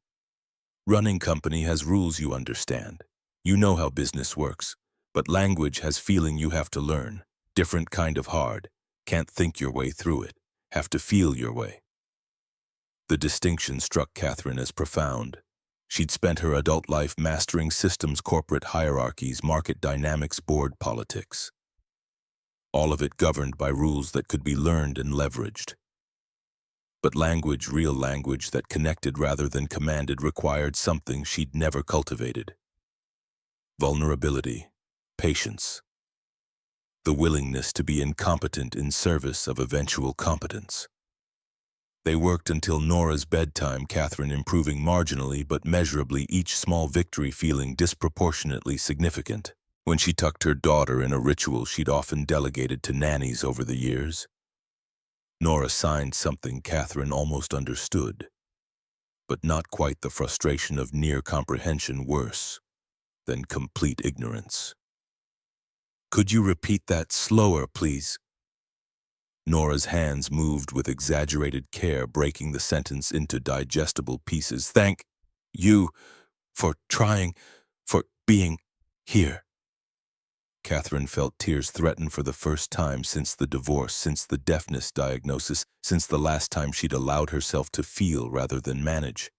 "Running company has rules you understand. You know how business works, but language has feeling you have to learn. Different kind of hard. Can't think your way through it. Have to feel your way." The distinction struck Catherine as profound. She'd spent her adult life mastering systems, corporate hierarchies, market dynamics, board politics. All of it governed by rules that could be learned and leveraged. But language, real language that connected rather than commanded, required something she'd never cultivated. Vulnerability, patience, the willingness to be incompetent in service of eventual competence. They worked until Nora's bedtime, Catherine improving marginally but measurably, each small victory feeling disproportionately significant. When she tucked her daughter in a ritual she'd often delegated to nannies over the years, Nora signed something Catherine almost understood, but not quite the frustration of near comprehension, worse than complete ignorance. "Could you repeat that slower, please?" Nora's hands moved with exaggerated care, breaking the sentence into digestible pieces. "Thank you for trying, for being here." Catherine felt tears threaten for the first time since the divorce, since the deafness diagnosis, since the last time she'd allowed herself to feel rather than manage.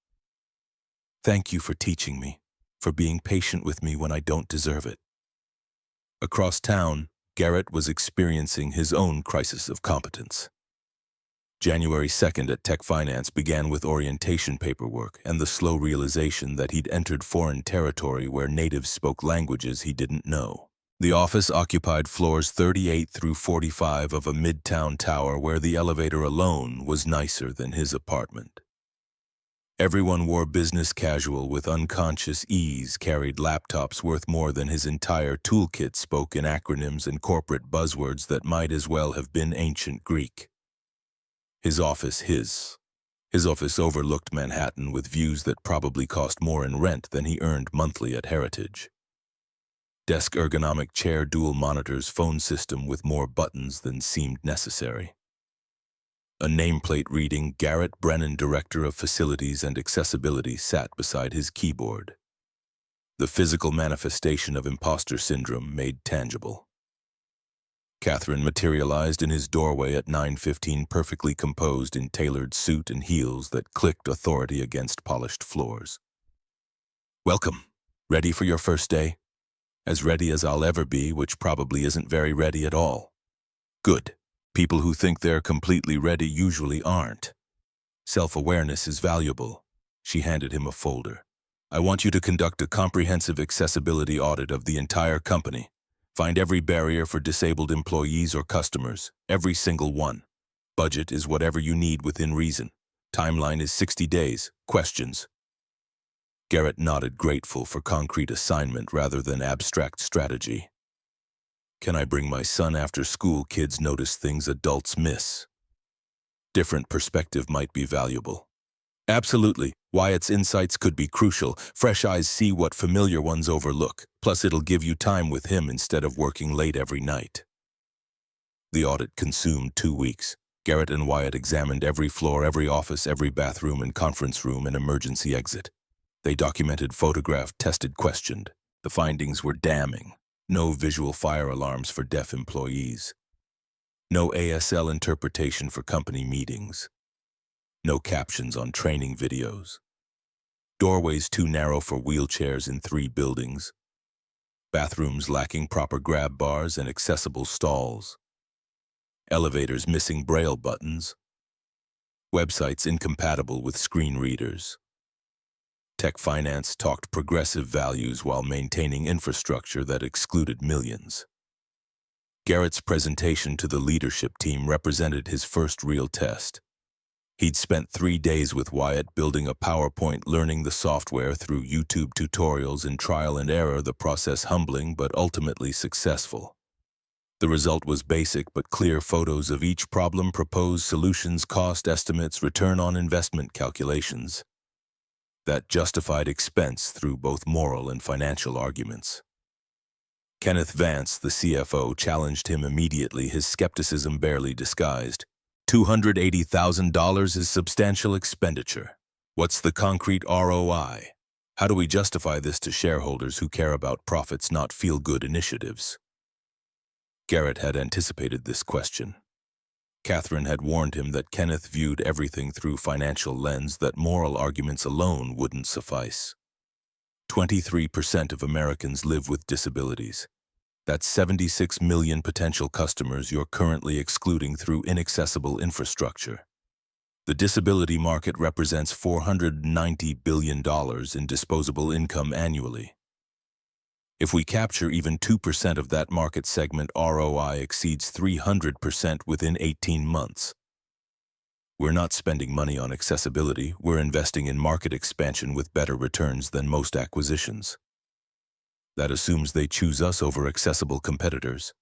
"Thank you for teaching me, for being patient with me when I don't deserve it." Across town, Garrett was experiencing his own crisis of competence. January 2nd at Tech Finance began with orientation paperwork and the slow realization that he'd entered foreign territory where natives spoke languages he didn't know. The office occupied floors 38 through 45 of a midtown tower where the elevator alone was nicer than his apartment. Everyone wore business casual with unconscious ease, carried laptops worth more than his entire toolkit, spoke in acronyms and corporate buzzwords that might as well have been ancient Greek. His office overlooked Manhattan with views that probably cost more in rent than he earned monthly at Heritage. Desk ergonomic chair, dual monitors, phone system with more buttons than seemed necessary. A nameplate reading Garrett Brennan, Director of Facilities and Accessibility, sat beside his keyboard. The physical manifestation of imposter syndrome made tangible. Catherine materialized in his doorway at 9:15, perfectly composed in tailored suit and heels that clicked authority against polished floors. "Welcome. Ready for your first day?" "As ready as I'll ever be," which probably isn't very ready at all. "Good. People who think they're completely ready usually aren't. Self-awareness is valuable." She handed him a folder. "I want you to conduct a comprehensive accessibility audit of the entire company. Find every barrier for disabled employees or customers, every single one. Budget is whatever you need within reason. Timeline is 60 days. Questions?" Garrett nodded, grateful for concrete assignment rather than abstract strategy. "Can I bring my son after school? Kids notice things adults miss. Different perspective might be valuable." "Absolutely. Wyatt's insights could be crucial. Fresh eyes see what familiar ones overlook. Plus, it'll give you time with him instead of working late every night." The audit consumed 2 weeks. Garrett and Wyatt examined every floor, every office, every bathroom and conference room and emergency exit. They documented, photographed, tested, questioned. The findings were damning. No visual fire alarms for deaf employees. No ASL interpretation for company meetings. No captions on training videos. Doorways too narrow for wheelchairs in 3 buildings. Bathrooms lacking proper grab bars and accessible stalls. Elevators missing braille buttons. Websites incompatible with screen readers. Tech Finance talked progressive values while maintaining infrastructure that excluded millions. Garrett's presentation to the leadership team represented his first real test. He'd spent 3 days with Wyatt building a PowerPoint, learning the software through YouTube tutorials and trial and error, the process humbling but ultimately successful. The result was basic but clear photos of each problem, proposed solutions, cost estimates, return on investment calculations that justified expense through both moral and financial arguments. Kenneth Vance, the CFO, challenged him immediately, his skepticism barely disguised. $280,000 is substantial expenditure. What's the concrete ROI? How do we justify this to shareholders who care about profits, not feel-good initiatives? Garrett had anticipated this question. Catherine had warned him that Kenneth viewed everything through financial lens, that moral arguments alone wouldn't suffice. 23% of Americans live with disabilities. That's 76 million potential customers you're currently excluding through inaccessible infrastructure. The disability market represents $490 billion in disposable income annually. If we capture even 2% of that market segment, ROI exceeds 300% within 18 months. We're not spending money on accessibility, we're investing in market expansion with better returns than most acquisitions. That assumes they choose us over accessible competitors.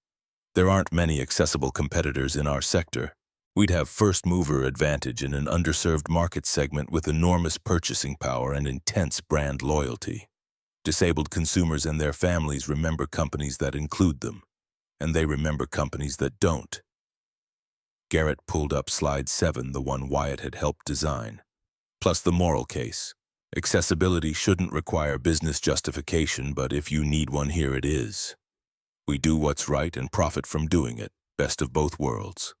There aren't many accessible competitors in our sector. We'd have first-mover advantage in an underserved market segment with enormous purchasing power and intense brand loyalty. Disabled consumers and their families remember companies that include them, and they remember companies that don't. Garrett pulled up slide 7, the one Wyatt had helped design. Plus the moral case. Accessibility shouldn't require business justification, but if you need one, here it is. We do what's right and profit from doing it, best of both worlds.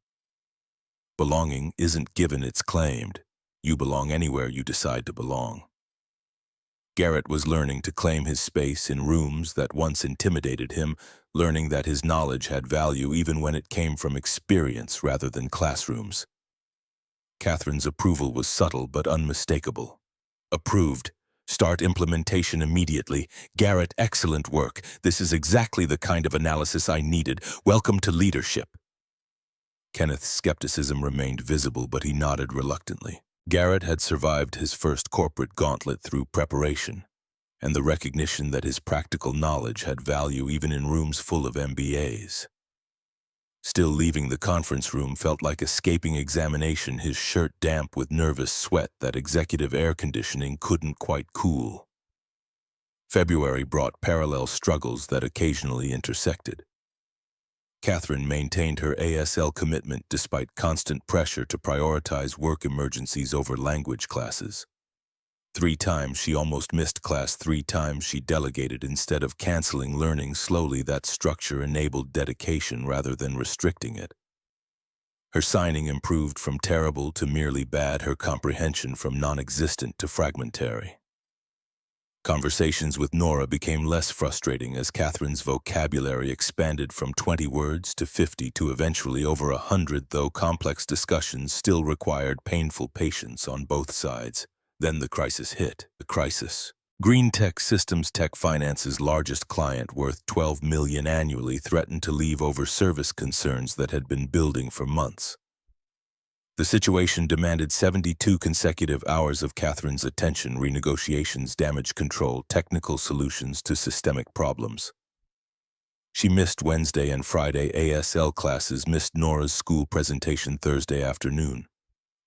Belonging isn't given, it's claimed. You belong anywhere you decide to belong. Garrett was learning to claim his space in rooms that once intimidated him, learning that his knowledge had value even when it came from experience rather than classrooms. Catherine's approval was subtle but unmistakable. Approved. Start implementation immediately. Garrett, excellent work. This is exactly the kind of analysis I needed. Welcome to leadership. Kenneth's skepticism remained visible, but he nodded reluctantly. Garrett had survived his first corporate gauntlet through preparation, and the recognition that his practical knowledge had value even in rooms full of MBAs. Still, leaving the conference room felt like escaping examination, his shirt damp with nervous sweat that executive air conditioning couldn't quite cool. February brought parallel struggles that occasionally intersected. Catherine maintained her ASL commitment despite constant pressure to prioritize work emergencies over language classes. 3 times she almost missed class, 3 times she delegated instead of canceling learning. Slowly, that structure enabled dedication rather than restricting it. Her signing improved from terrible to merely bad, her comprehension from non-existent to fragmentary. Conversations with Nora became less frustrating as Catherine's vocabulary expanded from 20 words to 50 to eventually over 100, though complex discussions still required painful patience on both sides. Then the crisis hit. The crisis. Green Tech Systems, Tech Finance's largest client, worth $12 million annually, threatened to leave over service concerns that had been building for months. The situation demanded 72 consecutive hours of Catherine's attention: renegotiations, damage control, technical solutions to systemic problems. She missed Wednesday and Friday ASL classes, missed Nora's school presentation Thursday afternoon,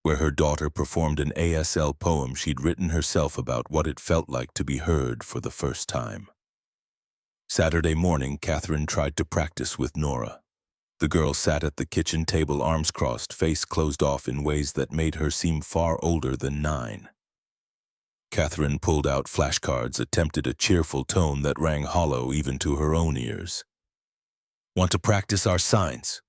where her daughter performed an ASL poem she'd written herself about what it felt like to be heard for the first time. Saturday morning, Catherine tried to practice with Nora. The girl sat at the kitchen table, arms crossed, face closed off in ways that made her seem far older than 9. Catherine pulled out flashcards, attempted a cheerful tone that rang hollow even to her own ears. Want to practice our signs?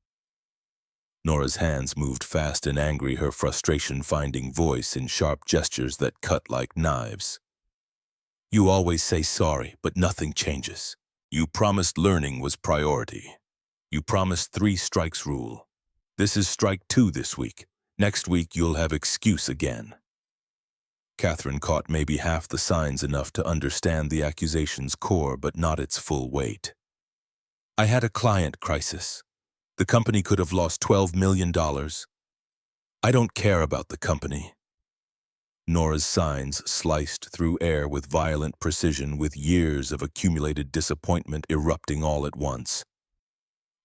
Nora's hands moved fast and angry, her frustration finding voice in sharp gestures that cut like knives. You always say sorry, but nothing changes. You promised learning was priority. You promised 3 strikes rule. This is strike 2 this week. Next week you'll have excuse again. Catherine caught maybe half the signs, enough to understand the accusation's core but not its full weight. I had a client crisis. The company could have lost $12 million. I don't care about the company. Nora's signs sliced through air with violent precision, with years of accumulated disappointment erupting all at once.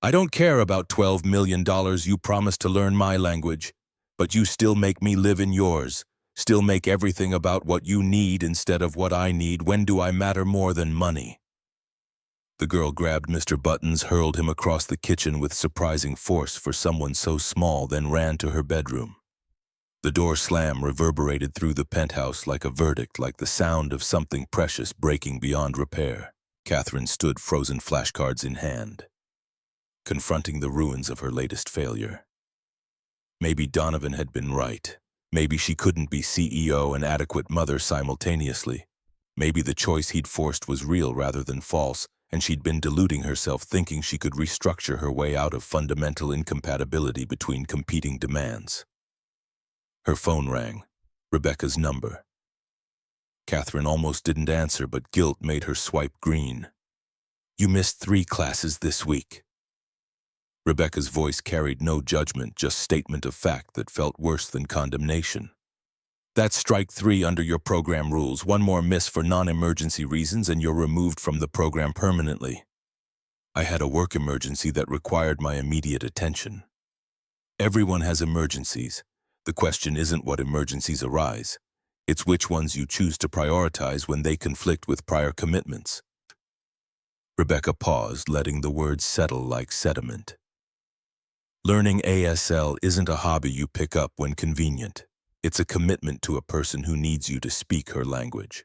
I don't care about $12 million you promised to learn my language, but you still make me live in yours, still make everything about what you need instead of what I need. When do I matter more than money? The girl grabbed Mr. Buttons, hurled him across the kitchen with surprising force for someone so small, then ran to her bedroom. The door slam reverberated through the penthouse like a verdict, like the sound of something precious breaking beyond repair. Catherine stood, frozen flashcards in hand, confronting the ruins of her latest failure. Maybe Donovan had been right. Maybe she couldn't be CEO and adequate mother simultaneously. Maybe the choice he'd forced was real rather than false, and she'd been deluding herself, thinking she could restructure her way out of fundamental incompatibility between competing demands. Her phone rang. Rebecca's number. Catherine almost didn't answer, but guilt made her swipe green. You missed 3 classes this week. Rebecca's voice carried no judgment, just statement of fact that felt worse than condemnation. That's strike 3 under your program rules. 1 more miss for non-emergency reasons and you're removed from the program permanently. I had a work emergency that required my immediate attention. Everyone has emergencies. The question isn't what emergencies arise. It's which ones you choose to prioritize when they conflict with prior commitments. Rebecca paused, letting the words settle like sediment. Learning ASL isn't a hobby you pick up when convenient. It's a commitment to a person who needs you to speak her language.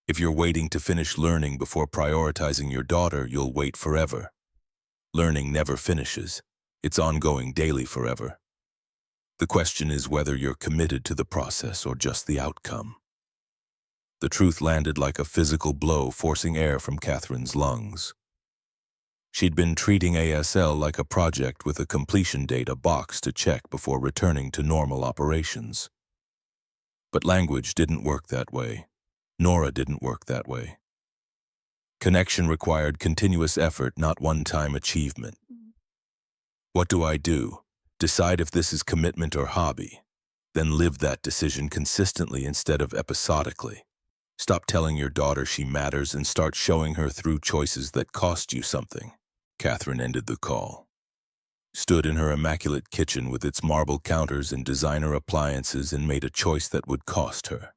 If you're waiting to finish learning before prioritizing your daughter, you'll wait forever. Learning never finishes. It's ongoing daily forever. The question is whether you're committed to the process or just the outcome. The truth landed like a physical blow, forcing air from Catherine's lungs. She'd been treating ASL like a project with a completion date, a box to check before returning to normal operations. But language didn't work that way. Nora didn't work that way. Connection required continuous effort, not one-time achievement. What do I do? Decide if this is commitment or hobby. Then live that decision consistently instead of episodically. Stop telling your daughter she matters and start showing her through choices that cost you something. Catherine ended the call. Stood in her immaculate kitchen with its marble counters and designer appliances and made a choice that would cost her.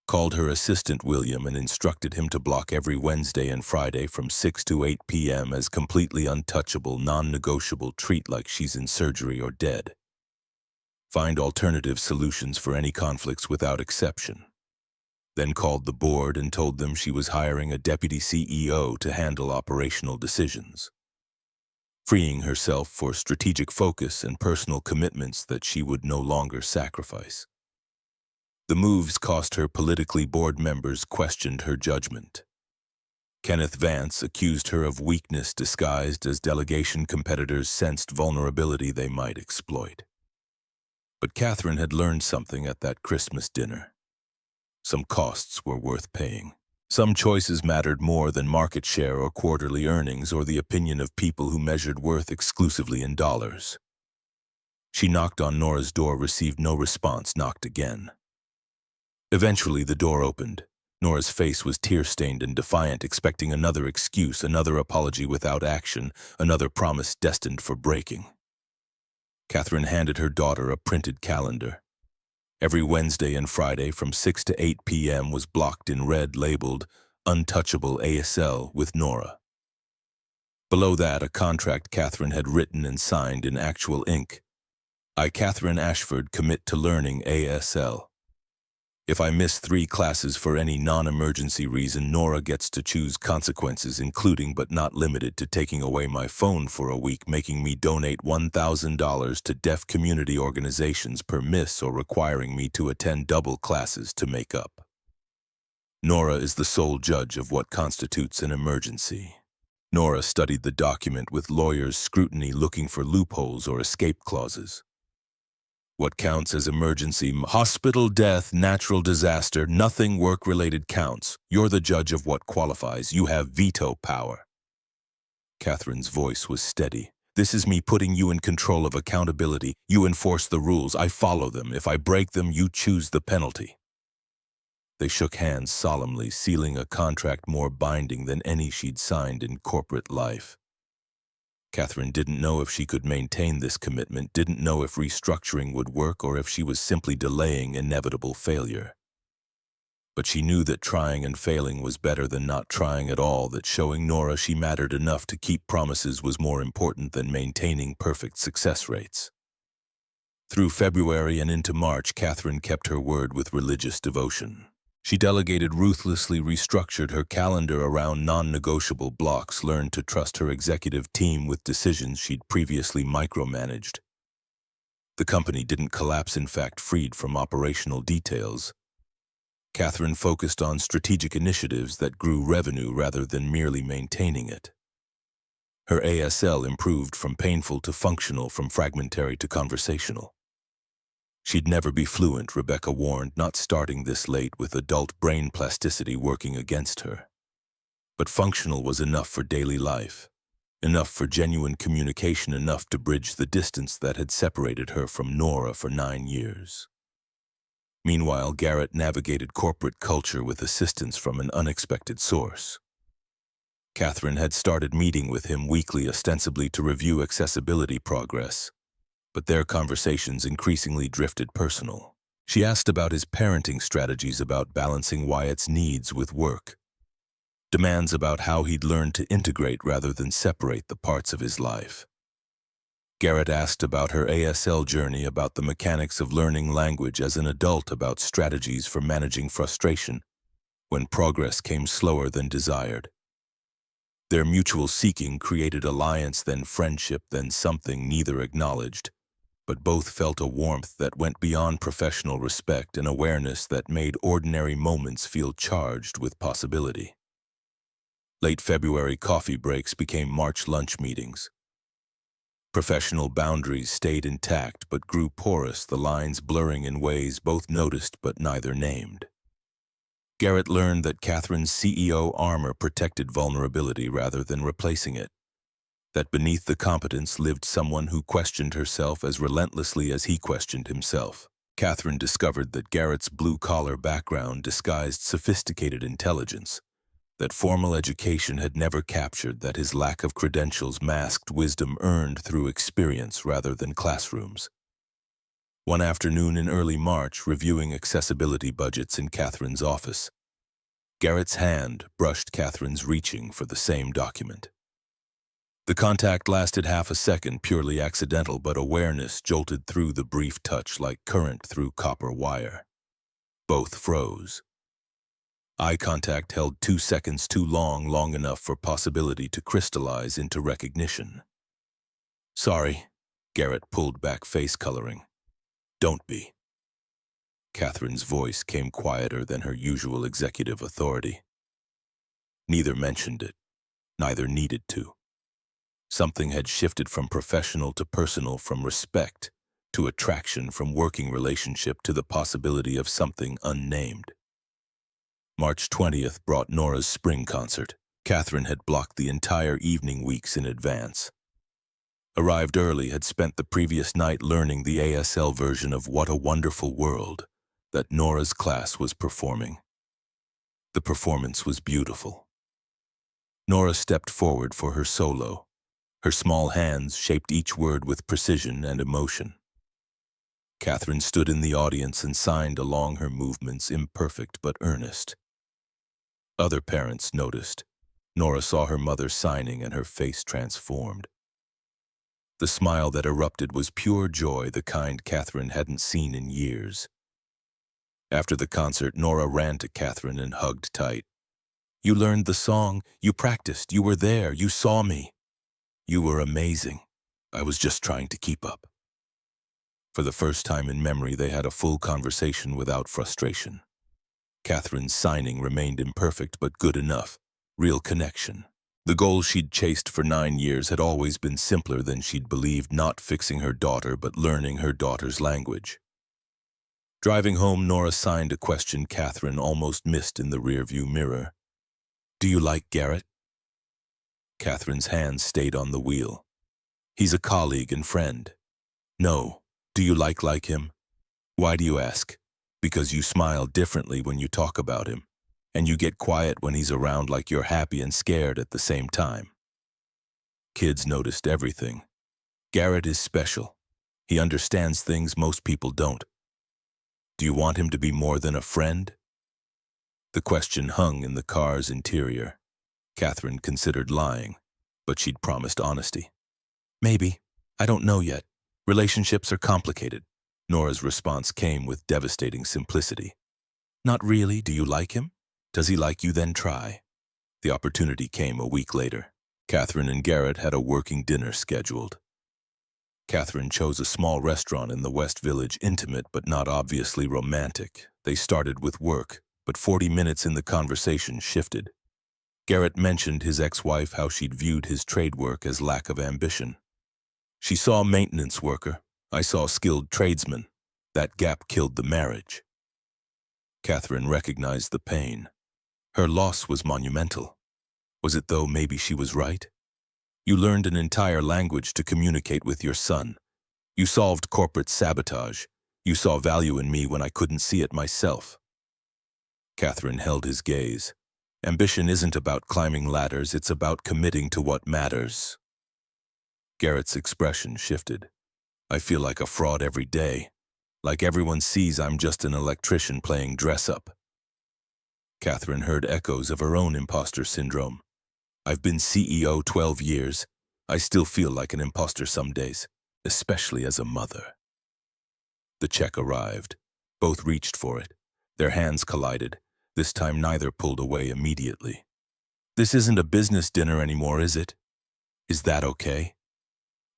Called her assistant William and instructed him to block every Wednesday and Friday from 6 to 8 p.m. as completely untouchable, non-negotiable. Treat like she's in surgery or dead. Find alternative solutions for any conflicts without exception. Then called the board and told them she was hiring a deputy CEO to handle operational decisions, freeing herself for strategic focus and personal commitments that she would no longer sacrifice. The moves cost her politically. Board members questioned her judgment. Kenneth Vance accused her of weakness disguised as delegation. Competitors sensed vulnerability they might exploit. But Catherine had learned something at that Christmas dinner. Some costs were worth paying. Some choices mattered more than market share or quarterly earnings or the opinion of people who measured worth exclusively in dollars. She knocked on Nora's door, received no response, knocked again. Eventually, the door opened. Nora's face was tear-stained and defiant, expecting another excuse, another apology without action, another promise destined for breaking. Catherine handed her daughter a printed calendar. Every Wednesday and Friday from 6 to 8 p.m. was blocked in red, labeled Untouchable ASL with Nora. Below that, a contract Catherine had written and signed in actual ink. I, Catherine Ashford, commit to learning ASL. If I miss 3 classes for any non-emergency reason, Nora gets to choose consequences, including but not limited to taking away my phone for a week, making me donate $1,000 to deaf community organizations per miss, or requiring me to attend double classes to make up. Nora is the sole judge of what constitutes an emergency. Nora studied the document with lawyers' scrutiny, looking for loopholes or escape clauses. What counts as emergency? Hospital, death, natural disaster, nothing work-related counts. You're the judge of what qualifies. You have veto power. Catherine's voice was steady, This is me putting you in control of accountability. You enforce the rules, I follow them. If I break them, you choose the penalty. They shook hands solemnly, sealing a contract more binding than any she'd signed in corporate life. Catherine didn't know if she could maintain this commitment, didn't know if restructuring would work, or if she was simply delaying inevitable failure. But she knew that trying and failing was better than not trying at all, that showing Nora she mattered enough to keep promises was more important than maintaining perfect success rates. Through February and into March, Catherine kept her word with religious devotion. She delegated ruthlessly, restructured her calendar around non-negotiable blocks, learned to trust her executive team with decisions she'd previously micromanaged. The company didn't collapse, in fact, freed from operational details. Catherine focused on strategic initiatives that grew revenue rather than merely maintaining it. Her ASL improved from painful to functional, from fragmentary to conversational. She'd never be fluent, Rebecca warned, not starting this late with adult brain plasticity working against her. But functional was enough for daily life, enough for genuine communication, enough to bridge the distance that had separated her from Nora for 9 years. Meanwhile, Garrett navigated corporate culture with assistance from an unexpected source. Catherine had started meeting with him weekly, ostensibly to review accessibility progress, but their conversations increasingly drifted personal. She asked about his parenting strategies, about balancing Wyatt's needs with work, demands about how he'd learned to integrate rather than separate the parts of his life. Garrett asked about her ASL journey, about the mechanics of learning language as an adult, about strategies for managing frustration when progress came slower than desired. Their mutual seeking created alliance, then friendship, then something neither acknowledged, but both felt a warmth that went beyond professional respect, an awareness that made ordinary moments feel charged with possibility. Late February coffee breaks became March lunch meetings. Professional boundaries stayed intact but grew porous, the lines blurring in ways both noticed but neither named. Garrett learned that Catherine's CEO armor protected vulnerability rather than replacing it, that beneath the competence lived someone who questioned herself as relentlessly as he questioned himself. Catherine discovered that Garrett's blue-collar background disguised sophisticated intelligence, that formal education had never captured, that his lack of credentials masked wisdom earned through experience rather than classrooms. One afternoon in early March, reviewing accessibility budgets in Catherine's office, Garrett's hand brushed Catherine's, reaching for the same document. The contact lasted half a second, purely accidental, but awareness jolted through the brief touch like current through copper wire. Both froze. Eye contact held 2 seconds too long, long enough for possibility to crystallize into recognition. "Sorry," Garrett pulled back, face coloring. "Don't be." Catherine's voice came quieter than her usual executive authority. Neither mentioned it, neither needed to. Something had shifted from professional to personal, from respect to attraction, from working relationship to the possibility of something unnamed. March 20th brought Nora's spring concert. Catherine had blocked the entire evening weeks in advance. Arrived early, had spent the previous night learning the ASL version of What a Wonderful World that Nora's class was performing. The performance was beautiful. Nora stepped forward for her solo. Her small hands shaped each word with precision and emotion. Catherine stood in the audience and signed along, her movements imperfect but earnest. Other parents noticed. Nora saw her mother signing and her face transformed. The smile that erupted was pure joy, the kind Catherine hadn't seen in years. After the concert, Nora ran to Catherine and hugged tight. "You learned the song, you practiced, you were there, you saw me. You were amazing. I was just trying to keep up." For the first time in memory, they had a full conversation without frustration. Catherine's signing remained imperfect but good enough. Real connection. The goal she'd chased for 9 years had always been simpler than she'd believed, not fixing her daughter but learning her daughter's language. Driving home, Nora signed a question Catherine almost missed in the rearview mirror. "Do you like Garrett?" Catherine's hand stayed on the wheel. He's a colleague and friend. No. Do you like him? Why do you ask? Because you smile differently when you talk about him, and you get quiet when he's around like you're happy and scared at the same time. Kids noticed everything. Garrett is special. He understands things most people don't. Do you want him to be more than a friend? The question hung in the car's interior. Catherine considered lying, but she'd promised honesty. Maybe. I don't know yet. Relationships are complicated. Nora's response came with devastating simplicity. Not really. Do you like him? Does he like you? Then try. The opportunity came a week later. Catherine and Garrett had a working dinner scheduled. Catherine chose a small restaurant in the West Village, intimate but not obviously romantic. They started with work, but 40 minutes in the conversation shifted. Garrett mentioned his ex-wife, how she'd viewed his trade work as lack of ambition. She saw a maintenance worker. I saw a skilled tradesman. That gap killed the marriage. Catherine recognized the pain. Her loss was monumental. Was it though? Maybe she was right? You learned an entire language to communicate with your son. You solved corporate sabotage. You saw value in me when I couldn't see it myself. Catherine held his gaze. Ambition isn't about climbing ladders, it's about committing to what matters. Garrett's expression shifted. I feel like a fraud every day. Like everyone sees I'm just an electrician playing dress-up. Catherine heard echoes of her own imposter syndrome. I've been CEO 12 years. I still feel like an imposter some days, especially as a mother. The check arrived. Both reached for it. Their hands collided. This time neither pulled away immediately. This isn't a business dinner anymore, is it? Is that okay?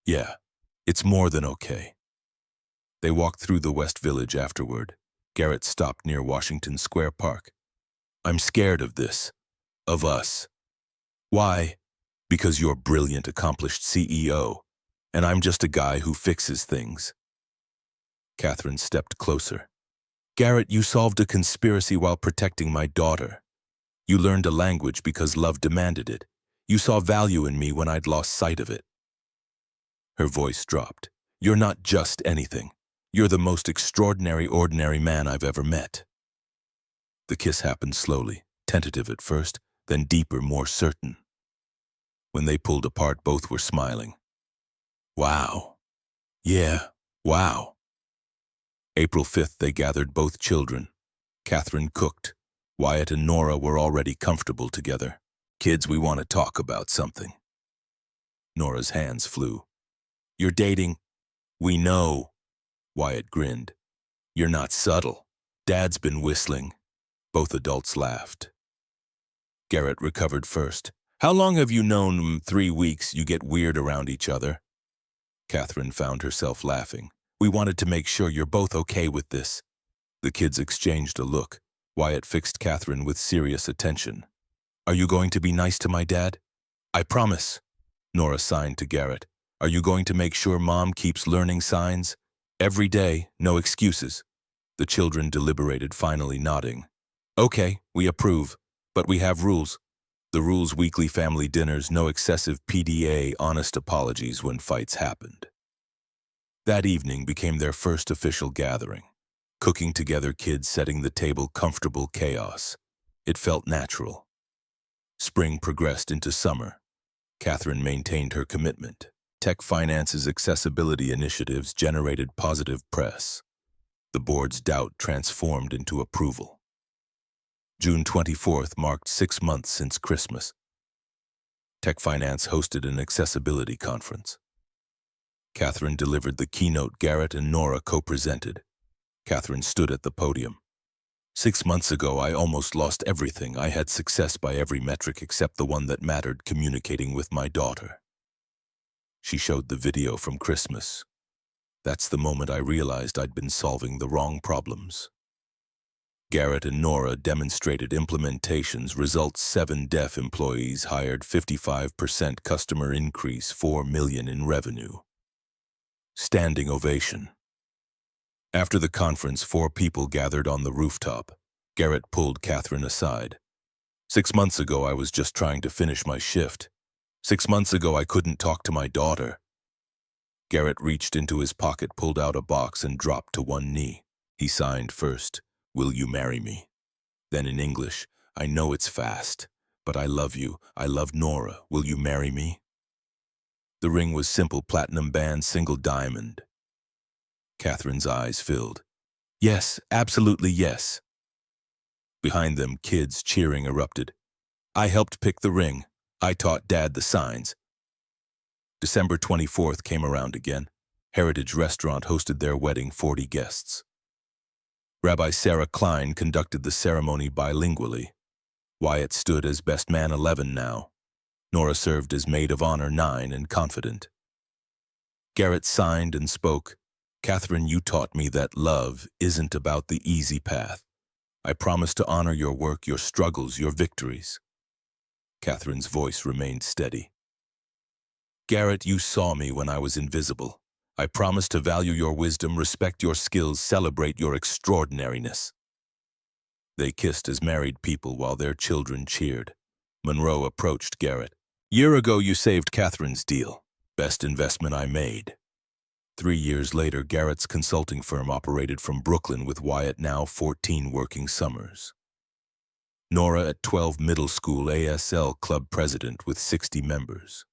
Yeah, it's more than okay. They walked through the West Village afterward. Garrett stopped near Washington Square Park. I'm scared of this. Of us. Why? Because you're a brilliant, accomplished CEO, and I'm just a guy who fixes things. Catherine stepped closer. Garrett, you solved a conspiracy while protecting my daughter. You learned a language because love demanded it. You saw value in me when I'd lost sight of it. Her voice dropped. You're not just anything. You're the most extraordinary, ordinary man I've ever met. The kiss happened slowly, tentative at first, then deeper, more certain. When they pulled apart, both were smiling. Wow. Yeah, wow. April 5th, they gathered both children. Catherine cooked. Wyatt and Nora were already comfortable together. Kids, we want to talk about something. Nora's hands flew. You're dating? We know. Wyatt grinned. You're not subtle. Dad's been whistling. Both adults laughed. Garrett recovered first. How long have you known? 3 weeks. You get weird around each other. Catherine found herself laughing. We wanted to make sure you're both okay with this. The kids exchanged a look. Wyatt fixed Catherine with serious attention. Are you going to be nice to my dad? I promise. Nora signed to Garrett. Are you going to make sure Mom keeps learning signs? Every day, no excuses. The children deliberated, finally nodding. Okay, we approve, but we have rules. The rules: weekly family dinners, no excessive PDA, honest apologies when fights happened. That evening became their first official gathering. Cooking together, kids setting the table, comfortable chaos. It felt natural. Spring progressed into summer. Catherine maintained her commitment. Tech Finance's accessibility initiatives generated positive press. The board's doubt transformed into approval. June 24th marked 6 months since Christmas. Tech Finance hosted an accessibility conference. Catherine delivered the keynote. Garrett and Nora co-presented. Catherine stood at the podium. 6 months ago, I almost lost everything. I had success by every metric except the one that mattered: communicating with my daughter. She showed the video from Christmas. That's the moment I realized I'd been solving the wrong problems. Garrett and Nora demonstrated implementations. Results: 7 deaf employees hired, 55% customer increase, $4 million in revenue. Standing ovation. After the conference, 4 people gathered on the rooftop. Garrett pulled Catherine aside. 6 months ago, I was just trying to finish my shift. 6 months ago, I couldn't talk to my daughter. Garrett reached into his pocket, pulled out a box, and dropped to one knee. He signed first, "Will you marry me?" Then in English, "I know it's fast, but I love you. I love Nora. Will you marry me?" The ring was simple platinum band, single diamond. Catherine's eyes filled. "Yes, absolutely yes." Behind them, kids cheering erupted. "I helped pick the ring. I taught Dad the signs." December 24th came around again. Heritage Restaurant hosted their wedding, 40 guests. Rabbi Sarah Klein conducted the ceremony bilingually. Wyatt stood as best man 11 now. Nora served as maid of honor 9 and confident. Garrett signed and spoke. "Catherine, you taught me that love isn't about the easy path. I promise to honor your work, your struggles, your victories." Catherine's voice remained steady. "Garrett, you saw me when I was invisible. I promise to value your wisdom, respect your skills, celebrate your extraordinariness." They kissed as married people while their children cheered. Monroe approached Garrett. "Year ago you saved Catherine's deal. Best investment I made." 3 years later, Garrett's consulting firm operated from Brooklyn with Wyatt now 14 working summers. Nora at 12 middle school ASL club president with 60 members.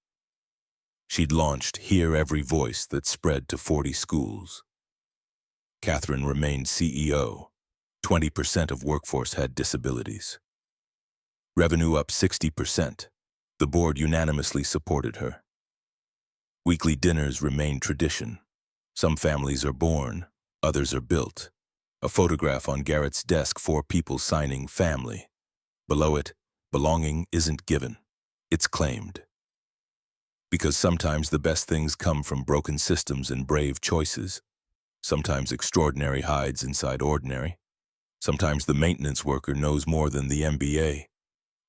She'd launched Hear Every Voice that spread to 40 schools. Catherine remained CEO. 20% of workforce had disabilities. Revenue up 60%. The board unanimously supported her. Weekly dinners remained tradition. Some families are born, others are built. A photograph on Garrett's desk, 4 people signing family. Below it, belonging isn't given, it's claimed. Because sometimes the best things come from broken systems and brave choices. Sometimes extraordinary hides inside ordinary. Sometimes the maintenance worker knows more than the MBA.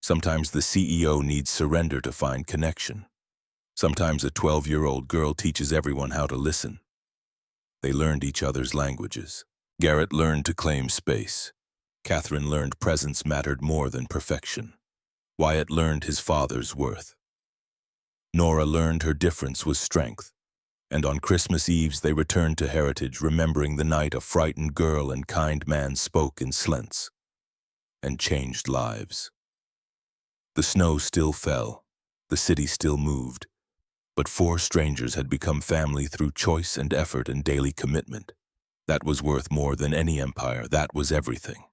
Sometimes the CEO needs surrender to find connection. Sometimes a 12-year-old girl teaches everyone how to listen. They learned each other's languages. Garrett learned to claim space. Catherine learned presence mattered more than perfection. Wyatt learned his father's worth. Nora learned her difference was strength. And on Christmas Eves they returned to Heritage, remembering the night a frightened girl and kind man spoke in slents and changed lives. The snow still fell. The city still moved. But 4 strangers had become family through choice and effort and daily commitment. That was worth more than any empire. That was everything.